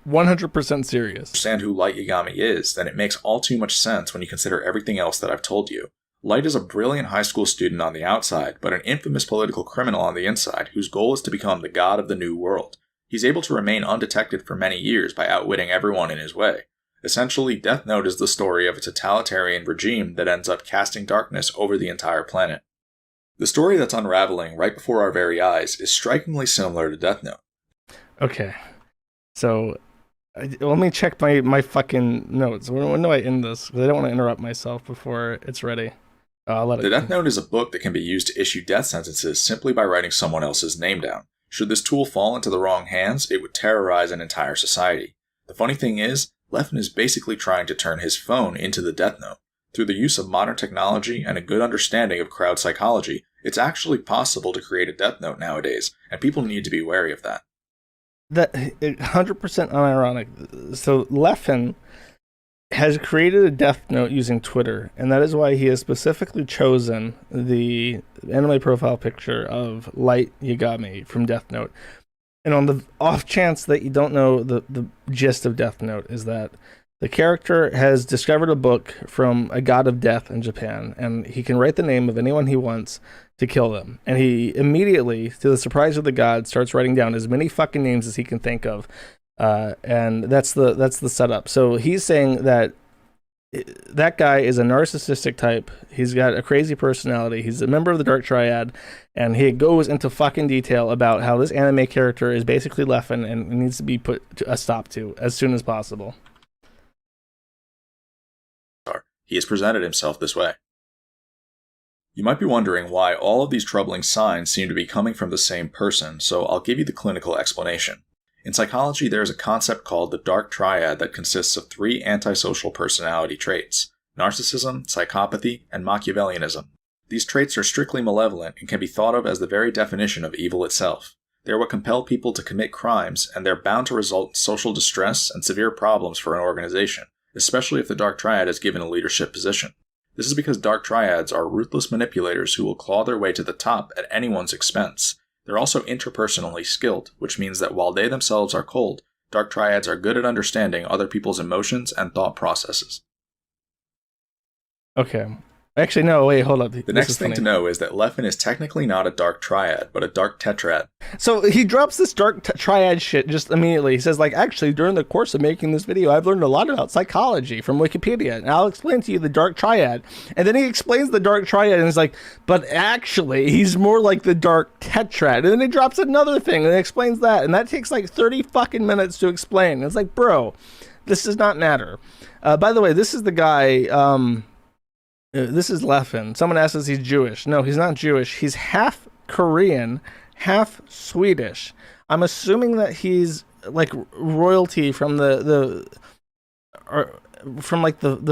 100% serious. Understand who Light Yagami is, then it makes all too much sense when you consider everything else that I've told you. Light is a brilliant high school student on the outside, but an infamous political criminal on the inside, whose goal is to become the god of the new world. He's able to remain undetected for many years by outwitting everyone in his way. Essentially, Death Note is the story of a totalitarian regime that ends up casting darkness over the entire planet. The story that's unraveling right before our very eyes is strikingly similar to Death Note. Okay, so let me check my fucking notes. When do I end this? Because I don't want to interrupt myself before it's ready. I'll let it. The Death Note is a book that can be used to issue death sentences simply by writing someone else's name down. Should this tool fall into the wrong hands, it would terrorize an entire society. The funny thing is, Leffen is basically trying to turn his phone into the Death Note. Through the use of modern technology and a good understanding of crowd psychology, it's actually possible to create a Death Note nowadays, and people need to be wary of that. That 100% unironic. So Leffen has created a Death Note using Twitter, and that is why he has specifically chosen the anime profile picture of Light Yagami from Death Note. And on the off chance that you don't know the gist of Death Note, is that the character has discovered a book from a god of death in Japan, and he can write the name of anyone he wants to kill them. And he immediately, to the surprise of the god, starts writing down as many fucking names as he can think of. And that's the setup. So he's saying that that guy is a narcissistic type. He's got a crazy personality. He's a member of the Dark Triad, and he goes into fucking detail about how this anime character is basically Leffen and needs to be put a stop to as soon as possible. He has presented himself this way. You might be wondering why all of these troubling signs seem to be coming from the same person, so I'll give you the clinical explanation. In psychology, there is a concept called the Dark Triad that consists of 3 antisocial personality traits: narcissism, psychopathy, and Machiavellianism. These traits are strictly malevolent and can be thought of as the very definition of evil itself. They are what compel people to commit crimes, and they're bound to result in social distress and severe problems for an organization, especially if the Dark Triad is given a leadership position. This is because Dark Triads are ruthless manipulators who will claw their way to the top at anyone's expense. They're also interpersonally skilled, which means that while they themselves are cold, Dark Triads are good at understanding other people's emotions and thought processes. Okay. Actually, no, wait, hold up. The next thing to know is that Leffen is technically not a Dark Triad, but a Dark Tetrad. So he drops this Dark Triad shit just immediately. He says, like, actually, during the course of making this video, I've learned a lot about psychology from Wikipedia, and I'll explain to you the Dark Triad. And then he explains the Dark Triad, and he's like, but actually, he's more like the Dark Tetrad. And then he drops another thing, and explains that, and that takes like 30 fucking minutes to explain. And it's like, bro, this does not matter. By the way, this is the guy... this is Leffen. Someone asks us he's Jewish. No, he's not Jewish. He's half Korean, half Swedish. I'm assuming that he's like royalty from the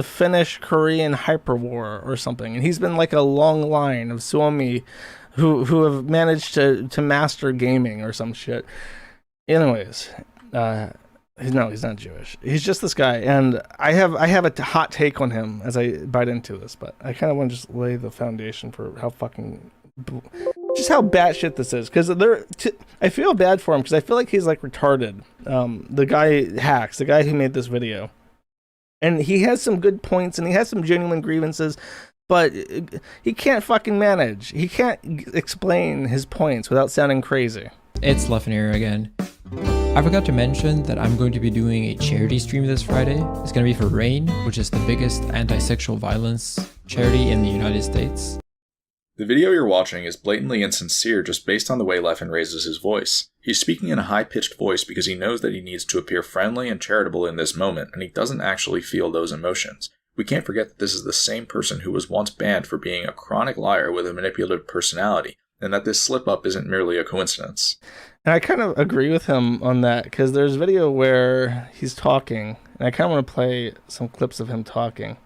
Finnish Korean hyperwar or something. And he's been like a long line of Suomi who have managed to master gaming or some shit. Anyways, no, he's not Jewish. He's just this guy, and I have a hot take on him as I bite into this, but I kind of want to just lay the foundation for how fucking, just how batshit this is, because I feel bad for him, because I feel like he's like retarded. The guy Hacks, the guy who made this video, and he has some good points, and he has some genuine grievances, but he can't fucking manage. He can't explain his points without sounding crazy. It's Leffen here again. I forgot to mention that I'm going to be doing a charity stream this Friday. It's going to be for RAIN, which is the biggest anti-sexual violence charity in the United States. The video you're watching is blatantly insincere just based on the way Leffen raises his voice. He's speaking in a high-pitched voice because he knows that he needs to appear friendly and charitable in this moment, and he doesn't actually feel those emotions, We can't forget that this is the same person who was once banned for being a chronic liar with a manipulative personality, and that this slip-up isn't merely a coincidence. And I kind of agree with him on that, because there's a video where he's talking, and I kind of want to play some clips of him talking,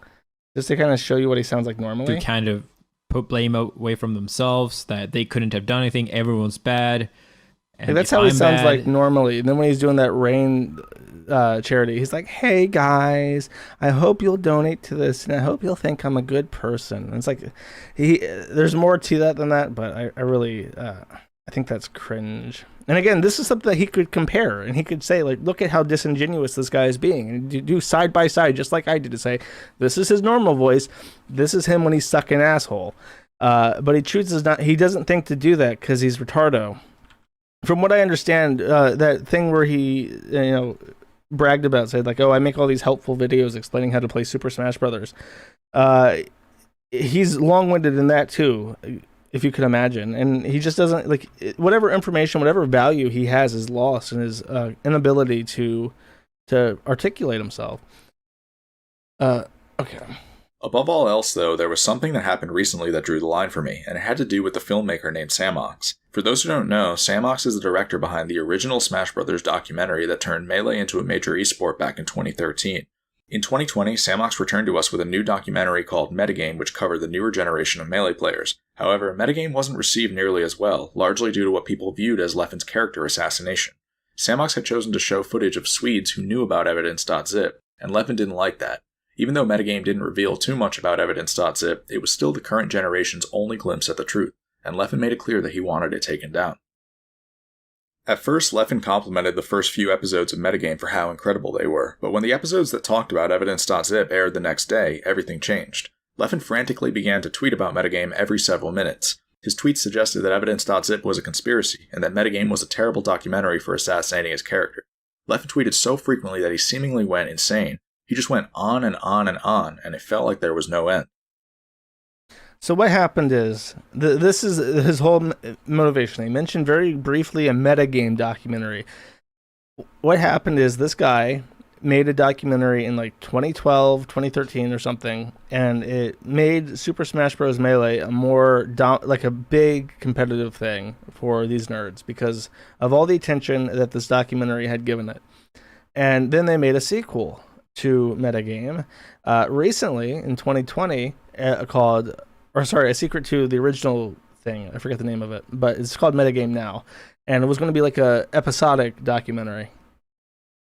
just to kind of show you what he sounds like normally. To kind of put blame away from themselves, that they couldn't have done anything, everyone's bad. And that's how he sounds like normally. And then when he's doing that rain charity, he's like, "Hey guys, I hope you'll donate to this, and I hope you'll think I'm a good person." And it's like, there's more to that than that, but I really, I think that's cringe. And again, this is something that he could compare, and he could say, like, look at how disingenuous this guy is being, and do side by side, just like I did, to say, this is his normal voice, this is him when he's sucking asshole. But he chooses not. He doesn't think to do that because he's retardo. From what I understand, that thing where he, bragged about, said like, "Oh, I make all these helpful videos explaining how to play Super Smash Brothers." He's long-winded in that too, if you could imagine, and he just doesn't like whatever information, whatever value he has is lost in his inability to articulate himself. Okay. Above all else, though, there was something that happened recently that drew the line for me, and it had to do with the filmmaker named Samox. For those who don't know, Samox is the director behind the original Smash Bros. Documentary that turned Melee into a major esport back in 2013. In 2020, Samox returned to us with a new documentary called Metagame, which covered the newer generation of Melee players. However, Metagame wasn't received nearly as well, largely due to what people viewed as Leffen's character assassination. Samox had chosen to show footage of Swedes who knew about Evidence.zip, and Leffen didn't like that. Even though Metagame didn't reveal too much about Evidence.zip, it was still the current generation's only glimpse at the truth, and Leffen made it clear that he wanted it taken down. At first, Leffen complimented the first few episodes of Metagame for how incredible they were, but when the episodes that talked about Evidence.zip aired the next day, everything changed. Leffen frantically began to tweet about Metagame every several minutes. His tweets suggested that Evidence.zip was a conspiracy, and that Metagame was a terrible documentary for assassinating his character. Leffen tweeted so frequently that he seemingly went insane. He just went on and on and on, and it felt like there was no end. So what happened is, this is his whole motivation. He mentioned very briefly a Metagame documentary. What happened is this guy made a documentary in like 2012, 2013 or something, and it made Super Smash Bros. Melee a more, like a big competitive thing for these nerds because of all the attention that this documentary had given it. And then they made a sequel to Metagame recently in 2020 called, or sorry, a sequel to the original thing. I forget the name of it, but it's called Metagame now. And it was going to be like a episodic documentary.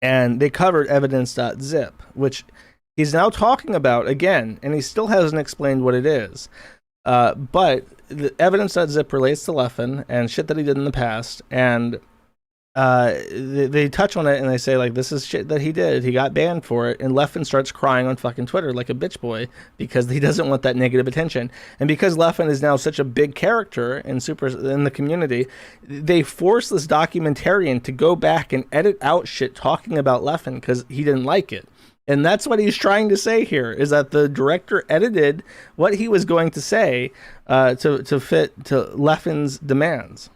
And they covered Evidence.zip, which he's now talking about again, and he still hasn't explained what it is. But the Evidence.zip relates to Leffen and shit that he did in the past, and they touch on it and they say like, this is shit that he did, he got banned for it, and Leffen starts crying on fucking Twitter like a bitch boy because he doesn't want that negative attention. And because Leffen is now such a big character in the community, they force this documentarian to go back and edit out shit talking about Leffen because he didn't like it. And that's what he's trying to say here, is that the director edited what he was going to say to fit to Leffen's demands.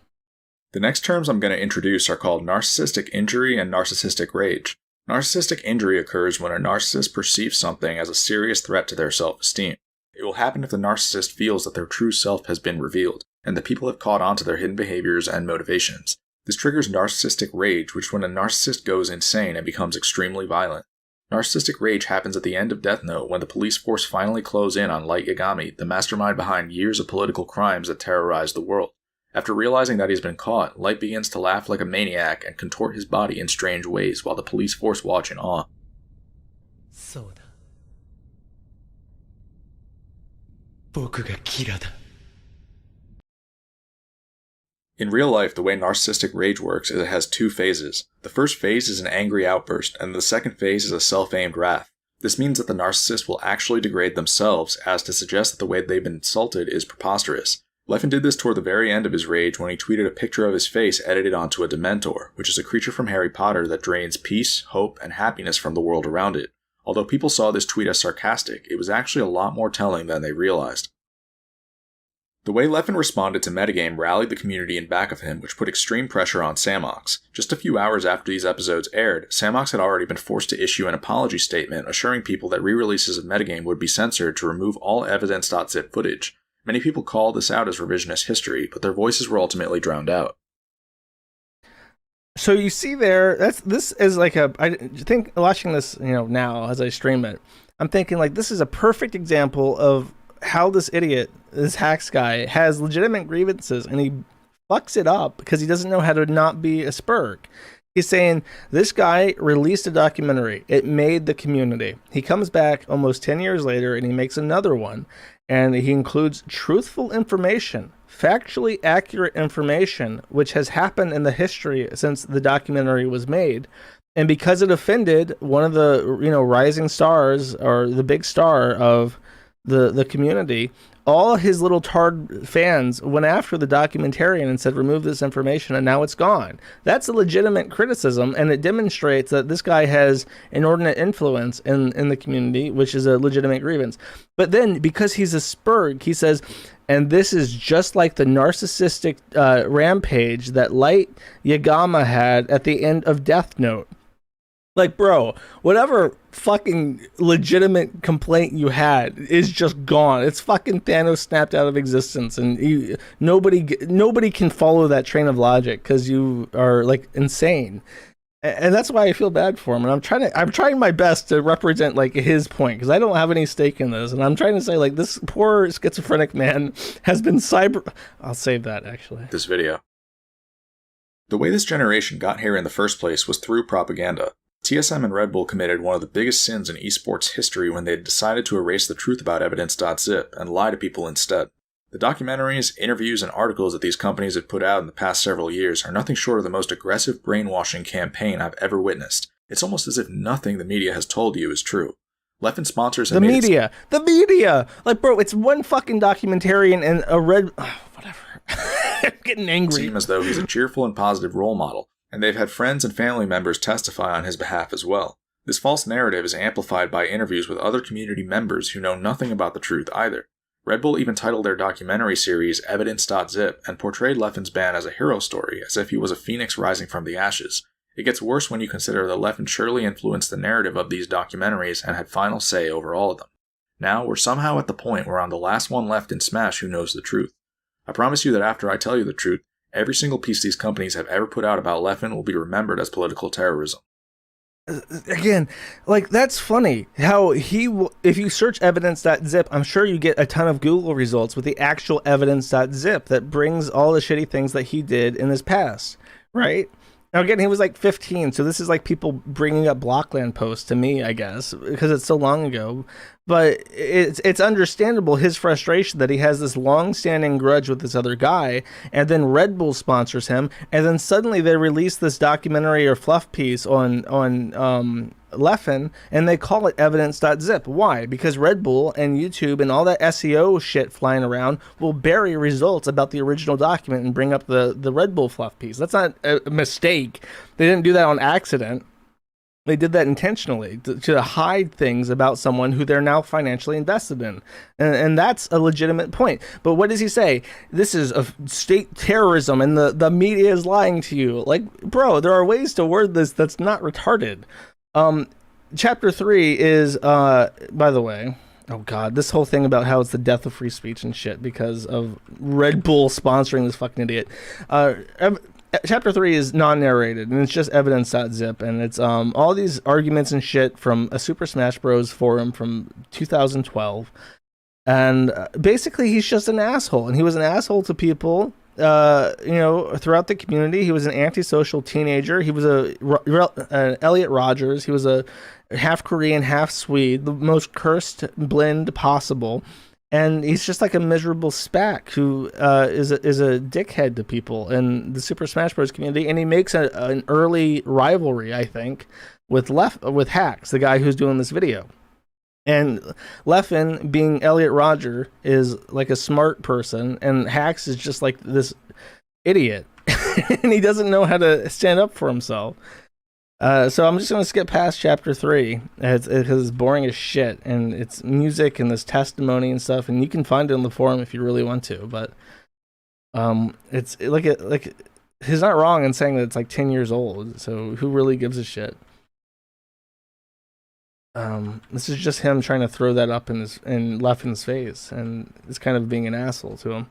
The next terms I'm going to introduce are called narcissistic injury and narcissistic rage. Narcissistic injury occurs when a narcissist perceives something as a serious threat to their self-esteem. It will happen if the narcissist feels that their true self has been revealed, and that people have caught on to their hidden behaviors and motivations. This triggers narcissistic rage, which when a narcissist goes insane and becomes extremely violent. Narcissistic rage happens at the end of Death Note when the police force finally close in on Light Yagami, the mastermind behind years of political crimes that terrorized the world. After realizing that he's been caught, Light begins to laugh like a maniac and contort his body in strange ways while the police force watch in awe. In real life, the way narcissistic rage works is it has two phases. The first phase is an angry outburst, and the second phase is a self-aimed wrath. This means that the narcissist will actually degrade themselves as to suggest that the way they've been insulted is preposterous. Leffen did this toward the very end of his rage when he tweeted a picture of his face edited onto a Dementor, which is a creature from Harry Potter that drains peace, hope, and happiness from the world around it. Although people saw this tweet as sarcastic, it was actually a lot more telling than they realized. The way Leffen responded to Metagame rallied the community in back of him, which put extreme pressure on Samox. Just a few hours after these episodes aired, Samox had already been forced to issue an apology statement assuring people that re-releases of Metagame would be censored to remove all evidence.zip footage. Many people called this out as revisionist history, but their voices were ultimately drowned out. So you see there, this is like I think watching this, now as I stream it, I'm thinking like this is a perfect example of how this idiot, this hacks guy, has legitimate grievances and he fucks it up because he doesn't know how to not be a spurg. He's saying this guy released a documentary. It made the community. He comes back almost 10 years later and he makes another one, and he includes truthful information, factually accurate information, which has happened in the history since the documentary was made. And because it offended one of the rising stars, or the big star of the community, all his little tarred fans went after the documentarian and said, remove this information, and now it's gone. That's a legitimate criticism, and it demonstrates that this guy has inordinate influence in the community, which is a legitimate grievance. But then, because he's a spurg, he says, and this is just like the narcissistic rampage that Light Yagama had at the end of Death Note. Like, bro, whatever fucking legitimate complaint you had is just gone. It's fucking Thanos snapped out of existence, and nobody can follow that train of logic because you are like insane. And that's why I feel bad for him. And I'm trying my best to represent like his point, because I don't have any stake in this. And I'm trying to say like this poor schizophrenic man has been I'll save that actually. This video. The way this generation got here in the first place was through propaganda. TSM and Red Bull committed one of the biggest sins in esports history when they decided to erase the truth about evidence.zip and lie to people instead. The documentaries, interviews, and articles that these companies have put out in the past several years are nothing short of the most aggressive brainwashing campaign I've ever witnessed. It's almost as if nothing the media has told you is true. Leffen sponsors have the media. Like, bro, it's one fucking documentarian and a red... whatever. I'm getting angry. Seem as though he's a cheerful and positive role model, and they've had friends and family members testify on his behalf as well. This false narrative is amplified by interviews with other community members who know nothing about the truth either. Red Bull even titled their documentary series Evidence.zip and portrayed Leffen's ban as a hero story, as if he was a phoenix rising from the ashes. It gets worse when you consider that Leffen surely influenced the narrative of these documentaries and had final say over all of them. Now, we're somehow at the point where I'm the last one left in Smash who knows the truth. I promise you that after I tell you the truth, every single piece these companies have ever put out about Leffen will be remembered as political terrorism. Again, like, that's funny how if you search evidence.zip, I'm sure you get a ton of Google results with the actual evidence.zip that brings all the shitty things that he did in his past, right? Now, again, he was like 15, so this is like people bringing up Blockland posts to me, I guess, because it's so long ago. But it's understandable, his frustration that he has this long-standing grudge with this other guy, and then Red Bull sponsors him, and then suddenly they release this documentary or fluff piece on Leffen, and they call it evidence.zip. Why? Because Red Bull and YouTube and all that SEO shit flying around will bury results about the original document and bring up the Red Bull fluff piece. That's not a mistake. They didn't do that on accident. They did that intentionally to hide things about someone who they're now financially invested in. And that's a legitimate point. But what does he say? This is a state terrorism and the media is lying to you. Like, bro, there are ways to word this that's not retarded. Chapter 3 is, by the way, oh god, this whole thing about how it's the death of free speech and shit because of Red Bull sponsoring this fucking idiot. Chapter 3 is non-narrated, and it's just evidence.zip, and it's all these arguments and shit from a Super Smash Bros. Forum from 2012. And basically, he's just an asshole, and he was an asshole to people, throughout the community. He was an antisocial teenager. He was an Elliot Rogers. He was a half Korean, half Swede, the most cursed blend possible. And he's just like a miserable spac who is a dickhead to people in the Super Smash Bros. Community, and he makes an early rivalry, I think, with Hacks, the guy who's doing this video. And Leffen, being Elliot Roger, is like a smart person, and Hacks is just like this idiot, and he doesn't know how to stand up for himself. So I'm just going to skip past chapter 3 because it's boring as shit, and it's music and this testimony and stuff, and you can find it on the forum if you really want to, but it's like he's not wrong in saying that it's like 10 years old, so who really gives a shit? This is just him trying to throw that up in Leffen's face, and it's kind of being an asshole to him.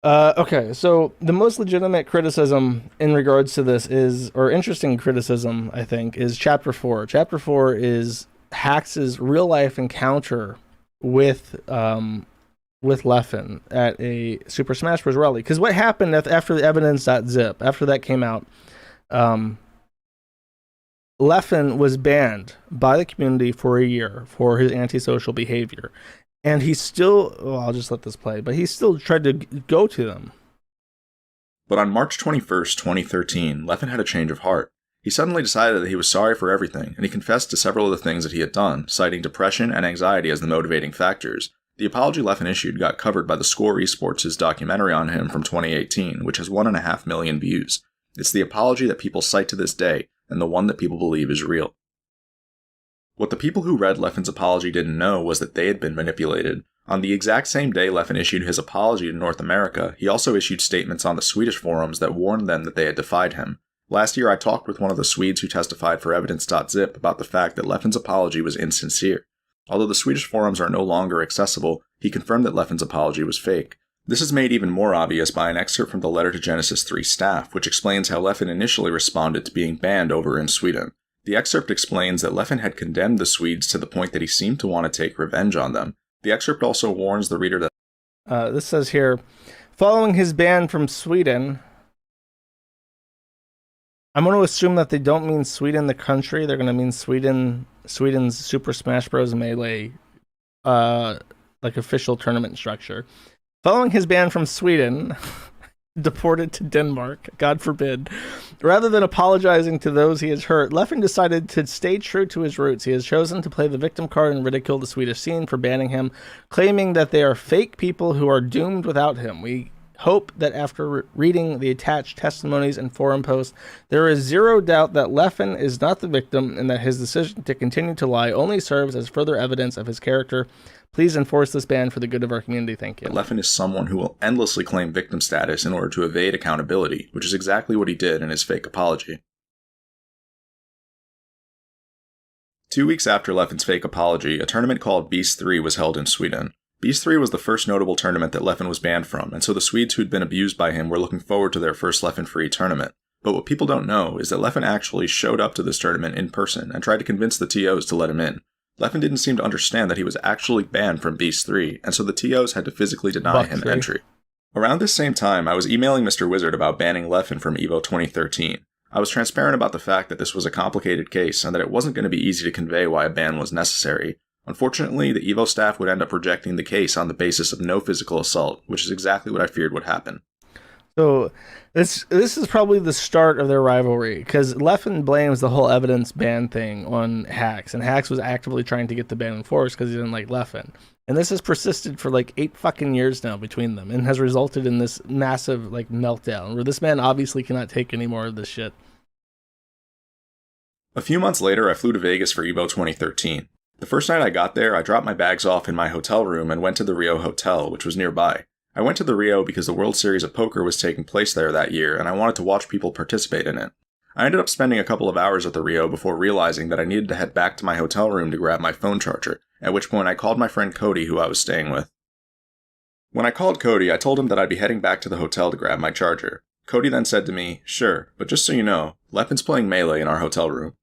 Okay, so the most legitimate criticism in regards to this is, or interesting criticism, I think, is chapter 4. Chapter 4 is Hax's real life encounter with Leffen at a Super Smash Bros. Rally. Because what happened after the evidence.zip, after that came out, Leffen was banned by the community for a year for his antisocial behavior. And he still, well, I'll just let this play, but he still tried to go to them. But on March 21st, 2013, Leffen had a change of heart. He suddenly decided that he was sorry for everything, and he confessed to several of the things that he had done, citing depression and anxiety as the motivating factors. The apology Leffen issued got covered by the Score Esports' documentary on him from 2018, which has 1.5 million views. It's the apology that people cite to this day, and the one that people believe is real. What the people who read Leffen's apology didn't know was that they had been manipulated. On the exact same day Leffen issued his apology to North America, he also issued statements on the Swedish forums that warned them that they had defied him. Last year I talked with one of the Swedes who testified for evidence.zip about the fact that Leffen's apology was insincere. Although the Swedish forums are no longer accessible, he confirmed that Leffen's apology was fake. This is made even more obvious by an excerpt from the letter to Genesis 3 staff, which explains how Leffen initially responded to being banned over in Sweden. The excerpt explains that Leffen had condemned the Swedes to the point that he seemed to want to take revenge on them. The excerpt also warns the reader that this says here, following his ban from Sweden, I'm going to assume that they don't mean Sweden the country. They're going to mean Sweden's Super Smash Bros. Melee, like official tournament structure. Following his ban from Sweden, deported to Denmark, God forbid. Rather than apologizing to those he has hurt, Leffen decided to stay true to his roots. He has chosen to play the victim card and ridicule the Swedish scene for banning him, claiming that they are fake people who are doomed without him. We hope that after reading the attached testimonies and forum posts, there is zero doubt that Leffen is not the victim and that his decision to continue to lie only serves as further evidence of his character. Please enforce this ban for the good of our community. Thank you. Leffen is someone who will endlessly claim victim status in order to evade accountability, which is exactly what he did in his fake apology. 2 weeks after Leffen's fake apology, a tournament called Beast 3 was held in Sweden. Beast 3 was the first notable tournament that Leffen was banned from, and so the Swedes who'd been abused by him were looking forward to their first Leffen-free tournament. But what people don't know is that Leffen actually showed up to this tournament in person and tried to convince the TOs to let him in. Leffen didn't seem to understand that he was actually banned from Beast 3, and so the TOs had to physically deny him entry. Around this same time, I was emailing Mr. Wizard about banning Leffen from EVO 2013. I was transparent about the fact that this was a complicated case and that it wasn't going to be easy to convey why a ban was necessary. Unfortunately, the EVO staff would end up rejecting the case on the basis of no physical assault, which is exactly what I feared would happen. So this is probably the start of their rivalry, because Leffen blames the whole evidence ban thing on Hax, and Hax was actively trying to get the ban enforced because he didn't like Leffen. And this has persisted for like 8 fucking years now between them, and has resulted in this massive like meltdown where this man obviously cannot take any more of this shit. A few months later, I flew to Vegas for EVO 2013. The first night I got there, I dropped my bags off in my hotel room and went to the Rio Hotel, which was nearby. I went to the Rio because the World Series of Poker was taking place there that year, and I wanted to watch people participate in it. I ended up spending a couple of hours at the Rio before realizing that I needed to head back to my hotel room to grab my phone charger, at which point I called my friend Cody, who I was staying with. When I called Cody, I told him that I'd be heading back to the hotel to grab my charger. Cody then said to me, "Sure, but just so you know, Leffen's playing Melee in our hotel room."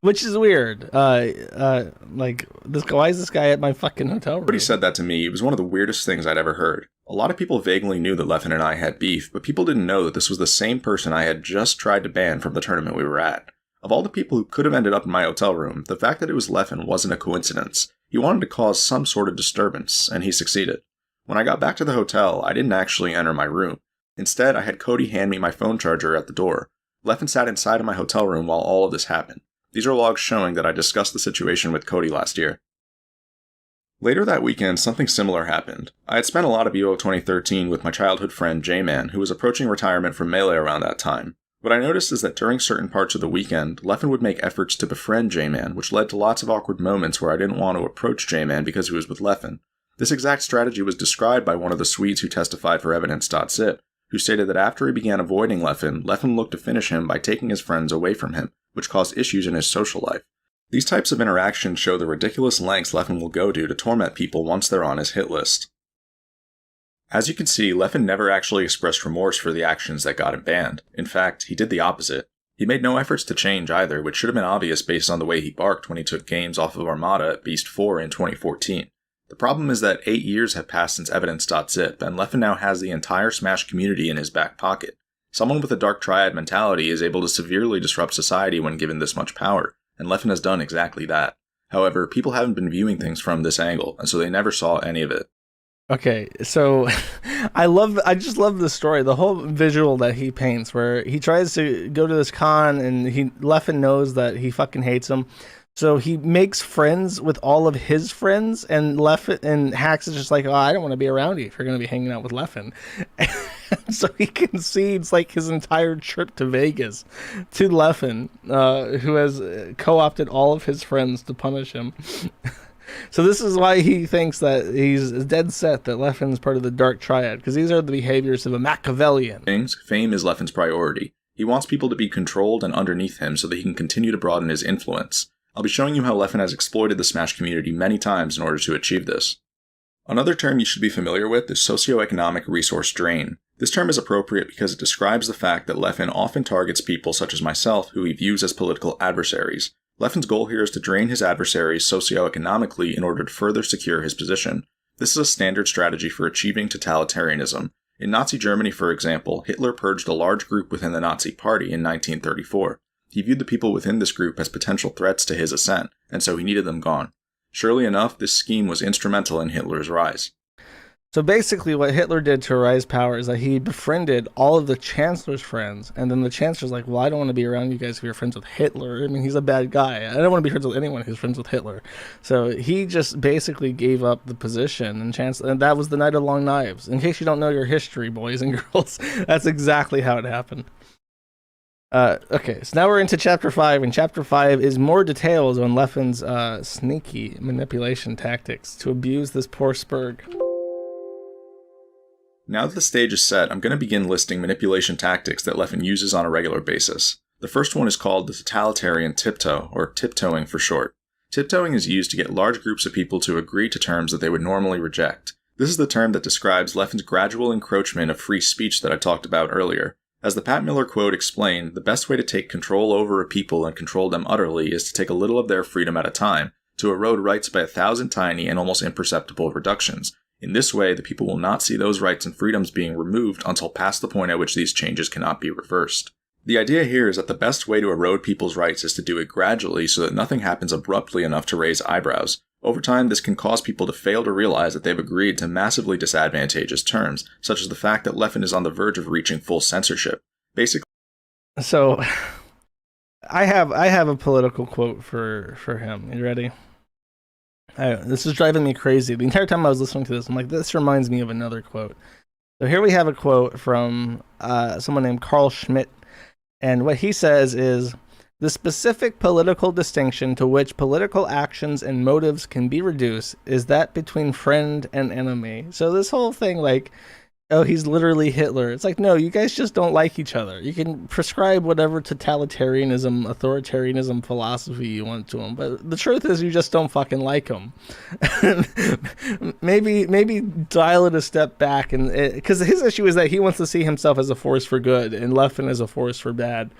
Which is weird. Like, why is this guy at my fucking hotel room? Cody said that to me. It was one of the weirdest things I'd ever heard. A lot of people vaguely knew that Leffen and I had beef, but people didn't know that this was the same person I had just tried to ban from the tournament we were at. Of all the people who could have ended up in my hotel room, the fact that it was Leffen wasn't a coincidence. He wanted to cause some sort of disturbance, and he succeeded. When I got back to the hotel, I didn't actually enter my room. Instead, I had Cody hand me my phone charger at the door. Leffen sat inside of my hotel room while all of this happened. These are logs showing that I discussed the situation with Cody last year. Later that weekend, something similar happened. I had spent a lot of UO 2013 with my childhood friend J-Man, who was approaching retirement from Melee around that time. What I noticed is that during certain parts of the weekend, Leffen would make efforts to befriend J-Man, which led to lots of awkward moments where I didn't want to approach J-Man because he was with Leffen. This exact strategy was described by one of the Swedes who testified for evidence.zip, who stated that after he began avoiding Leffen, Leffen looked to finish him by taking his friends away from him, which caused issues in his social life. These types of interactions show the ridiculous lengths Leffen will go to torment people once they're on his hit list. As you can see, Leffen never actually expressed remorse for the actions that got him banned. In fact, he did the opposite. He made no efforts to change either, which should have been obvious based on the way he barked when he took games off of Armada at Beast 4 in 2014. The problem is that 8 years have passed since evidence.zip, and Leffen now has the entire Smash community in his back pocket. Someone with a Dark Triad mentality is able to severely disrupt society when given this much power, and Leffen has done exactly that. However, people haven't been viewing things from this angle, and so they never saw any of it. Okay, so I just love the story, the whole visual that he paints, where he tries to go to this con and Leffen knows that he fucking hates him. So he makes friends with all of his friends, and Leffen and Hax is just like, oh, I don't want to be around you if you're going to be hanging out with Leffen. So he concedes like his entire trip to Vegas to Leffen, who has co-opted all of his friends to punish him. So this is why he thinks that he's dead set that Leffen's part of the Dark Triad, because these are the behaviors of a Machiavellian. Fame is Leffen's priority. He wants people to be controlled and underneath him so that he can continue to broaden his influence. I'll be showing you how Leffen has exploited the Smash community many times in order to achieve this. Another term you should be familiar with is socioeconomic resource drain. This term is appropriate because it describes the fact that Leffen often targets people such as myself who he views as political adversaries. Leffen's goal here is to drain his adversaries socioeconomically in order to further secure his position. This is a standard strategy for achieving totalitarianism. In Nazi Germany, for example, Hitler purged a large group within the Nazi Party in 1934. He viewed the people within this group as potential threats to his ascent, and so he needed them gone. Surely enough, this scheme was instrumental in Hitler's rise. So basically what Hitler did to rise power is that he befriended all of the Chancellor's friends, and then the Chancellor's like, well, I don't want to be around you guys if you're friends with Hitler. I mean, he's a bad guy. I don't want to be friends with anyone who's friends with Hitler. So he just basically gave up the position, and that was the Night of Long Knives. In case you don't know your history, boys and girls, that's exactly how it happened. Okay, so now we're into Chapter 5, and Chapter 5 is more details on Leffen's sneaky manipulation tactics to abuse this poor Spurg. Now that the stage is set, I'm going to begin listing manipulation tactics that Leffen uses on a regular basis. The first one is called the totalitarian tiptoe, or tiptoeing for short. Tiptoeing is used to get large groups of people to agree to terms that they would normally reject. This is the term that describes Leffen's gradual encroachment of free speech that I talked about earlier. As the Pat Miller quote explained, the best way to take control over a people and control them utterly is to take a little of their freedom at a time, to erode rights by 1,000 tiny and almost imperceptible reductions. In this way, the people will not see those rights and freedoms being removed until past the point at which these changes cannot be reversed. The idea here is that the best way to erode people's rights is to do it gradually so that nothing happens abruptly enough to raise eyebrows. Over time, this can cause people to fail to realize that they've agreed to massively disadvantageous terms, such as the fact that Leffen is on the verge of reaching full censorship. Basically, so I have a political quote for him. You ready? This is driving me crazy. The entire time I was listening to this, I'm like, this reminds me of another quote. So here we have a quote from someone named Carl Schmidt, and what he says is, the specific political distinction to which political actions and motives can be reduced is that between friend and enemy. So this whole thing, like, oh, he's literally Hitler. It's like, no, you guys just don't like each other. You can prescribe whatever totalitarianism, authoritarianism philosophy you want to him, but the truth is you just don't fucking like him. maybe dial it a step back, and because his issue is that he wants to see himself as a force for good and Leffen as a force for bad.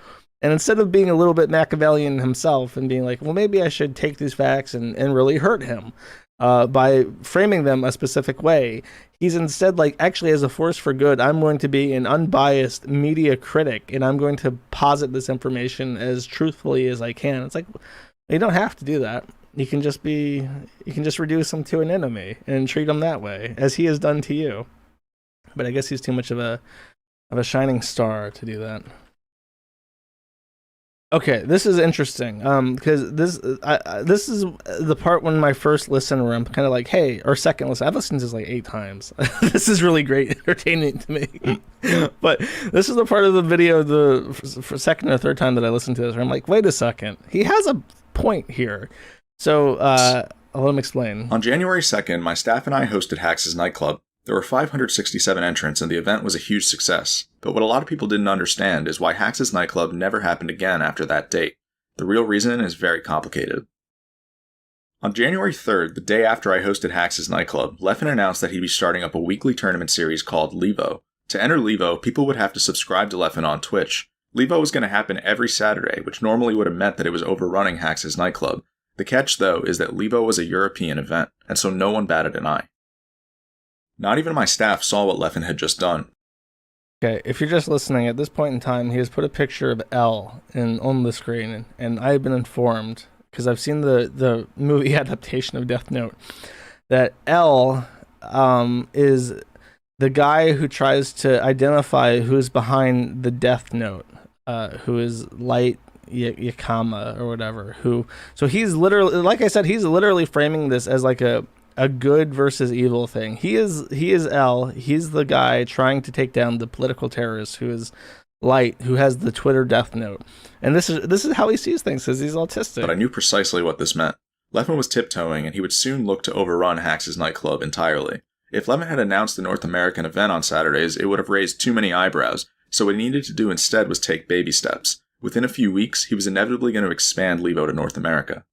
And instead of being a little bit Machiavellian himself and being like, well, maybe I should take these facts and really hurt him by framing them a specific way, he's instead like, actually, as a force for good, I'm going to be an unbiased media critic, and I'm going to posit this information as truthfully as I can. It's like, you don't have to do that. You can just reduce him to an enemy and treat him that way, as he has done to you. But I guess he's too much of a shining star to do that. Okay, this is interesting because this is the part when my first listen where I'm kind of like, hey, or second listen. I've listened to this like 8 times. This is really great, entertaining to me. But this is the part of the video for second or third time that I listened to this where I'm like, wait a second, he has a point here. So I'll let him explain. On January 2nd, my staff and I hosted Hacks' nightclub. There were 567 entrants, and the event was a huge success. But what a lot of people didn't understand is why Hacks' nightclub never happened again after that date. The real reason is very complicated. On January 3rd, the day after I hosted Hacks' nightclub, Leffen announced that he'd be starting up a weekly tournament series called Levo. To enter Levo, people would have to subscribe to Leffen on Twitch. Levo was going to happen every Saturday, which normally would have meant that it was overrunning Hacks' nightclub. The catch, though, is that Levo was a European event, and so no one batted an eye. Not even my staff saw what Leffen had just done. Okay, if you're just listening, at this point in time, he has put a picture of L on the screen, and I have been informed, because I've seen the movie adaptation of Death Note, that L is the guy who tries to identify who's behind the Death Note, who is Light Yakama or whatever. So he's literally, like I said, he's literally framing this as like a good versus evil thing. He is L. He's the guy trying to take down the political terrorist who is Light, who has the Twitter Death Note. And this is how he sees things, because he's autistic. But I knew precisely what this meant. Leffen was tiptoeing, and he would soon look to overrun Hacks' nightclub entirely. If Leffen had announced the North American event on Saturdays, it would have raised too many eyebrows, so what he needed to do instead was take baby steps. Within a few weeks, he was inevitably going to expand Levo to North America.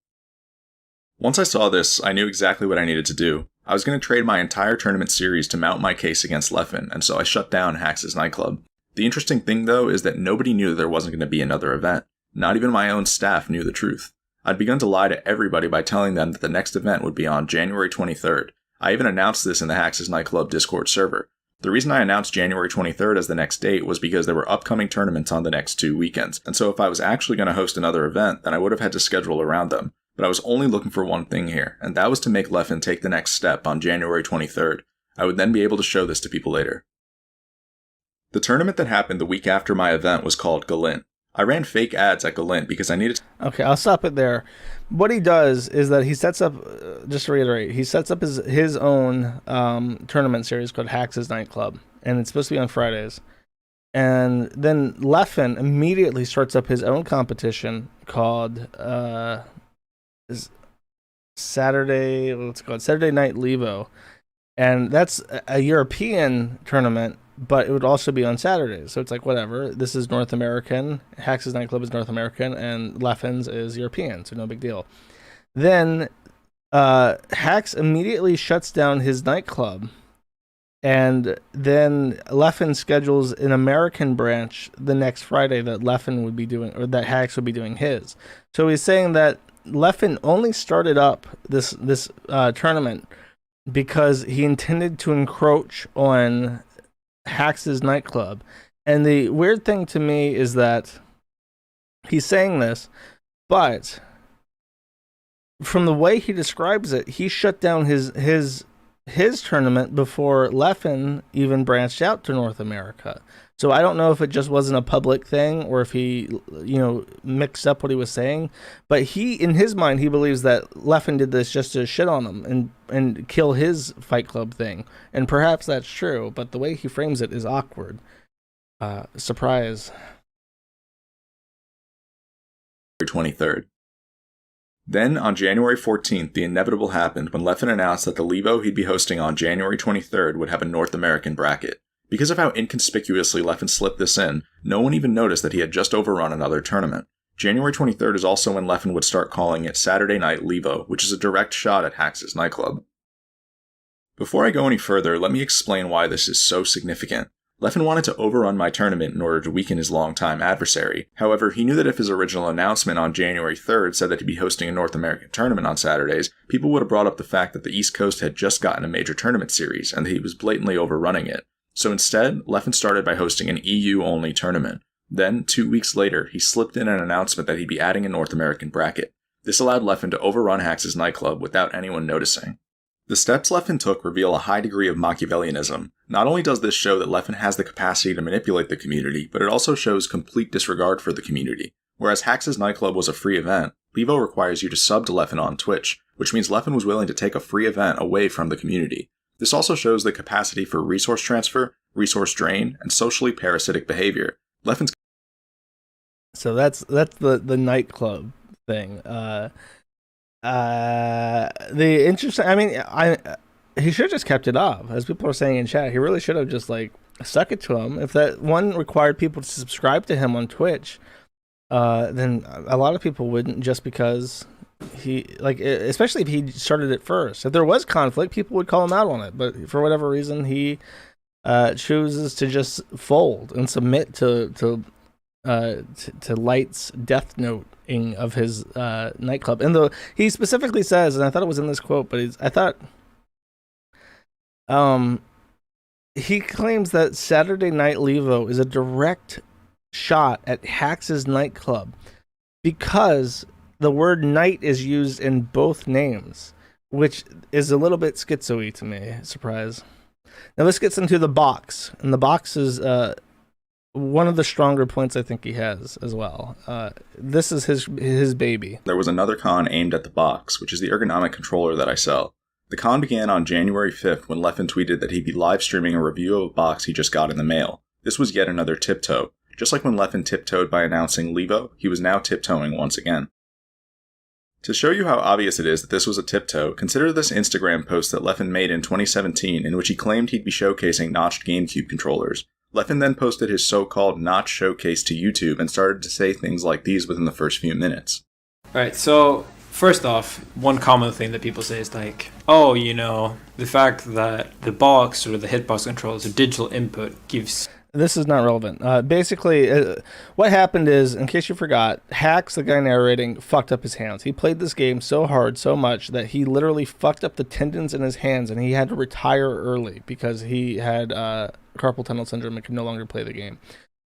Once I saw this, I knew exactly what I needed to do. I was going to trade my entire tournament series to mount my case against Leffen, and so I shut down Hacks' nightclub. The interesting thing, though, is that nobody knew there wasn't going to be another event. Not even my own staff knew the truth. I'd begun to lie to everybody by telling them that the next event would be on January 23rd. I even announced this in the Hacks' nightclub Discord server. The reason I announced January 23rd as the next date was because there were upcoming tournaments on the next 2 weekends, and so if I was actually going to host another event, then I would have had to schedule around them. But I was only looking for one thing here, and that was to make Leffen take the next step on January 23rd. I would then be able to show this to people later. The tournament that happened the week after my event was called Galint. I ran fake ads at Galint because I needed to... Okay, I'll stop it there. What he does is that he sets up, just to reiterate, he sets up his own tournament series called Hacks' Nightclub, and it's supposed to be on Fridays. And then Leffen immediately starts up his own competition called Saturday Night Levo, and that's a European tournament, but it would also be on Saturdays. So it's like, whatever. This is North American. Hacks' Nightclub is North American, and Leffen's is European, so no big deal. Then Hacks immediately shuts down his nightclub, and then Leffen schedules an American branch the next Friday that Leffen would be doing, or that Hacks would be doing his. So he's saying that Leffen only started up this tournament because he intended to encroach on Hacks' nightclub. And the weird thing to me is that he's saying this, but from the way he describes it, he shut down his tournament before Leffen even branched out to North America. So I don't know if it just wasn't a public thing or if he, mixed up what he was saying. But in his mind, he believes that Leffen did this just to shit on him and kill his Fight Club thing. And perhaps that's true, but the way he frames it is awkward. Surprise. 23rd. Then, on January 14th, the inevitable happened when Leffen announced that the Levo he'd be hosting on January 23rd would have a North American bracket. Because of how inconspicuously Leffen slipped this in, no one even noticed that he had just overrun another tournament. January 23rd is also when Leffen would start calling it Saturday Night Levo, which is a direct shot at Hacks' nightclub. Before I go any further, let me explain why this is so significant. Leffen wanted to overrun my tournament in order to weaken his longtime adversary. However, he knew that if his original announcement on January 3rd said that he'd be hosting a North American tournament on Saturdays, people would have brought up the fact that the East Coast had just gotten a major tournament series, and that he was blatantly overrunning it. So instead, Leffen started by hosting an EU-only tournament. Then, 2 weeks later, he slipped in an announcement that he'd be adding a North American bracket. This allowed Leffen to overrun Hacks' nightclub without anyone noticing. The steps Leffen took reveal a high degree of Machiavellianism. Not only does this show that Leffen has the capacity to manipulate the community, but it also shows complete disregard for the community. Whereas Hax's nightclub was a free event, Levo requires you to sub to Leffen on Twitch, which means Leffen was willing to take a free event away from the community. This also shows the capacity for resource transfer, resource drain, and socially parasitic behavior. Leffen's So that's the nightclub thing. The interesting, I mean, he should have just kept it off, as people are saying in chat. He really should have just like stuck it to him. If that one required people to subscribe to him on Twitch, then a lot of people wouldn't, just because he, like, especially if he started it first. If there was conflict, people would call him out on it. But for whatever reason, he chooses to just fold and submit to Light's death noting of his nightclub. And he specifically says, and I thought it was in this quote, but he claims that Saturday Night Levo is a direct shot at Hax's nightclub because the word night is used in both names, which is a little bit schizo-y to me. Surprise. Now this gets into the box, and the box is one of the stronger points I think he has as well. This is his baby. There was another con aimed at the box, which is the ergonomic controller that I sell. The con began on January 5th when Leffen tweeted that he'd be live streaming a review of a box he just got in the mail. This was yet another tiptoe. Just like when Leffen tiptoed by announcing Levo, he was now tiptoeing once again. To show you how obvious it is that this was a tiptoe, consider this Instagram post that Leffen made in 2017 in which he claimed he'd be showcasing notched GameCube controllers. Leffen then posted his so-called notch showcase to YouTube and started to say things like these within the first few minutes. Alright, so first off, one common thing that people say is like, oh, you know, the fact that the box or the hitbox controller is a digital input gives... This is not relevant. Basically, what happened is, in case you forgot, Hax, the guy narrating, fucked up his hands. He played this game so hard, so much, that he literally fucked up the tendons in his hands, and he had to retire early because he had carpal tunnel syndrome and could no longer play the game.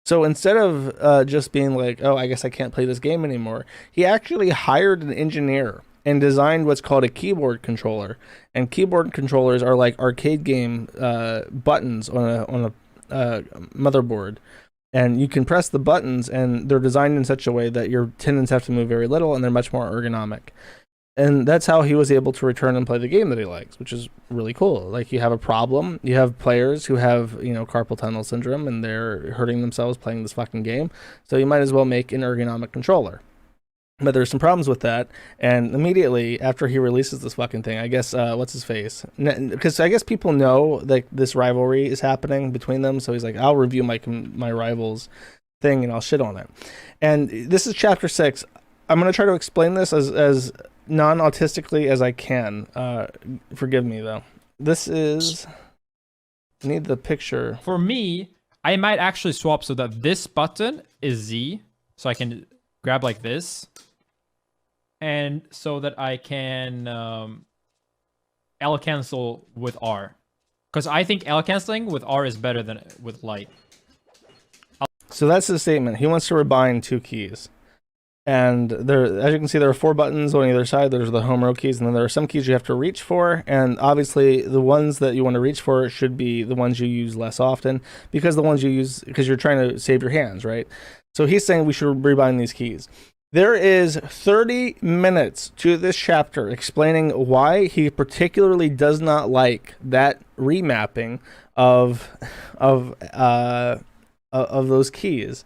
So instead of just being like, oh, I guess I can't play this game anymore, he actually hired an engineer and designed what's called a keyboard controller. And keyboard controllers are like arcade game buttons on a motherboard, and you can press the buttons, and they're designed in such a way that your tendons have to move very little, and they're much more ergonomic. And that's how he was able to return and play the game that he likes, which is really cool. Like, you have a problem, you have players who have, you know, carpal tunnel syndrome, and they're hurting themselves playing this fucking game, so you might as well make an ergonomic controller. But there's some problems with that, and immediately after he releases this fucking thing, I guess, what's his face? Because I guess people know that this rivalry is happening between them, so he's like, I'll review my rival's thing and I'll shit on it. And this is chapter 6. I'm going to try to explain this as non-autistically as I can. Forgive me, though. This is... I need the picture. For me, I might actually swap so that this button is Z, so I can grab like this, and so that I can L cancel with R, because I think L canceling with R is better than with light. So that's his statement. He wants to rebind 2 keys, and there, as you can see, there are 4 buttons on either side. There's the home row keys, and then there are some keys you have to reach for, and obviously the ones that you want to reach for should be the ones you use less often, because the ones you use, because you're trying to save your hands, right? So he's saying we should rebind these keys. There is 30 minutes to this chapter explaining why he particularly does not like that remapping of those keys.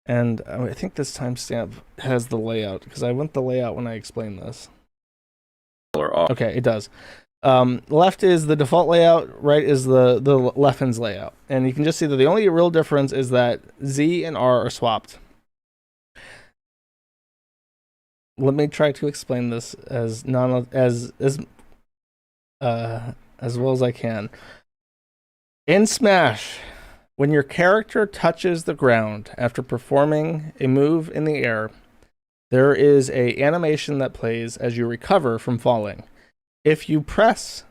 And I think this timestamp has the layout, because I went the layout when I explained this. Okay, it does. Left is the default layout, right is the Leffen's layout. And you can just see that the only real difference is that Z and R are swapped. Let me try to explain this as well as I can. In Smash, when your character touches the ground after performing a move in the air, there is an animation that plays as you recover from falling. If you press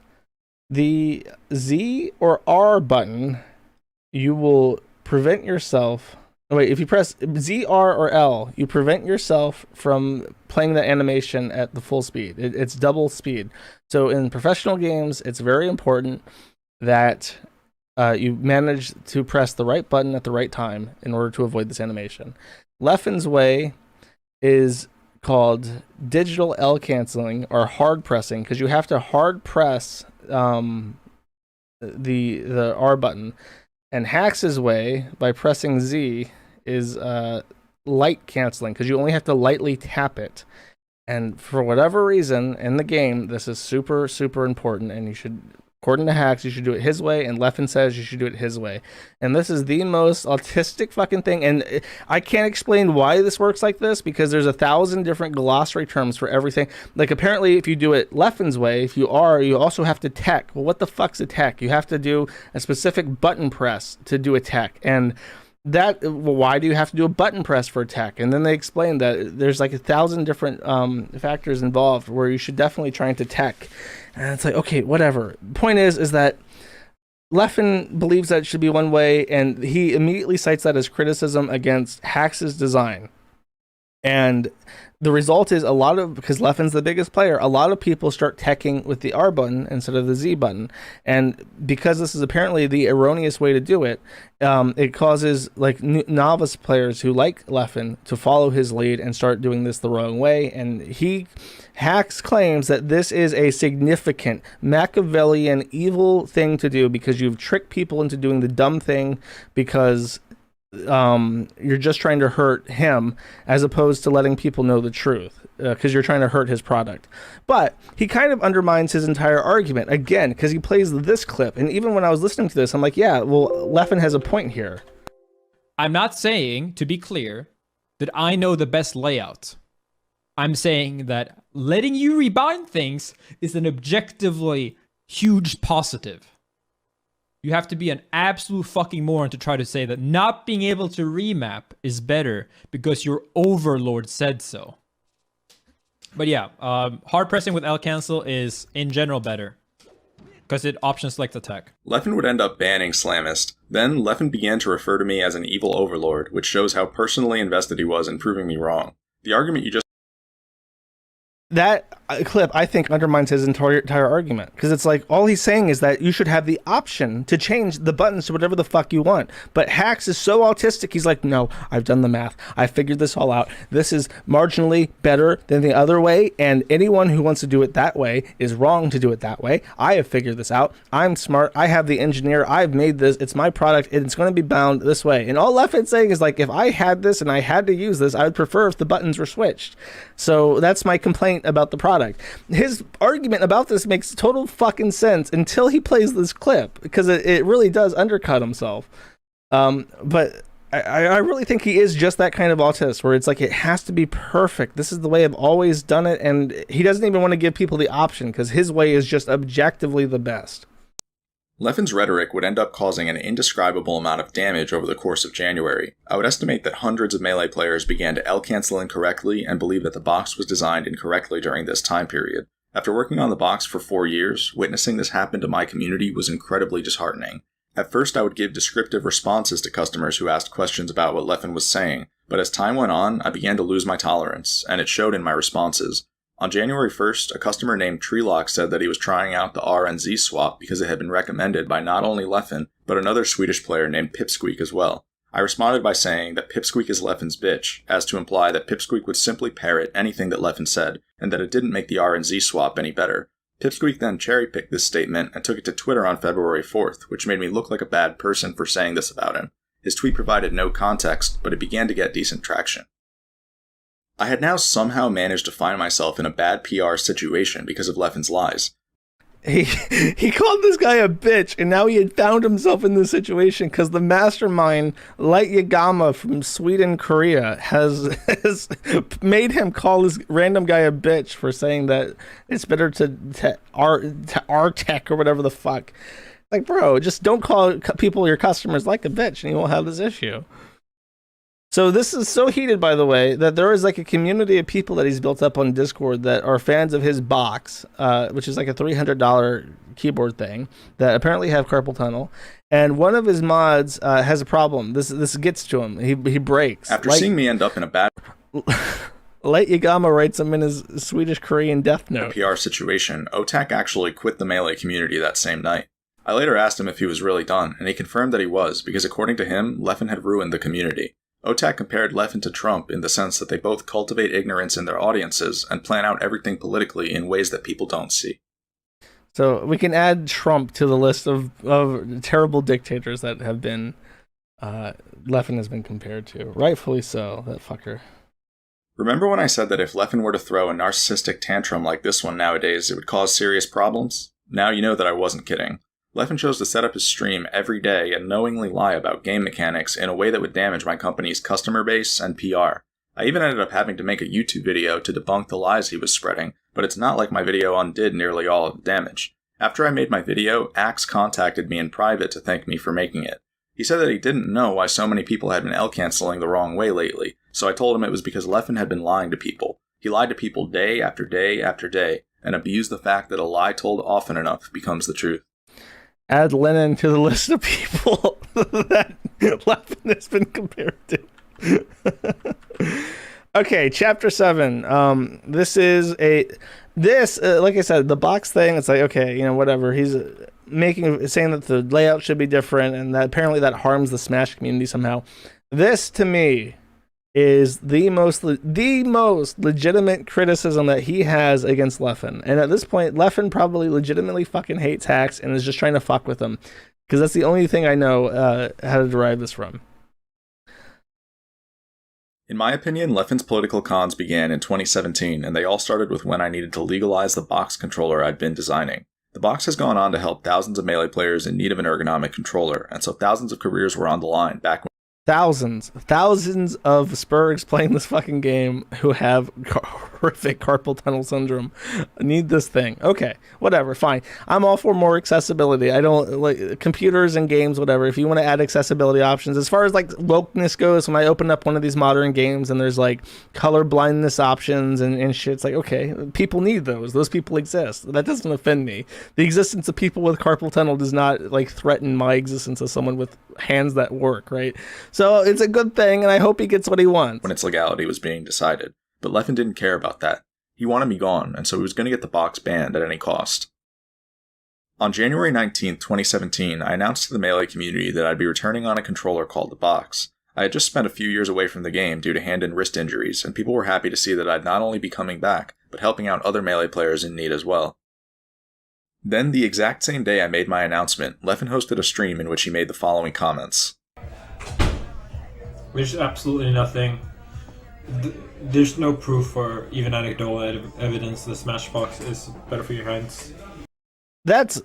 the Z or R button, you will prevent yourself... Wait, if you press Z, R, or L, you prevent yourself from playing the animation at the full speed. It's double speed. So in professional games, it's very important that you manage to press the right button at the right time in order to avoid this animation. Leffen's way is called digital L canceling or hard pressing, because you have to hard press the R button. And Hax's way, by pressing Z, is light canceling, because you only have to lightly tap it. And for whatever reason in the game, this is super, super important, and you should, according to Hax, you should do it his way, and Leffen says you should do it his way. And this is the most autistic fucking thing, and I can't explain why this works like this, because there's 1,000 different glossary terms for everything. Like, apparently, if you do it Leffen's way, if you also have to tech. Well, what the fuck's a tech? You have to do a specific button press to do a tech, and why do you have to do a button press for attack? And then they explain that there's like 1,000 different factors involved where you should definitely try to tech. And it's like, okay, whatever. Point is that Leffen believes that it should be one way, and he immediately cites that as criticism against Hax's design. And the result is because Leffen's the biggest player, a lot of people start teching with the R button instead of the Z button. And because this is apparently the erroneous way to do it, it causes like novice players who like Leffen to follow his lead and start doing this the wrong way. And Hax claims that this is a significant Machiavellian evil thing to do, because you've tricked people into doing the dumb thing because you're just trying to hurt him, as opposed to letting people know the truth, because you're trying to hurt his product. But he kind of undermines his entire argument again, because he plays this clip, and even when I was listening to this, I'm like, yeah, well, Leffen has a point here. I'm not saying, to be clear, that I know the best layout. I'm saying that letting you rebind things is an objectively huge positive. You have to be an absolute fucking moron to try to say that not being able to remap is better because your overlord said so. But yeah, hard pressing with L cancel is in general better, because it option selects attack. Leffen would end up banning Slamist. Then Leffen began to refer to me as an evil overlord, which shows how personally invested he was in proving me wrong. The argument you just... That clip, I think, undermines his entire argument, because it's like, all he's saying is that you should have the option to change the buttons to whatever the fuck you want. But Hax is so autistic, he's like, no, I've done the math. I figured this all out. This is marginally better than the other way, and anyone who wants to do it that way is wrong to do it that way. I have figured this out. I'm smart. I have the engineer. I've made this. It's my product, and it's going to be bound this way. And all Leffen's saying is, like, if I had this and I had to use this, I would prefer if the buttons were switched. So that's my complaint about the product. His argument about this makes total fucking sense until he plays this clip, because it really does undercut himself. But I really think he is just that kind of autist, where it's like, it has to be perfect. This is the way I've always done it, and he doesn't even want to give people the option, because his way is just objectively the best. Leffen's rhetoric would end up causing an indescribable amount of damage over the course of January. I would estimate that hundreds of Melee players began to L-cancel incorrectly and believe that the box was designed incorrectly during this time period. After working on the box for 4 years, witnessing this happen to my community was incredibly disheartening. At first, I would give descriptive responses to customers who asked questions about what Leffen was saying, but as time went on, I began to lose my tolerance, and it showed in my responses. On January 1st, a customer named Treelock said that he was trying out the R and Z swap because it had been recommended by not only Leffen, but another Swedish player named Pipsqueak as well. I responded by saying that Pipsqueak is Leffen's bitch, as to imply that Pipsqueak would simply parrot anything that Leffen said, and that it didn't make the R and Z swap any better. Pipsqueak then cherry-picked this statement and took it to Twitter on February 4th, which made me look like a bad person for saying this about him. His tweet provided no context, but it began to get decent traction. I had now somehow managed to find myself in a bad PR situation because of Leffen's lies. He called this guy a bitch, and now he had found himself in this situation because the mastermind, Light Yagama from Sweden, Korea, has made him call this random guy a bitch for saying that it's better to R-tech or whatever the fuck. Like, bro, just don't call people, your customers, like a bitch, and you won't have this issue. So this is so heated, by the way, that there is like a community of people that he's built up on Discord that are fans of his box, which is like a $300 keyboard thing that apparently have carpal tunnel. And one of his mods has a problem. This gets to him. He breaks. After seeing me end up in a bad... Light Yagama writes him in his Swedish-Korean death note. PR situation, Otak actually quit the Melee community that same night. I later asked him if he was really done, and he confirmed that he was, because according to him, Leffen had ruined the community. OTAC compared Leffen to Trump in the sense that they both cultivate ignorance in their audiences and plan out everything politically in ways that people don't see. So we can add Trump to the list of terrible dictators that have been Leffen has been compared to. Rightfully so, that fucker. Remember when I said that if Leffen were to throw a narcissistic tantrum like this one nowadays, it would cause serious problems? Now you know that I wasn't kidding. Leffen chose to set up his stream every day and knowingly lie about game mechanics in a way that would damage my company's customer base and PR. I even ended up having to make a YouTube video to debunk the lies he was spreading, but it's not like my video undid nearly all of the damage. After I made my video, Axe contacted me in private to thank me for making it. He said that he didn't know why so many people had been L-canceling the wrong way lately, so I told him it was because Leffen had been lying to people. He lied to people day after day after day, and abused the fact that a lie told often enough becomes the truth. Add Lennon to the list of people that Leffen has been compared to. Okay, chapter 7. This is like I said, the box thing, it's like, okay, you know, whatever. He's saying that the layout should be different, and that apparently that harms the Smash community somehow. This, to me, is the most legitimate criticism that he has against Leffen. And at this point, Leffen probably legitimately fucking hates hacks and is just trying to fuck with them. Because that's the only thing I know how to derive this from. In my opinion, Leffen's political cons began in 2017, and they all started with when I needed to legalize the box controller I'd been designing. The box has gone on to help thousands of Melee players in need of an ergonomic controller, and so thousands of careers were on the line back when Thousands of Spurgs playing this fucking game who have horrific carpal tunnel syndrome need this thing. Okay, whatever, fine. I'm all for more accessibility. I don't like computers and games, whatever. If you want to add accessibility options, as far as like wokeness goes, when I open up one of these modern games and there's like color blindness options and shit, it's like, okay, people need those. Those people exist. That doesn't offend me. The existence of people with carpal tunnel does not like threaten my existence as someone with hands that work, right? So it's a good thing, and I hope he gets what he wants. When its legality was being decided. But Leffen didn't care about that. He wanted me gone, and so he was going to get the box banned at any cost. On January 19th, 2017, I announced to the Melee community that I'd be returning on a controller called the Box. I had just spent a few years away from the game due to hand and wrist injuries, and people were happy to see that I'd not only be coming back, but helping out other Melee players in need as well. Then, the exact same day I made my announcement, Leffen hosted a stream in which he made the following comments. There's absolutely nothing. There's no proof or even anecdotal evidence the Smashbox is better for your hands. That's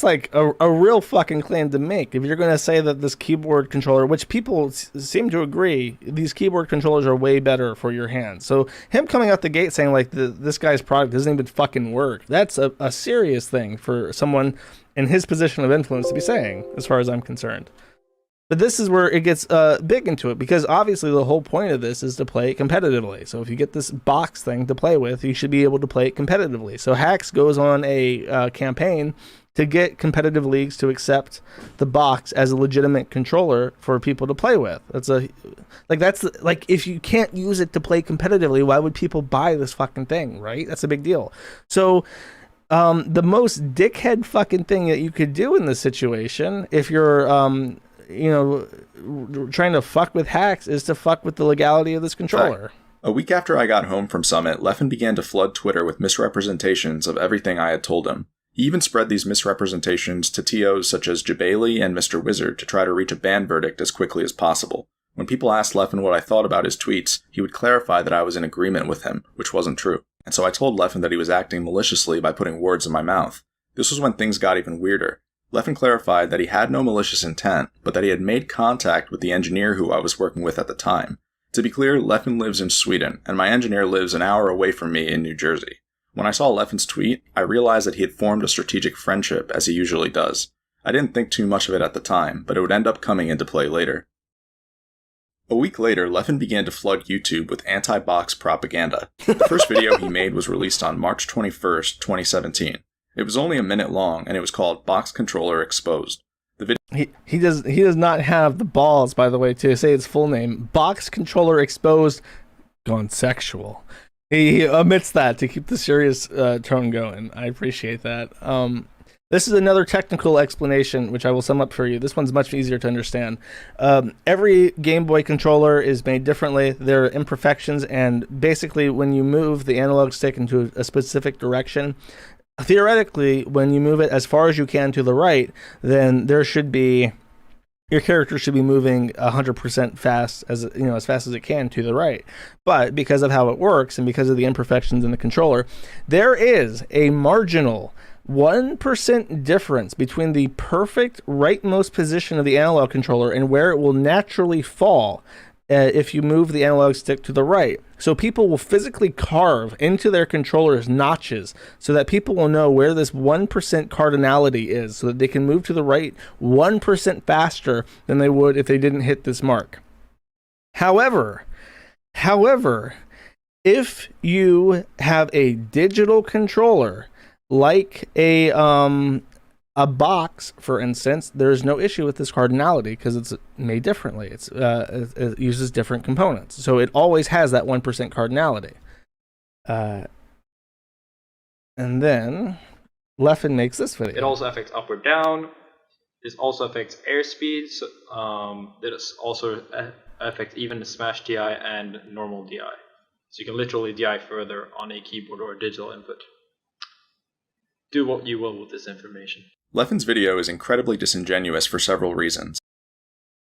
like a real fucking claim to make. If you're going to say that this keyboard controller, which people seem to agree, these keyboard controllers are way better for your hands. So him coming out the gate saying like this guy's product doesn't even fucking work, that's a serious thing for someone in his position of influence to be saying, as far as I'm concerned. But this is where it gets big into it, because obviously the whole point of this is to play it competitively. So if you get this box thing to play with, you should be able to play it competitively. So Hacks goes on a campaign to get competitive leagues to accept the box as a legitimate controller for people to play with. That's if you can't use it to play competitively, why would people buy this fucking thing, right? That's a big deal. So the most dickhead fucking thing that you could do in this situation, if you're trying to fuck with Hacks, is to fuck with the legality of this controller. A week after I got home from Summit, Leffen began to flood Twitter with misrepresentations of everything I had told him. He even spread these misrepresentations to TOs such as Jabali and Mr. Wizard to try to reach a ban verdict as quickly as possible. When people asked Leffen what I thought about his tweets, he would clarify that I was in agreement with him, which wasn't true. And so I told Leffen that he was acting maliciously by putting words in my mouth. This was when things got even weirder. Leffen clarified that he had no malicious intent, but that he had made contact with the engineer who I was working with at the time. To be clear, Leffen lives in Sweden, and my engineer lives an hour away from me in New Jersey. When I saw Leffen's tweet, I realized that he had formed a strategic friendship, as he usually does. I didn't think too much of it at the time, but it would end up coming into play later. A week later, Leffen began to flood YouTube with anti-box propaganda. The first video he made was released on March 21st, 2017. It was only a minute long, and it was called Box Controller Exposed. The video he does not have the balls, by the way, to say its full name. Box Controller Exposed, gone sexual. He omits that to keep the serious tone going. I appreciate that. The This is another technical explanation, which I will sum up for you. This one's much easier to understand. Every Game Boy controller is made differently. There are imperfections, and basically when you move the analog stick into a specific direction, theoretically, when you move it as far as you can to the right, then there should be... your character should be moving 100% fast, as fast as it can to the right. But because of how it works and because of the imperfections in the controller, there is a marginal 1% difference between the perfect rightmost position of the analog controller and where it will naturally fall if you move the analog stick to the right. So people will physically carve into their controllers notches so that people will know where this 1% cardinality is, so that they can move to the right 1% faster than they would if they didn't hit this mark. However, if you have a digital controller like a box, for instance, there's no issue with this cardinality because it's made differently. It uses different components, so it always has that 1% cardinality. And then Leffen makes this video. It also affects up or down. This also affects airspeed. So, it also affects even the Smash DI and normal DI. So you can literally DI further on a keyboard or a digital input. Do what you will with this information. Leffen's video is incredibly disingenuous for several reasons.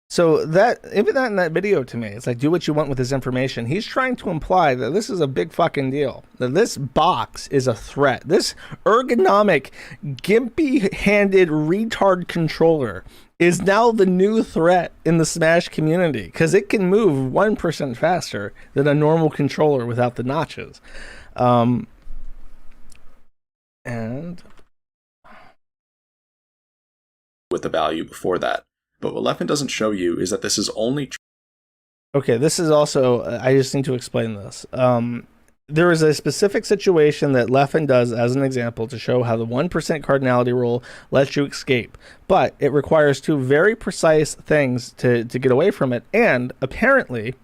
So even that in that video to me, it's like, do what you want with this information. He's trying to imply that this is a big fucking deal. That this box is a threat. This ergonomic, gimpy-handed retard controller is now the new threat in the Smash community because it can move 1% faster than a normal controller without the notches. And with the value before that. But what Leffen doesn't show you is that this is only okay, this is also, I just need to explain this. There is a specific situation that Leffen does as an example to show how the 1% cardinality rule lets you escape. But it requires two very precise things to get away from it. And apparently,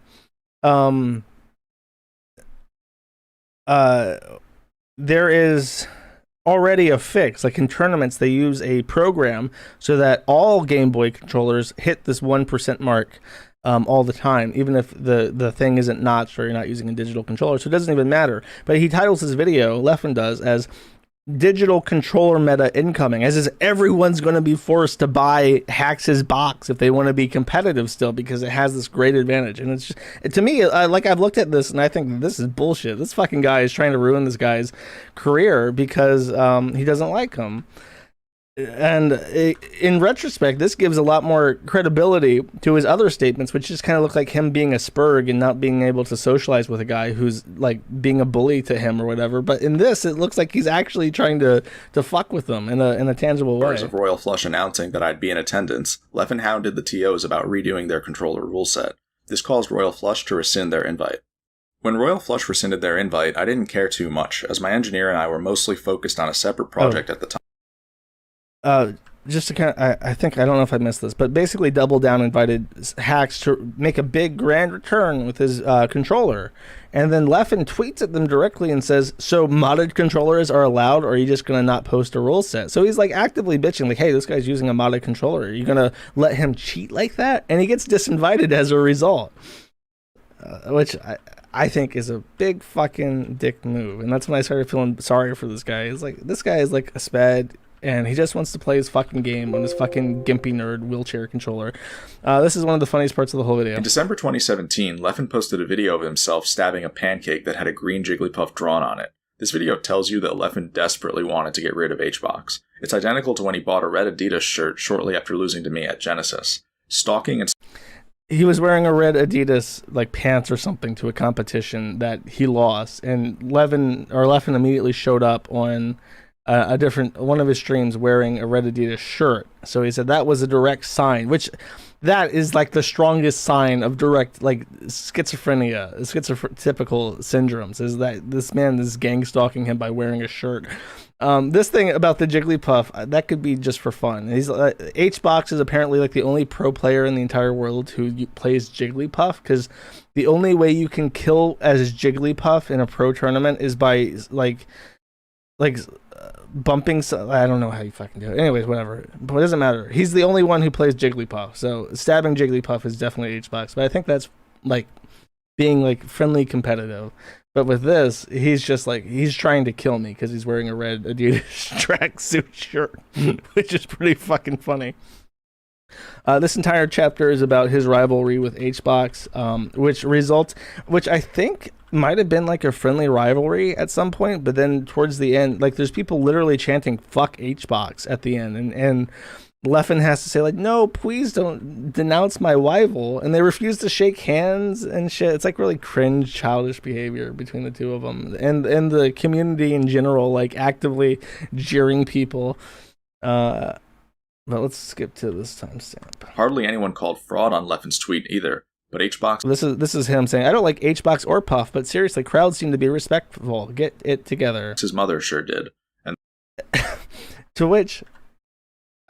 there is already a fix. Like in tournaments, they use a program so that all Game Boy controllers hit this 1% mark all the time, even if the thing isn't notched or you're not using a digital controller. So it doesn't even matter. But he titles his video, Leffen does, as digital controller meta incoming, as is everyone's going to be forced to buy Hax's box if they want to be competitive still, because it has this great advantage. And it's just, to me, like, I've looked at this and I think this is bullshit. This fucking guy is trying to ruin this guy's career because he doesn't like him. And in retrospect, this gives a lot more credibility to his other statements, which just kind of look like him being a spurg and not being able to socialize with a guy who's like being a bully to him or whatever. But in this, it looks like he's actually trying to fuck with them in a tangible way. As of Royal Flush announcing that I'd be in attendance, Leffen hounded the TOs about redoing their controller rule set. This caused Royal Flush to rescind their invite. When Royal Flush rescinded their invite, I didn't care too much, as my engineer and I were mostly focused on a separate project at the time. Just to kind of, I think, I don't know if I missed this, but basically Double Down invited Hax to make a big grand return with his controller. And then Leffen tweets at them directly and says, so modded controllers are allowed, or are you just going to not post a rule set? So he's like actively bitching, like, hey, this guy's using a modded controller. Are you going to let him cheat like that? And he gets disinvited as a result. Which I think is a big fucking dick move. And that's when I started feeling sorry for this guy. It's like, this guy is like a spad, and he just wants to play his fucking game on his fucking gimpy nerd wheelchair controller. This is one of the funniest parts of the whole video. In December 2017, Leffen posted a video of himself stabbing a pancake that had a green Jigglypuff drawn on it. This video tells you that Leffen desperately wanted to get rid of HBox. It's identical to when he bought a red Adidas shirt shortly after losing to me at Genesis. Stalking and... He was wearing a red Adidas like pants or something to a competition that he lost, and Leffen immediately showed up on one of his streams wearing a red Adidas shirt. So he said that was a direct sign, which that is like the strongest sign of direct like schizophrenia, schizotypical syndromes, is that this man is gang stalking him by wearing a shirt. This thing about the Jigglypuff, that could be just for fun. HBox is apparently like the only pro player in the entire world who plays Jigglypuff, because the only way you can kill as Jigglypuff in a pro tournament is by like like bumping. I don't know how you fucking do it. Anyways, whatever. But it doesn't matter. He's the only one who plays Jigglypuff, so stabbing Jigglypuff is definitely HBox. But I think that's like being like friendly competitive. But with this, he's just like, he's trying to kill me because he's wearing a red Adidas tracksuit shirt, which is pretty fucking funny. This entire chapter is about his rivalry with HBox, which I think might have been like a friendly rivalry at some point, but then towards the end, like there's people literally chanting "fuck HBox" at the end, and Leffen has to say like, no, please don't denounce my rival, and they refuse to shake hands and shit. It's like really cringe, childish behavior between the two of them, and the community in general, like actively jeering people. But let's skip to this timestamp. Hardly anyone called fraud on Leffen's tweet either, but HBox... This is him saying, I don't like HBox or Puff, but seriously, crowds seem to be respectful. Get it together. His mother sure did. And to which...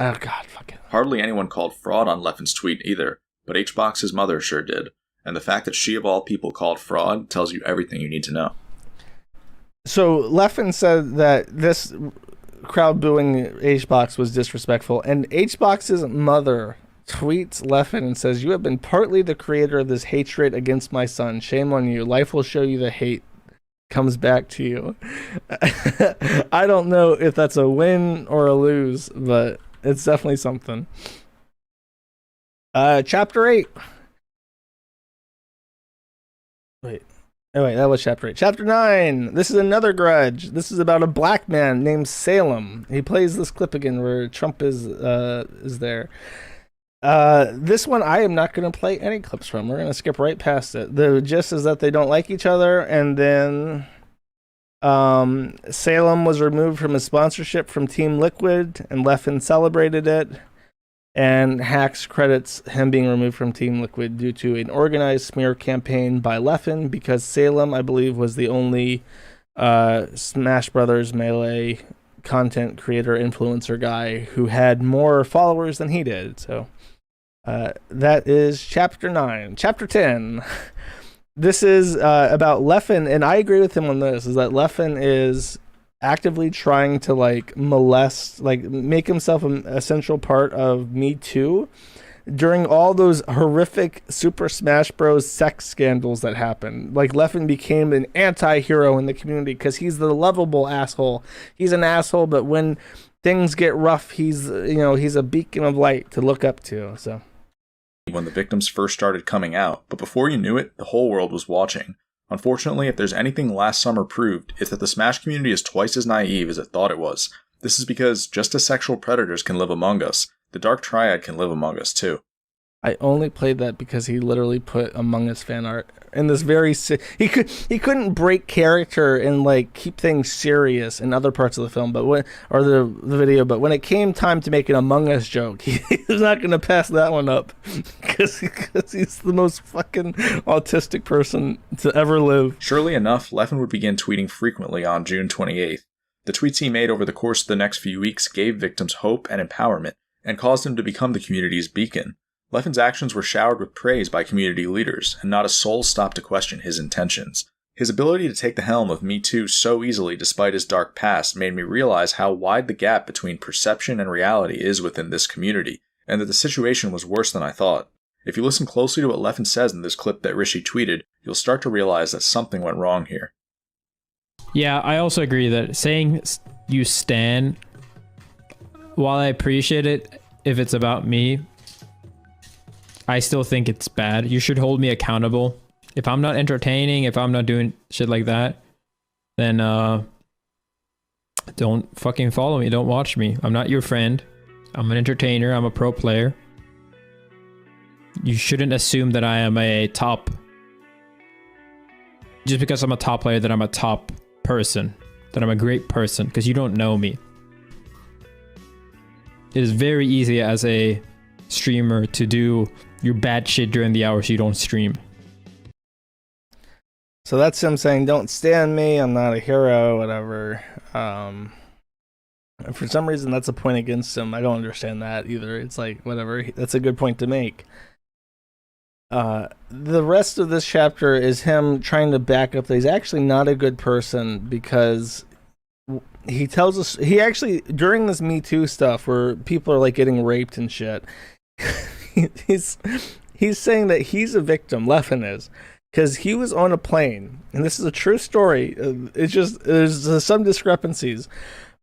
Oh, God, fuck it. Hardly anyone called fraud on Leffen's tweet either, but HBox's mother sure did. And the fact that she of all people called fraud tells you everything you need to know. So Leffen said that this crowd booing HBox was disrespectful, and HBox's mother tweets Leffen and says, you have been partly the creator of this hatred against my son. Shame on you. Life will show you the hate comes back to you. I don't know if that's a win or a lose, but it's definitely something. Chapter 8. Wait, that was chapter 8. Chapter 9. This is another grudge. This is about a black man named Salem. He plays this clip again where Trump is there. This one I am not going to play any clips from. We're going to skip right past it. The gist is that they don't like each other, and then Salem was removed from his sponsorship from Team Liquid, and Leffen celebrated it. And Hacks credits him being removed from Team Liquid due to an organized smear campaign by Leffen, because Salem, I believe, was the only Smash Brothers Melee content creator influencer guy who had more followers than he did. So that is Chapter 9. Chapter 10. This is about Leffen, and I agree with him on this, is that Leffen is actively trying to like molest, like make himself an essential part of Me Too during all those horrific Super Smash Bros. Sex scandals that happened. Like Leffen became an anti-hero in the community because he's the lovable asshole. He's an asshole, but when things get rough, he's a beacon of light to look up to. So when the victims first started coming out, but before you knew it, the whole world was watching. Unfortunately, if there's anything last summer proved, it's that the Smash community is twice as naive as it thought it was. This is because just as sexual predators can live among us, the Dark Triad can live among us too. I only played that because he literally put Among Us fan art in this very he couldn't break character and like keep things serious in other parts of the film, but the video, but when it came time to make an Among Us joke, he was not going to pass that one up because he's the most fucking autistic person to ever live. Surely enough, Leffen would begin tweeting frequently on June 28th. The tweets he made over the course of the next few weeks gave victims hope and empowerment and caused him to become the community's beacon. Leffen's actions were showered with praise by community leaders, and not a soul stopped to question his intentions. His ability to take the helm of Me Too so easily despite his dark past made me realize how wide the gap between perception and reality is within this community, and that the situation was worse than I thought. If you listen closely to what Leffen says in this clip that Rishi tweeted, you'll start to realize that something went wrong here. Yeah, I also agree that saying you stan, while I appreciate it if it's about me, I still think it's bad. You should hold me accountable. If I'm not entertaining, if I'm not doing shit like that, then don't fucking follow me. Don't watch me. I'm not your friend. I'm an entertainer. I'm a pro player. You shouldn't assume that I am a top. Just because I'm a top player, that I'm a top person. That I'm a great person, because you don't know me. It is very easy as a streamer to do your bad shit during the hours you don't stream. So that's him saying, don't stand me, I'm not a hero, whatever. For some reason, that's a point against him. I don't understand that either. It's like, whatever, that's a good point to make. The rest of this chapter is him trying to back up that he's actually not a good person, because he tells us, he actually, during this Me Too stuff where people are like getting raped and shit, he's saying that he's a victim, Leffen is, because he was on a plane, and this is a true story. It's just, there's some discrepancies,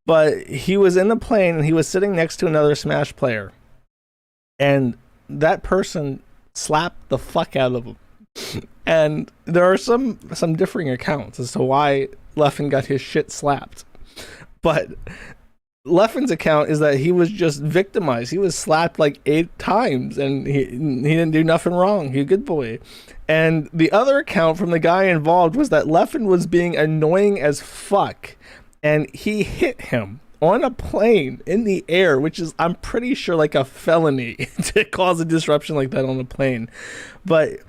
but he was in the plane and he was sitting next to another Smash player, and that person slapped the fuck out of him. And there are some differing accounts as to why Leffen got his shit slapped. But Leffen's account is that he was just victimized. He was slapped like 8 times, and he didn't do nothing wrong. He a good boy. And the other account from the guy involved was that Leffen was being annoying as fuck, and he hit him on a plane in the air, which is, I'm pretty sure, like a felony to cause a disruption like that on a plane. But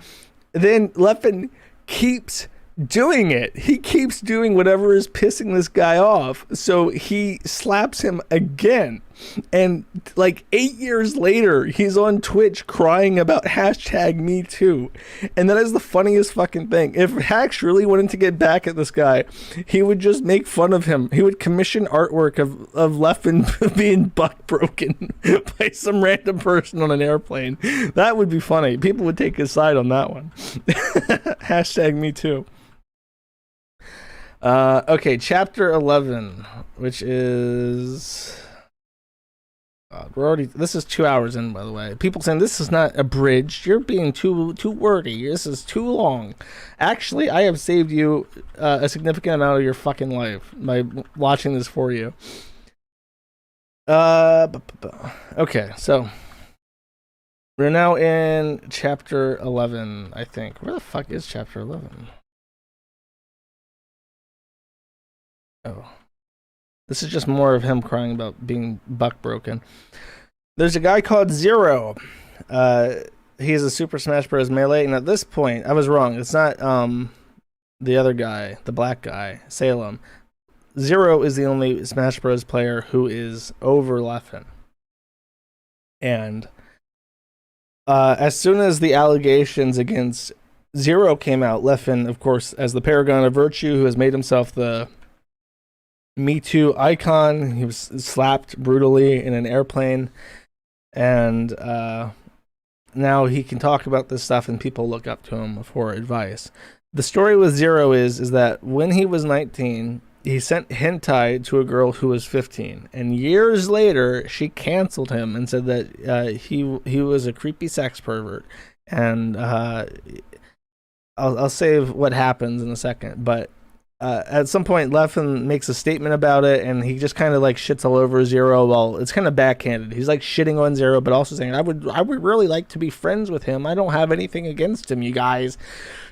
then Leffen keeps doing it. He keeps doing whatever is pissing this guy off. So he slaps him again. And like 8 years later, he's on Twitch crying about #MeToo. And that is the funniest fucking thing. If Hacks really wanted to get back at this guy, he would just make fun of him. He would commission artwork of Leffen being buck broken by some random person on an airplane. That would be funny. People would take his side on that one. #MeToo. Okay, chapter 11, which is... we're already, this is 2 hours in, by the way. People saying this is not abridged. You're being too wordy. This is too long. Actually, I have saved you a significant amount of your fucking life by watching this for you. Okay, so we're now in chapter 11, I think. Where the fuck is chapter 11? Oh. This is just more of him crying about being buck broken. There's a guy called Zero. He's a Super Smash Bros. Melee, and at this point, I was wrong. It's not the other guy, the black guy, Salem. Zero is the only Smash Bros. Player who is over Leffen. And as soon as the allegations against Zero came out, Leffen, of course, as the paragon of virtue, who has made himself the Me Too icon. He was slapped brutally in an airplane, and now he can talk about this stuff and people look up to him for advice. The story with Zero is that when he was 19, he sent hentai to a girl who was 15, and years later she canceled him and said that he was a creepy sex pervert. And I'll save what happens in a second, but at some point, Leffen makes a statement about it, and he just kind of like shits all over Zero. Well, it's kind of backhanded. He's like shitting on Zero, but also saying, I would really like to be friends with him. I don't have anything against him, you guys.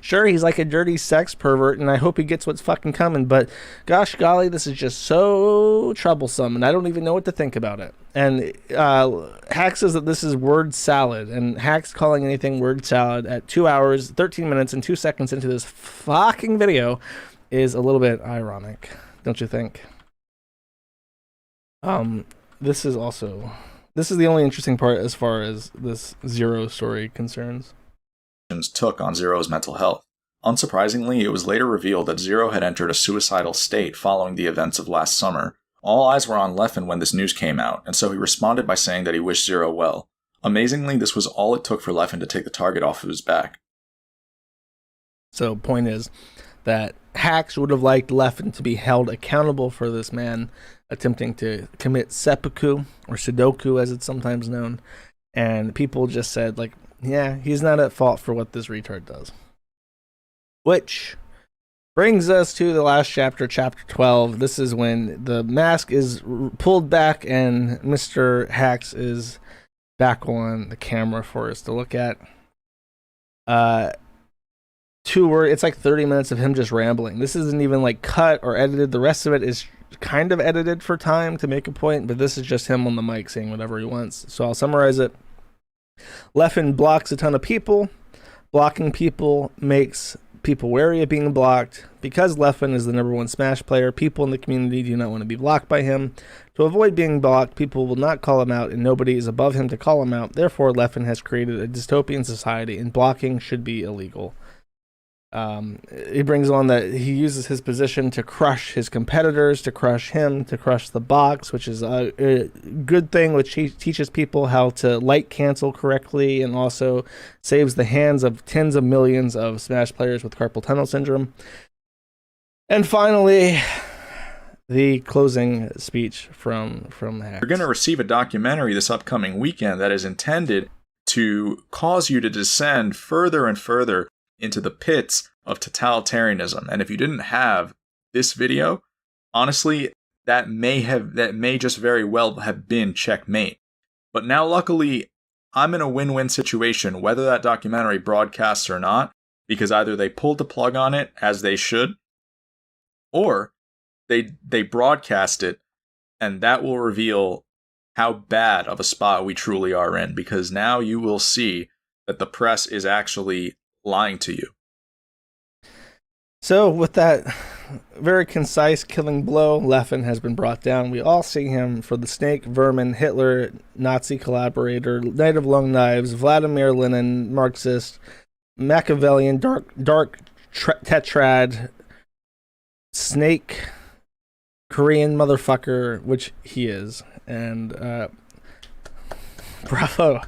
Sure, he's like a dirty sex pervert, and I hope he gets what's fucking coming, but gosh golly, this is just so troublesome, and I don't even know what to think about it. And Hack says that this is word salad, and Hack's calling anything word salad at 2 hours, 13 minutes, and 2 seconds into this fucking video is a little bit ironic, don't you think? This is the only interesting part as far as this Zero story concerns. Took on Zero's mental health. Unsurprisingly, it was later revealed that Zero had entered a suicidal state following the events of last summer. All eyes were on Leffen when this news came out, and so he responded by saying that he wished Zero well. Amazingly, this was all it took for Leffen to take the target off of his back. So, point is that Hacks would have liked Leffen to be held accountable for this man attempting to commit seppuku, or Sudoku as it's sometimes known, and people just said, like, yeah, he's not at fault for what this retard does. Which brings us to the last chapter, chapter 12. This is when the mask is pulled back and Mr. Hacks is back on the camera for us to look at. It's like 30 minutes of him just rambling. This isn't even like cut or edited. The rest of it is kind of edited for time to make a point, but this is just him on the mic saying whatever he wants. So I'll summarize it. Leffen blocks a ton of people. Blocking people makes people wary of being blocked. Because Leffen is the #1 Smash player, people in the community do not want to be blocked by him. To avoid being blocked, people will not call him out, and nobody is above him to call him out. Therefore, Leffen has created a dystopian society, and blocking should be illegal. He brings on that he uses his position to crush his competitors, to crush him, to crush the box, which is a good thing, which he teaches people how to light cancel correctly and also saves the hands of tens of millions of Smash players with carpal tunnel syndrome. And finally, the closing speech from Hacks. You're going to receive a documentary this upcoming weekend that is intended to cause you to descend further and further into the pits of totalitarianism. And if you didn't have this video, honestly, that may just very well have been checkmate. But now, luckily, I'm in a win-win situation, whether that documentary broadcasts or not, because either they pulled the plug on it, as they should, or they broadcast it, and that will reveal how bad of a spot we truly are in, because now you will see that the press is actually lying to you. So with that very concise killing blow, Leffen has been brought down. We all see him for the Snake, Vermin, Hitler, Nazi collaborator, Knight of Long Knives, Vladimir Lenin, Marxist, Machiavellian, dark tetrad, Snake, Korean motherfucker, which he is. And bravo.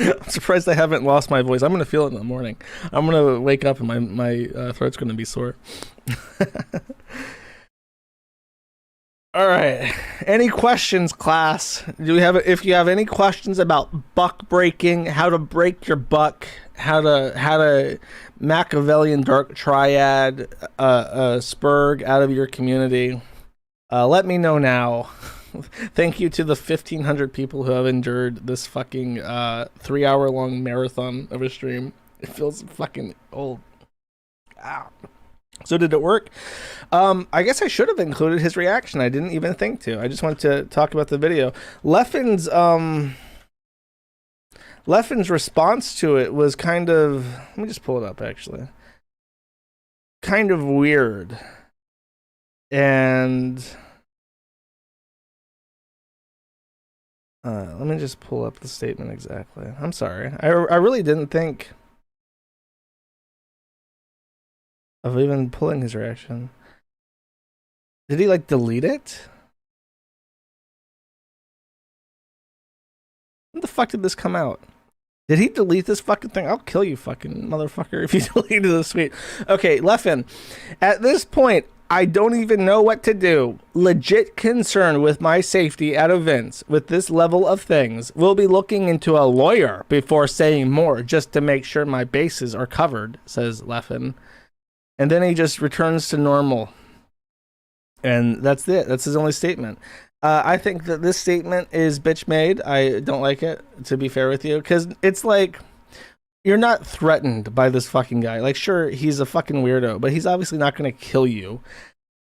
I'm surprised I haven't lost my voice. I'm going to feel it in the morning. I'm going to wake up and my throat's going to be sore. All right. Any questions, class? If you have any questions about buck breaking, how to break your buck, how to Machiavellian dark triad spurg out of your community, let me know now. Thank you to the 1,500 people who have endured this fucking 3-hour-long marathon of a stream. It feels fucking old. Ow. So did it work? I guess I should have included his reaction. I didn't even think to. I just wanted to talk about the video. Leffen's response to it was kind of... Let me just pull it up, actually. Kind of weird. And... let me just pull up the statement exactly. I'm sorry. I really didn't think of even pulling his reaction. Did he, like, delete it? When the fuck did this come out? Did he delete this fucking thing? I'll kill you, fucking motherfucker, if you deleted this tweet. Okay, Leffen. At this point, I don't even know what to do. Legit concerned with my safety at events with this level of things. We'll be looking into a lawyer before saying more just to make sure my bases are covered, says Leffen. And then he just returns to normal. And that's it. That's his only statement. I think that this statement is bitch made. I don't like it, to be fair with you, because it's like... You're not threatened by this fucking guy. Like, sure, he's a fucking weirdo, but he's obviously not going to kill you.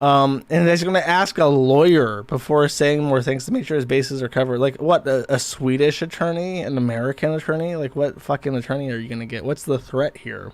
And he's going to ask a lawyer before saying more things to make sure his bases are covered. Like, what, a Swedish attorney? An American attorney? Like, what fucking attorney are you going to get? What's the threat here?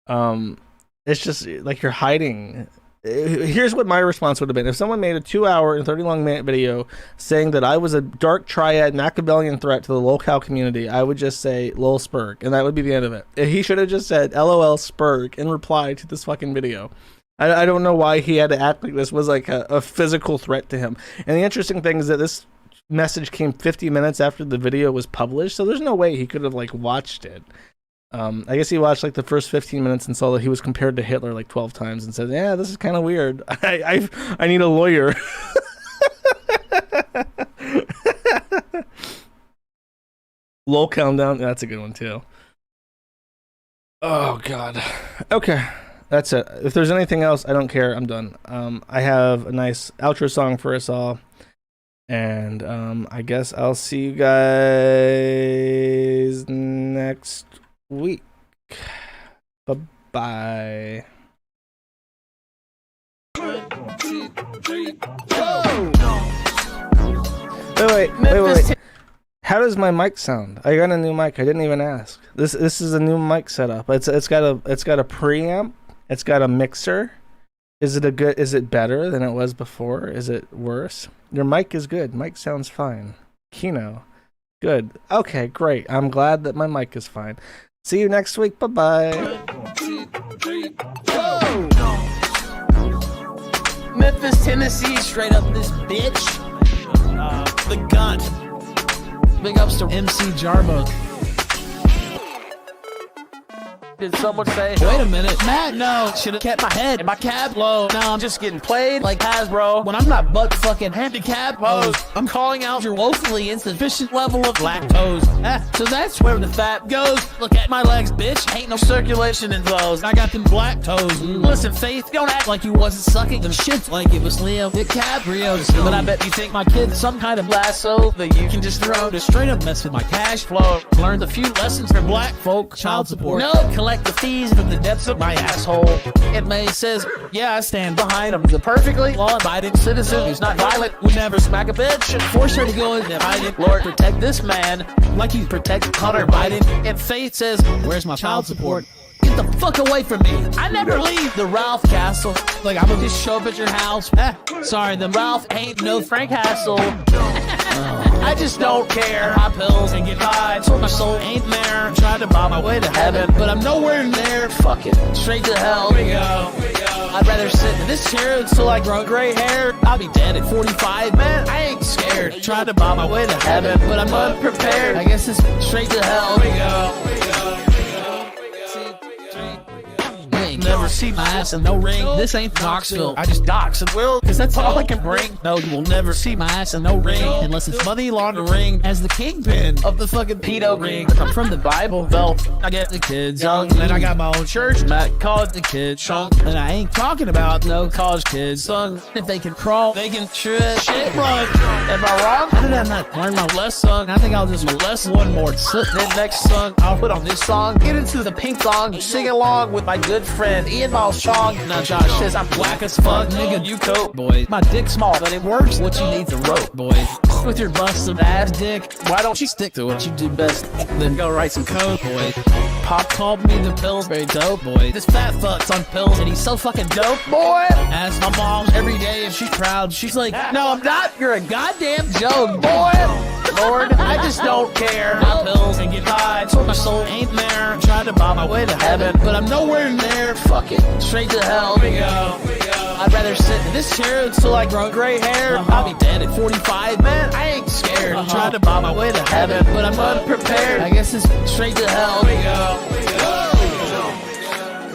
It's just, like, you're hiding... Here's what my response would have been. If someone made a 2-hour and 30-long video saying that I was a dark triad Machiavellian threat to the locale community, I would just say lol spurg, and that would be the end of it. He should have just said lol spurg in reply to this fucking video. I don't know why he had to act like this was like a physical threat to him. And the interesting thing is that this message came 50 minutes after the video was published, so there's no way he could have like watched it. I guess he watched like the first 15 minutes and saw that he was compared to Hitler like 12 times and said, yeah, this is kind of weird. I need a lawyer. Lol countdown. That's a good one too. Oh God. Okay. That's it. If there's anything else, I don't care. I'm done. I have a nice outro song for us all. And I guess I'll see you guys next week. Bye-bye. Wait. How does my mic sound? I got a new mic. I didn't even ask. This is a new mic setup. It's got a preamp. It's got a mixer. Is it better than it was before? Is it worse? Your mic is good. Mic sounds fine. Kino. Good. Okay, great. I'm glad that my mic is fine. See you next week. Bye-bye. Memphis, Tennessee, straight up this bitch. The gun. Big ups to MC Jarbo. Did someone say, wait a minute, Matt, no, should've kept my head and my cab low. Now I'm just getting played like Hasbro when I'm not butt fucking handicapped. I'm calling out your woefully insufficient level of lactose. So that's where the fat goes. Look at my legs, bitch, ain't no circulation in those. I got them black toes. Listen, Faith, don't act like you wasn't sucking them shits like it was Liam DiCaprio's. But I bet you think my kid's some kind of lasso that you can just throw to straight up mess with my cash flow. Learned a few lessons from black folk, child support. No, collect the fees from the depths of my asshole. It may says, yeah, I stand behind him. The perfectly law-abiding citizen who's not violent, who never smack a bitch and force her to go in and hide it. Lord, protect this man like you protect Hunter Biden. And Faith says, where's my child support? Get the fuck away from me. I never leave the Ralph Castle. Like, I'm gonna just show up at your house. Sorry, the Ralph ain't no Frank Hassel. I just don't care. Pop pills and get high. So my soul ain't there. Tried to buy my way to heaven, but I'm nowhere near. Fuck it. Straight to hell. We go. I'd rather sit in this chair until I grow gray hair. I'll be dead at 45, man. I ain't scared. Tried to buy my way to heaven, but I'm unprepared. I guess it's straight to hell. We go. Never see my ass in no ring. This ain't Knoxville. I just dox and will, cause that's all I can bring. No, you will never see my ass in no ring unless it's money laundering as the kingpin of the fucking pedo ring. I'm from the Bible Belt. I get the kids young, and I got my own church. Matt called the kids shunk, and I ain't talking about no college kids sung. If they can crawl, they can shit run. Am I wrong? How did I not learn my last song? I think I'll just molest one more. Then next song, I'll put on this song. Get into the pink song, sing along with my good friend Ian Malchong. Now Josh says I'm whack as fuck, nigga, you coat, boy. My dick's small, but it works. What you need's a rope, boy. With your busted ass dick, why don't you stick to what you do best? Then go write some code, boy. Pop called me the Pillsbury dope, boy. This fat fuck's on pills and he's so fucking dope, boy. Ask my mom every day if she's proud. She's like, no, I'm not. You're a goddamn joke, boy. Lord, I just don't care. My pills and get high, so my soul ain't there. Trying to buy my way to heaven, but I'm nowhere near. Fuck it, straight to hell. We go. I'd rather sit in this chair until I grow gray hair. I'll be dead at 45, man. I ain't scared. Trying to buy my way to heaven, but I'm unprepared. I guess it's straight to hell. We go.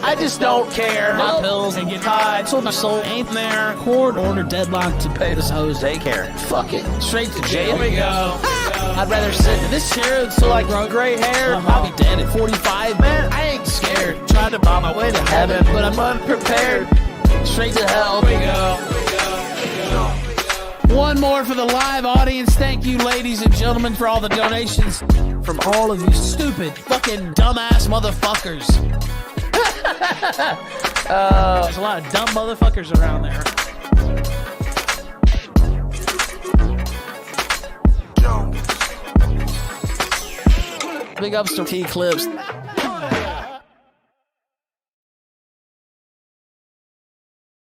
I just don't care. My pills and get high, so my soul ain't there. Court order deadline to pay this hoe's daycare. Fuck it, straight to jail. We go. I'd rather sit in this chair until I grow gray hair. I'll be dead at 45, man. I ain't scared. Trying to buy my way to heaven, but I'm unprepared. Straight to hell. We go. One more for the live audience. Thank you, ladies and gentlemen, for all the donations from all of you stupid, fucking dumbass motherfuckers. There's a lot of dumb motherfuckers around there. Big ups to T-Clips.